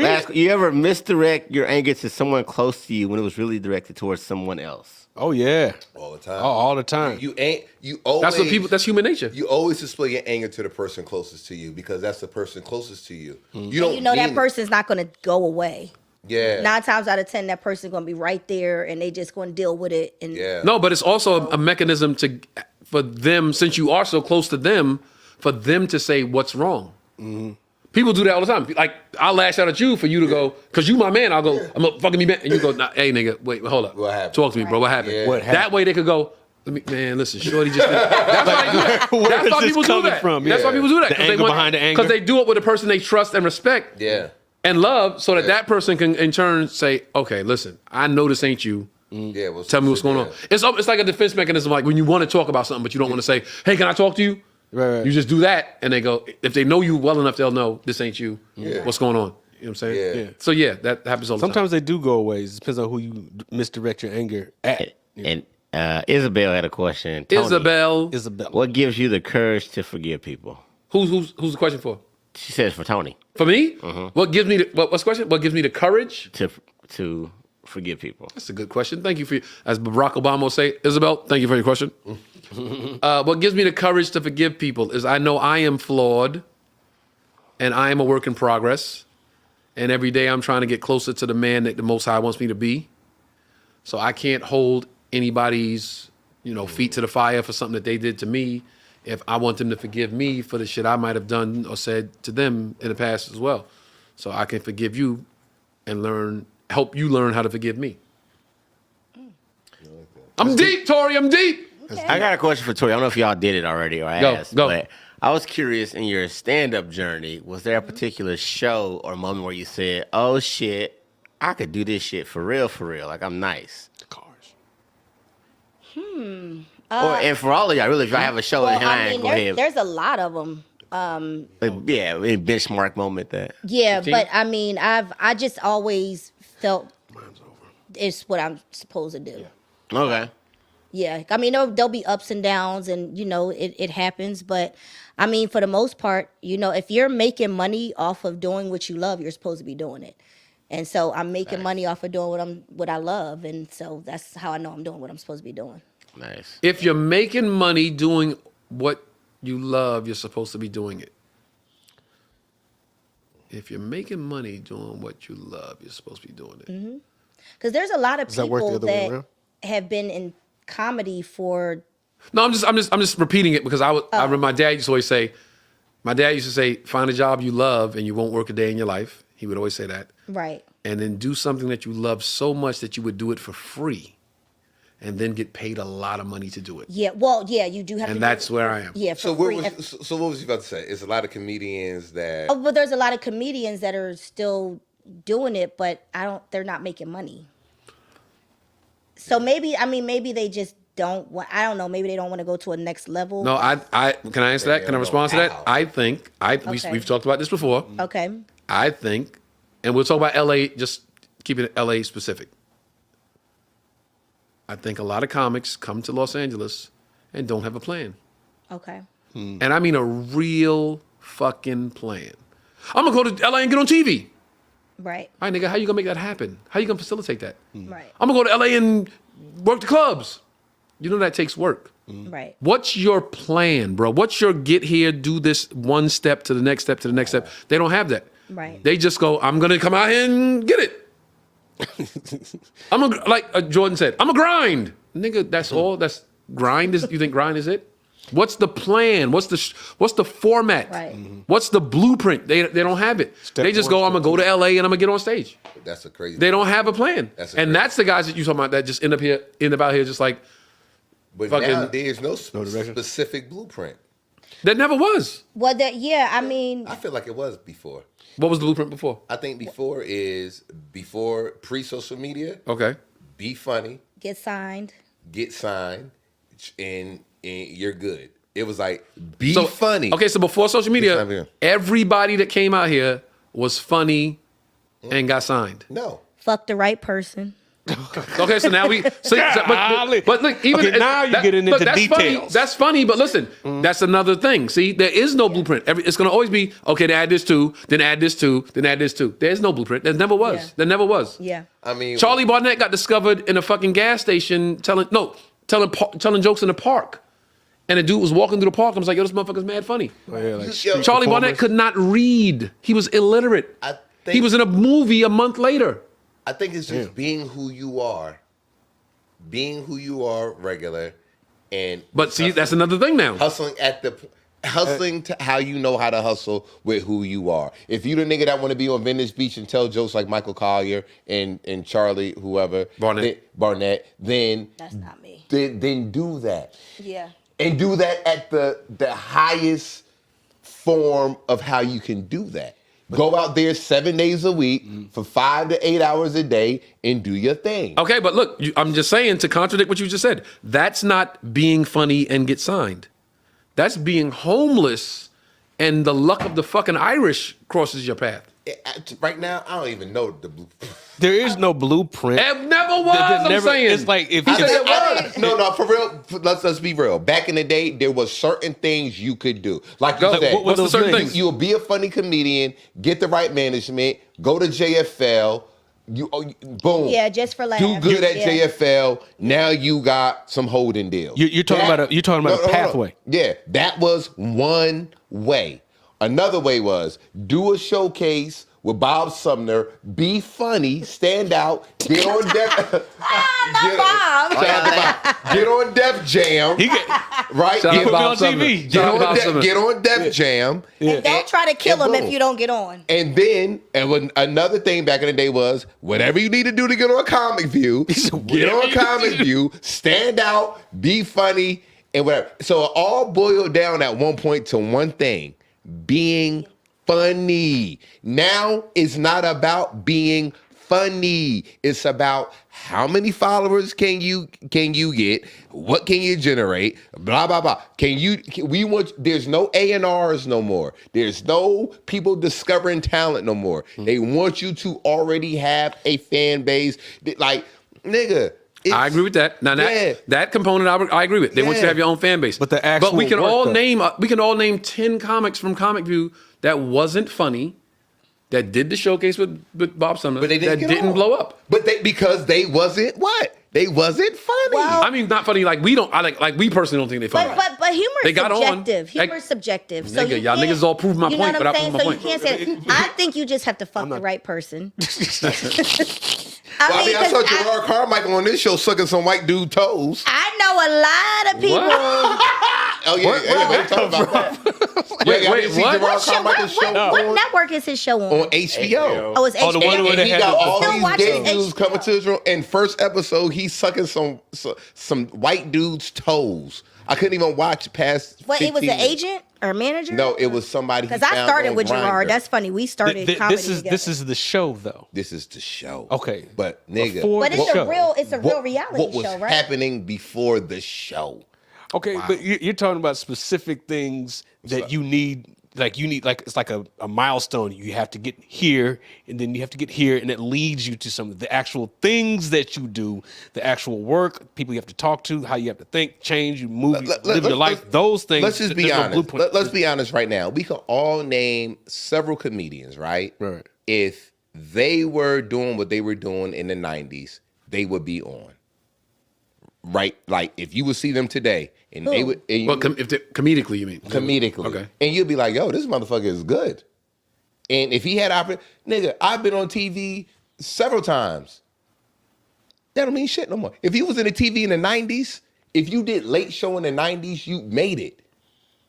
Last, you ever misdirect your anger to someone close to you when it was really directed towards someone else? Oh yeah. All the time. Oh, all the time. You always. That's what people. That's human nature. You always display your anger to the person closest to you because that's the person closest to you. Mm. You don't. You know that mean- person's not going to go away. Yeah. 9 times out of 10, that person's going to be right there, and they just going to deal with it. And Yeah. No, but it's also a mechanism for them, since you are so close to them, for them to say what's wrong. People do that all the time. Like, I'll lash out at you for you to go, because you my man, I'll go, I'm gonna fucking be man. And you go, nah, hey, nigga, wait, hold up. What happened? Talk to me, bro. What happened? Yeah. What happened? That way they could go, man, listen, Shorty just did. That's why they do that. Where That's is why this people do coming that. from? That's Yeah. why people do that. The anger behind the anger? Because they do it with a person they trust and respect Yeah. and love, so that that person can in turn say, okay, listen, I know this ain't you. Yeah. Tell me what's going on. It's like a defense mechanism, like when you want to talk about something, but you don't want to say, hey, can I talk to you? Right. You just do that, and they go, if they know you well enough, they'll know this ain't you. Yeah. What's going on? You know what I'm saying? Yeah. So yeah, that happens all the Sometimes they do go away. It depends on who you misdirect your anger at. And Isabel had a question. time. Tony, Isabel, Isabella. what gives you the courage to forgive people? who's the question for? She says for Tony For me? What gives me what's the question? What gives me the courage? to forgive people. That's a good question. Thank you for, as Barack Obama will say, Isabel, thank you for your question. What gives me the courage to forgive people is I know I am flawed and I am a work in progress. And every day I'm trying to get closer to the man that the Most High wants me to be. So I can't hold anybody's, feet to the fire for something that they did to me if I want them to forgive me for the shit I might have done or said to them in the past as well. So I can forgive you and help you learn how to forgive me. I'm deep, Tori. I'm deep. I got a question for Tori. I don't know if y'all did it already or asked, go. but I was curious in your stand-up journey, was there a particular show or moment where you said, oh shit, I could do this shit for real, like I'm nice? Cars. And for all of y'all, really, if y'all have a show in hand, go ahead. there's a lot of them. Yeah, a benchmark moment that. Yeah, 15? but I mean, I just always felt Mine's over. it's what I'm supposed to do. Okay. Yeah, I mean, there'll be ups and downs, and it happens. But I mean, for the most part, if you're making money off of doing what you love, you're supposed to be doing it. And so I'm making money off of doing what I love, and so that's how I know I'm doing what I'm supposed to be doing. Nice. If you're making money doing what you love, you're supposed to be doing it. If you're making money doing what you love, you're supposed to be doing it. Because there's a lot of that work the people other way that around? have been in comedy for. No, I'm just repeating it because I remember my dad used to always say, find a job you love and you won't work a day in your life. He would always say that. Right. And then do something that you love so much that you would do it for free and then get paid a lot of money to do it. Yeah. Well, yeah, you do have to. And that's where I am. Yeah, for So free. what was you about to say? It's a lot of comedians that. Oh, but there's a lot of comedians that are still doing it, but they're not making money. So maybe they just don't want, I don't know, maybe they don't want to go to a next level. No, can I answer that? Can I respond to that? Wow. I think, Okay. we've talked about this before. Okay. I think, and we'll talk about LA, just keeping it LA specific. I think a lot of comics come to Los Angeles and don't have a plan. Okay. And I mean a real fucking plan. I'm gonna go to LA and get on TV. Right. All right, nigga, how you gonna make that happen? How you gonna facilitate that? Right. I'm gonna go to LA and work the clubs. You know that takes work. Right. What's your plan, bro? What's your get here, do this one step to the next step to the next step? They don't have that. Right. They just go, I'm gonna come out here and get it. Like Jordan said, I'm a grind. Nigga, that's all. That's grind is, you think grind is it? What's the plan? What's the format? Right. What's the blueprint? They don't have it. They just go, I'm gonna go to LA and I'm gonna get on stage. That's a crazy. They don't have a plan. That's the guys that you talking about that just end up out here just like But fucking- now there's no direction. specific blueprint. that never was. Well, I mean, I feel like it was before. What was the blueprint before? I think before pre-social media. Okay. Be funny, get signed. get signed, and you're good. It was like be funny. Okay, so before social Be media, funny. everybody that came out here was funny and got signed. No. Fuck the right person. Okay, so now we see, but look, even Okay, now you're getting into that's details. Funny. That's funny, but listen, that's another thing. See, there is no blueprint. It's going to always be okay. Then add this too, then add this too, then add this too. There's no blueprint. There never was. Yeah. There never was. Yeah. I mean, Charlie Barnett got discovered in a fucking gas station telling jokes in the park. And the dude was walking through the park. I was like, yo, this motherfucker's mad funny. Oh, yeah, like Yo, Charlie Barnett could not read. He was illiterate. I think- He was in a movie a month later. I think it's just being who you are, regular, and But see, that's another thing now. hustling to how you know how to hustle with who you are. If you the nigga that want to be on Venice Beach and tell jokes like Michael Collier and Charlie whoever Barnett, then That's not me. Then do that. Yeah. And do that at the highest form of how you can do that. Go out there 7 days a week for 5 to 8 hours a day and do your thing. Okay, but look, I'm just saying, to contradict what you just said, that's not being funny and get signed. That's being homeless and the luck of the fucking Irish crosses your path. Right now, I don't even know the blueprint. There is no blueprint. It never was, I'm saying. It's like if He you said it was. No, for real. Let's be real. Back in the day, there was certain things you could do. Like you Go. said, What's the certain things? You'll be a funny comedian, get the right management, go to JFL. Boom. Yeah, just for laughs. Do good at Yeah. JFL. Now you got some holding deals. You're talking about a pathway. Yeah, that was one way. Another way was do a showcase with Bob Sumner, be funny, stand out, get on Def. Bob. Get on Def Jam. Right? Shout out Get, put me Bob on Sumner. TV. Shout out Bob Sumner. get on Def Jam. And don't try to kill him if boom. you don't get on. And then, another thing back in the day was, whatever you need to do to get on Comic View, get on Comic View, stand out, be funny, and whatever. So it all boiled down at one point to one thing, being funny. Now it's not about being funny. It's about how many followers can you get? What can you generate? Blah blah blah. There's no A&Rs no more. There's no people discovering talent no more. They want you to already have a fan base. Like, nigga. I agree with that. Now that component, I agree with. They want you to have your own fan base. But the actual we can work, all though. name 10 comics from Comic View that wasn't funny, that did the showcase with Bob Sumner, But they didn't blow up. But because they wasn't what? They wasn't funny. Well, I mean, not funny. Like we personally don't think they funny. But humor They is got on. subjective. Humor Like, is subjective. So nigga, you y'all can't- niggas all proved my you know point what I'm without saying? proving my So you can't say. I think you just have to fuck the right person. I saw 'cause Gerard Carmichael on this show sucking some white dude toes. I know a lot of people. Oh yeah, we talking about that. Wait, y'all didn't see what? Gerard What, show, Carmichael's show what network is his show on? on HBO. Oh, it's Oh, the HBO. one where And they he had got the- all Still these watching gay dudes HBO. coming to his room. And first episode, he's sucking some white dude's toes. I couldn't even watch past. What, it was 15 an agent or manager? No, it was somebody. Because I started with Gerard. Grindr. That's funny. We started comedy together. This is the show though. This is the show. Okay. but nigga, Before But it's the a show. real, it's a real what reality was show, right? happening before the show? Okay, but you're talking about specific things that you need. Like it's like a milestone. You have to get here, and then you have to get here, and it leads you to some of the actual things that you do, the actual work, people you have to talk to, how you have to think, change, you move, live your life. Those things. Let's just be there's no honest. blueprint. Let's be honest right now. We can all name several comedians, right? Right. If they were doing what they were doing in the 90s, they would be on. Right? Like if you would see them today and they would Well, comedically, you mean? comedically. Okay. And you'd be like, yo, this motherfucker is good. And if he had nigga, I've been on TV several times. That don't mean shit no more. If you was in the TV in the 90s, if you did late show in the 90s, you made it.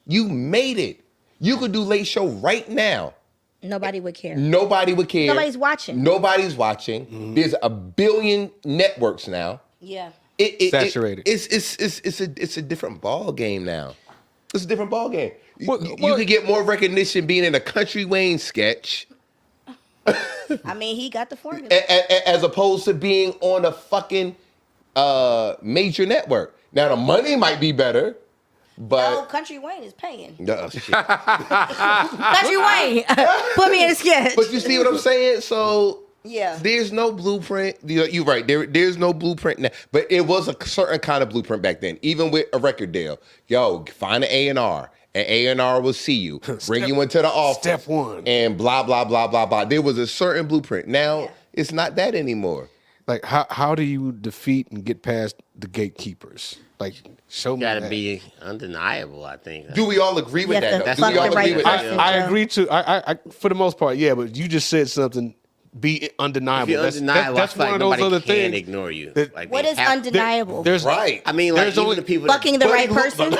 You made it. You could do late show right now. Nobody would care. Nobody would care. Nobody's watching. Nobody's watching. There's a billion networks now. Yeah. Saturated. It's a different ball game now. It's a different ball game. What- You could get more recognition being in a Country Wayne sketch I mean, he got the formula. as opposed to being on a fucking major network. Now the money might be better, but No, Country Wayne is paying. no, shit. Country Wayne, put me in a sketch. But you see what I'm saying? So Yeah. There's no blueprint. You're right. There's no blueprint now. But it was a certain kind of blueprint back then. Even with a record deal. Yo, find an A&R. And A&R will see you. Bring you into the office. Step one. And blah, blah, blah, blah, blah. There was a certain blueprint. Now, it's not that anymore. Like, how do you defeat and get past the gatekeepers? Like, show me Gotta that. be undeniable, I think. Do we all agree with You have that, to though? Do we fuck all the agree right with person. that? I agree to. I for the most part, yeah. But you just said something. Be undeniable. If you're undeniable, that's I feel one like of those nobody other can things. ignore you. that- Like, What they is have- undeniable? There's Right. I mean, like, There's even only- the people Fucking the right person?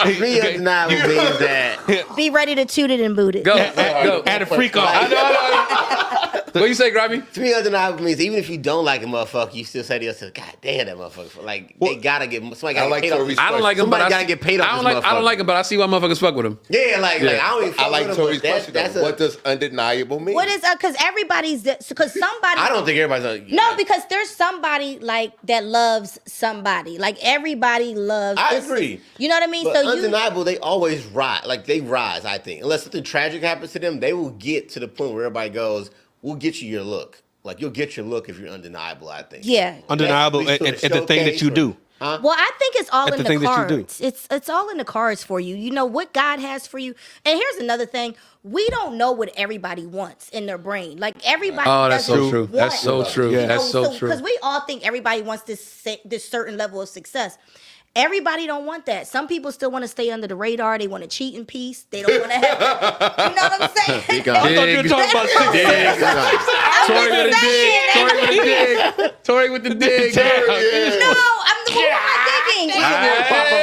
Be undeniable means that Be ready to toot it and boot it. Go. Go. Add a freak off. I know. What you say, Grabby? to me, undeniable means even if you don't like a motherfucker, you still say to yourself, "God damn that motherfucker!" Like they gotta get somebody I gotta like get paid Tori's off. I don't like him, Somebody but gotta get paid off I don't this like. I don't motherfucker. like him, but I see why motherfuckers fuck with him. Yeah, like I don't even. I fuck like with him, Tori's but question, that's though. What does undeniable mean? What is because everybody's because somebody. I don't think everybody's. No, because there's somebody like that loves somebody. Like everybody loves. I it's- agree. You know what I mean? But So you. undeniable, they always rise. Like they rise. I think unless something tragic happens to them, they will get to the point where everybody goes, "We'll get you your look." Like you'll get your look if you're undeniable. I think. Yeah. Undeniable At least at to the thing that showcase you or- do. Well, I think it's all At in the the thing that you do. cards. It's all in the cards for you. You know what God has for you. And here's another thing: we don't know what everybody wants in their brain. Like everybody. Oh, that's so doesn't true. want That's so it. true. Yeah. That's so true. Because we all think everybody wants this certain level of success. Everybody don't want that. Some people still want to stay under the radar. They want to cheat in peace. They don't want to have. You know what I'm saying? Big I thought you were Dig. talking about Yeah, Tory with the dig. Tory with the dig. Tory with the dig. No, I'm the one digging. I'm not digging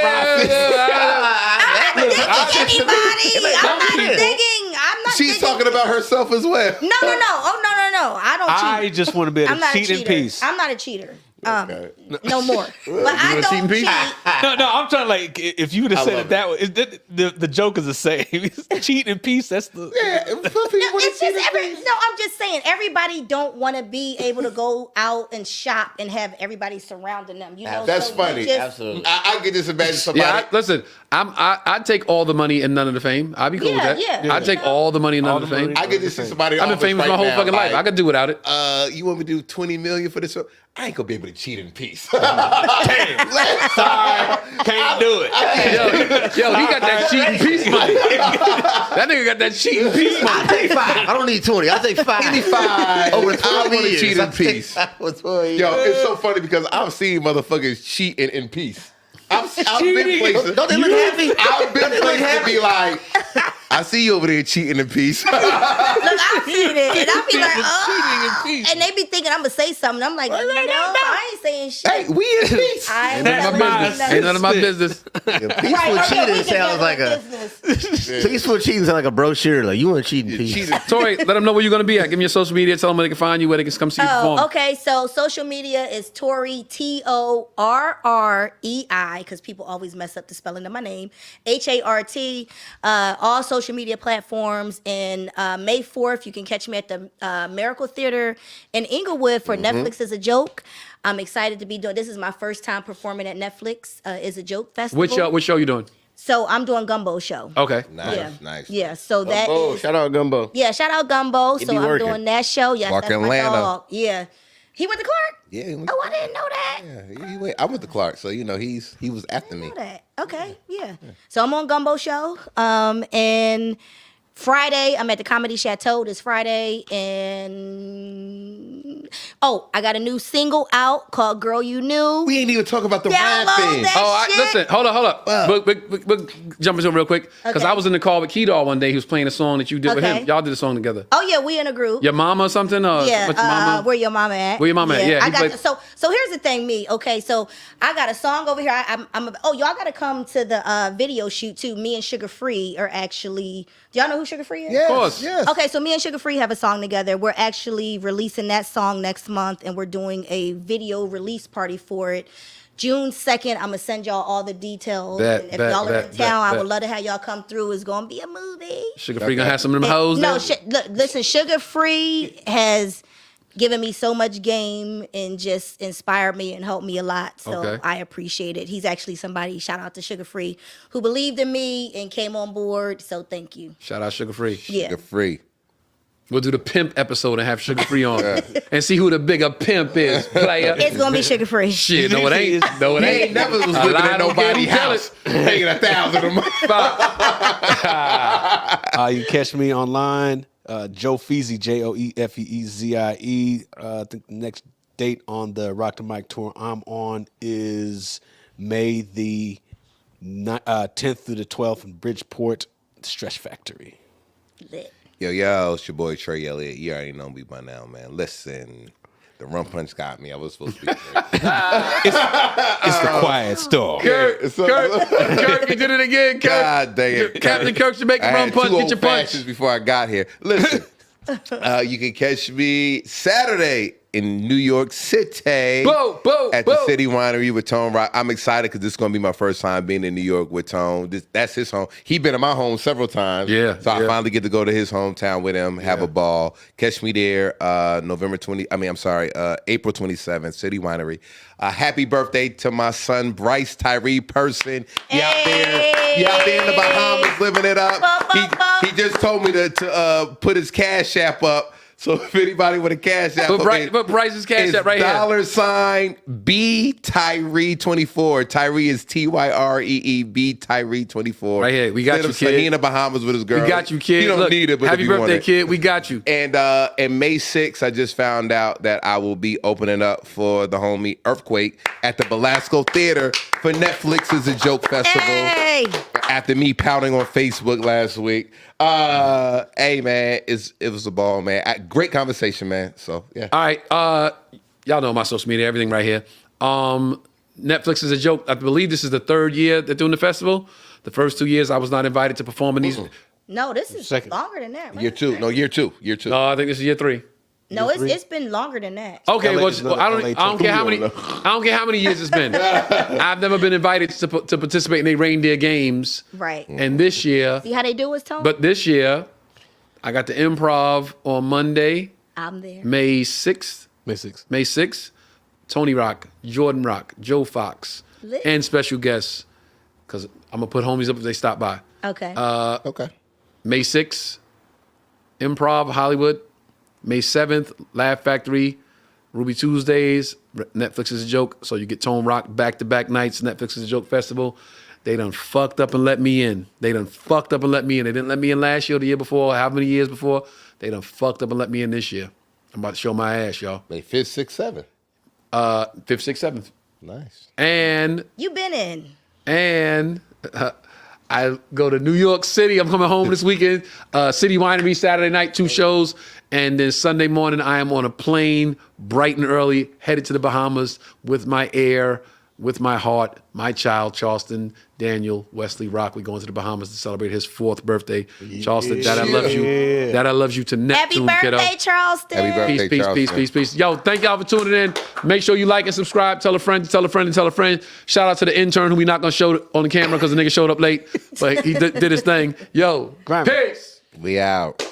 anybody. I'm not digging. I'm not She's digging. talking about herself as well. No. Oh, no. I don't cheat. I just want to be able I'm to not a cheat in cheater. peace. I'm not a cheater. Okay. No more. But I cheat in don't peace? cheat. No, I'm trying to like if you would have I said love it that way, the joke is the same. Cheat in peace. That's the Yeah, some people No, wanna it's cheat just in peace. I'm just saying everybody don't want to be able to go out and shop and have everybody surrounding them. You know, That's so we funny. just- Absolutely. I can just imagine somebody. Yeah, listen. I take all the money and none of the fame. I'd be cool with that. Yeah. I take all the money and none All of the the fame. money. I can just see somebody. I've been famous my whole fucking life. I could do without it. You want me to do $20 million for this show? I ain't gonna be able to cheat in peace. can't do it. Yo, he got that cheating peace money. That nigga got that cheating peace money. I'll take 5. I don't need 20. I'll take 5. Give me 5. Over I 20 wanna years. cheat in I'll take peace. 5 for 20 years. Yo, it's so funny because I've seen motherfuckers cheating in peace. I've been places. Don't they look happy? I've been Don't they look places to happy? be like, I see you over there cheating in peace. Look, I've seen it, and I'll be like, cheating in peace. and they be thinking I'm gonna say something. I'm like, no, I ain't saying shit. Hey, we in peace. I ain't Ain't none of my telling you business. nothing. Ain't none of my business. Peaceful cheating sounds like a peaceful cheating sounds like a brochure. Like you want to cheat in peace. Cheating. Tori, let them know where you're gonna be at. Give me your social media. Tell them where they can find you, where they can come see you perform. Oh, okay. So social media is Torrei, Torrei, because people always mess up the spelling of my name. Hart. All social media platforms. And May 4th, you can catch me at the Miracle Theater in Inglewood for Netflix is a Joke. I'm excited to be doing. This is my first time performing at Netflix is a Joke Festival. Which show you doing? So I'm doing Gumbo Show. Okay. Nice, Yeah. nice. Yeah. So that Oh, is. shout out Gumbo. Yeah, shout out Gumbo. He So be I'm working. doing that show. Yes, Clark that's my Atlanta. dog. Yeah. He went to Clark? Yeah, he went- Oh, I didn't know that. Yeah, I went to Clark, so you know he was after me. Know that. Okay, yeah. So I'm on Gumbo Show. And Friday, I'm at the Comedy Chateau this Friday. And I got a new single out called Girl You Knew. We ain't even talk about the Download rapping. that. Shit. Listen, hold up. We'll jump into it real quick. Because Okay. I was in the call with Kedar one day. He was playing a song that you did with Okay. him. Y'all did a song together. Oh yeah, we in a group. Your mama or something? Or Yeah, what's your mama? where your mama at? Where your mama at? Yeah, I he got played- so here's the thing, me. Okay, so I got a song over here. Y'all got to come to the video shoot too. Me and Sugar Free are actually. Do y'all know who Sugar Free is? Yes, Of course. yes. Okay, so me and Sugar Free have a song together. We're actually releasing that song next month, and we're doing a video release party for it. June 2nd, I'm gonna send y'all all the details. Bet, And if bet, y'all are bet, in town, I bet. would love to have y'all come through. It's gonna be a movie. Sugar Free gonna have some of them hoes No, there? listen, Sugar Free has given me so much game and just inspired me and helped me a lot. So Okay. I appreciate it. He's actually somebody, shout out to Sugar Free, who believed in me and came on board. So thank you. Shout out Sugar Free. Yeah. You're free. We'll do the pimp episode and have Sugar Free on and see who the bigger pimp is, player. It's going to be Sugar Free. Shit, no it ain't. No it He ain't. ain't never was A living lie in don't get nobody's him tell house, paying 1,000 a month. You can catch me online, Joe Feezy, JoeFeezie. I think the next date on the Rock the Mic tour I'm on is May the 10th through the 12th in Bridgeport, Stretch Factory. Lit. Yo, it's your boy Trey Elliot. You already know me by now, man. Listen, the rum punch got me. I was supposed to be great. It's the quiet storm. Kurt, you did it again, Kurt. God dang it. Captain Kirk should make a I run had punch, two get your old punch. fashions before I got here. Listen, you can catch me Saturday in New York City at the City Winery with Tone Rock. I'm excited because this is going to be my first time being in New York with Tone. That's his home. He's been in my home several times. Yeah, So I yeah. finally get to go to his hometown with him, have a ball. Catch me there April 27th, City Winery. Happy birthday to my son, Bryce Tyree Person. You out there in the Bahamas living it up. He just told me to put his Cash App up. So if anybody with a Cash App, Put Bryce's Cash App right here. $B Tyree 24. Tyree is Tyree B Tyree 24. Right here. We got you, kid. He in the Bahamas with his girl. We got you, kid. He don't Look, need it, but happy if you want birthday, it. kid. We got you. And May 6th, I just found out that I will be opening up for the homie Earthquake at the Belasco Theater for Netflix's A Joke Festival. Hey. After me pounding on Facebook last week. Hey, man, it was a ball, man. Great conversation, man. So, yeah. All right. Y'all know my social media, everything right here. Netflix is a joke. I believe this is the third year they're doing the festival. The first 2 years I was not invited to perform in these. No, this is Second. longer than that, right? Year two. No, I think this is year 3. No, it's been longer than that. Okay, LA well, is another I LA don't care how many. tour. I don't care how many years it's been. I've never been invited to participate in the reindeer games. Right. And this year, See how they do us, Tone? but this year, I got the improv on Monday, I'm there. May 6th. May 6th. May 6th. Tony Rock, Jordan Rock, Joe Fox, Lit. and special guests, because I'm gonna put homies up if they stop by. Okay. Okay. May 6th, Improv Hollywood. May 7th, Laugh Factory, Ruby Tuesdays, Netflix is a Joke. So you get Tone Rock back-to-back nights, Netflix is a Joke Festival. They done fucked up and let me in. They didn't let me in last year or the year before, how many years before. They done fucked up and let me in this year. I'm about to show my ass, y'all. May 5th, 6th, 7th. 5th, 6th, 7th. Nice. And you been in. I go to New York City. I'm coming home this weekend. City Winery Saturday night, 2 shows. And then Sunday morning, I am on a plane, bright and early, headed to the Bahamas with my heir, with my heart, my child, Charleston Daniel Wesley Rock. We're going to the Bahamas to celebrate his 4th birthday. Charleston, Dad, I love you. Dad, I love you to Happy Neptune, birthday, kiddo. Charleston. Happy birthday. Peace, Charleston. peace. Yo, thank y'all for tuning in. Make sure you like and subscribe. Tell a friend, tell a friend, and tell a friend. Shout out to the intern who we not going to show on the camera because the nigga showed up late, but he did his thing. Yo, Grime. peace. We out.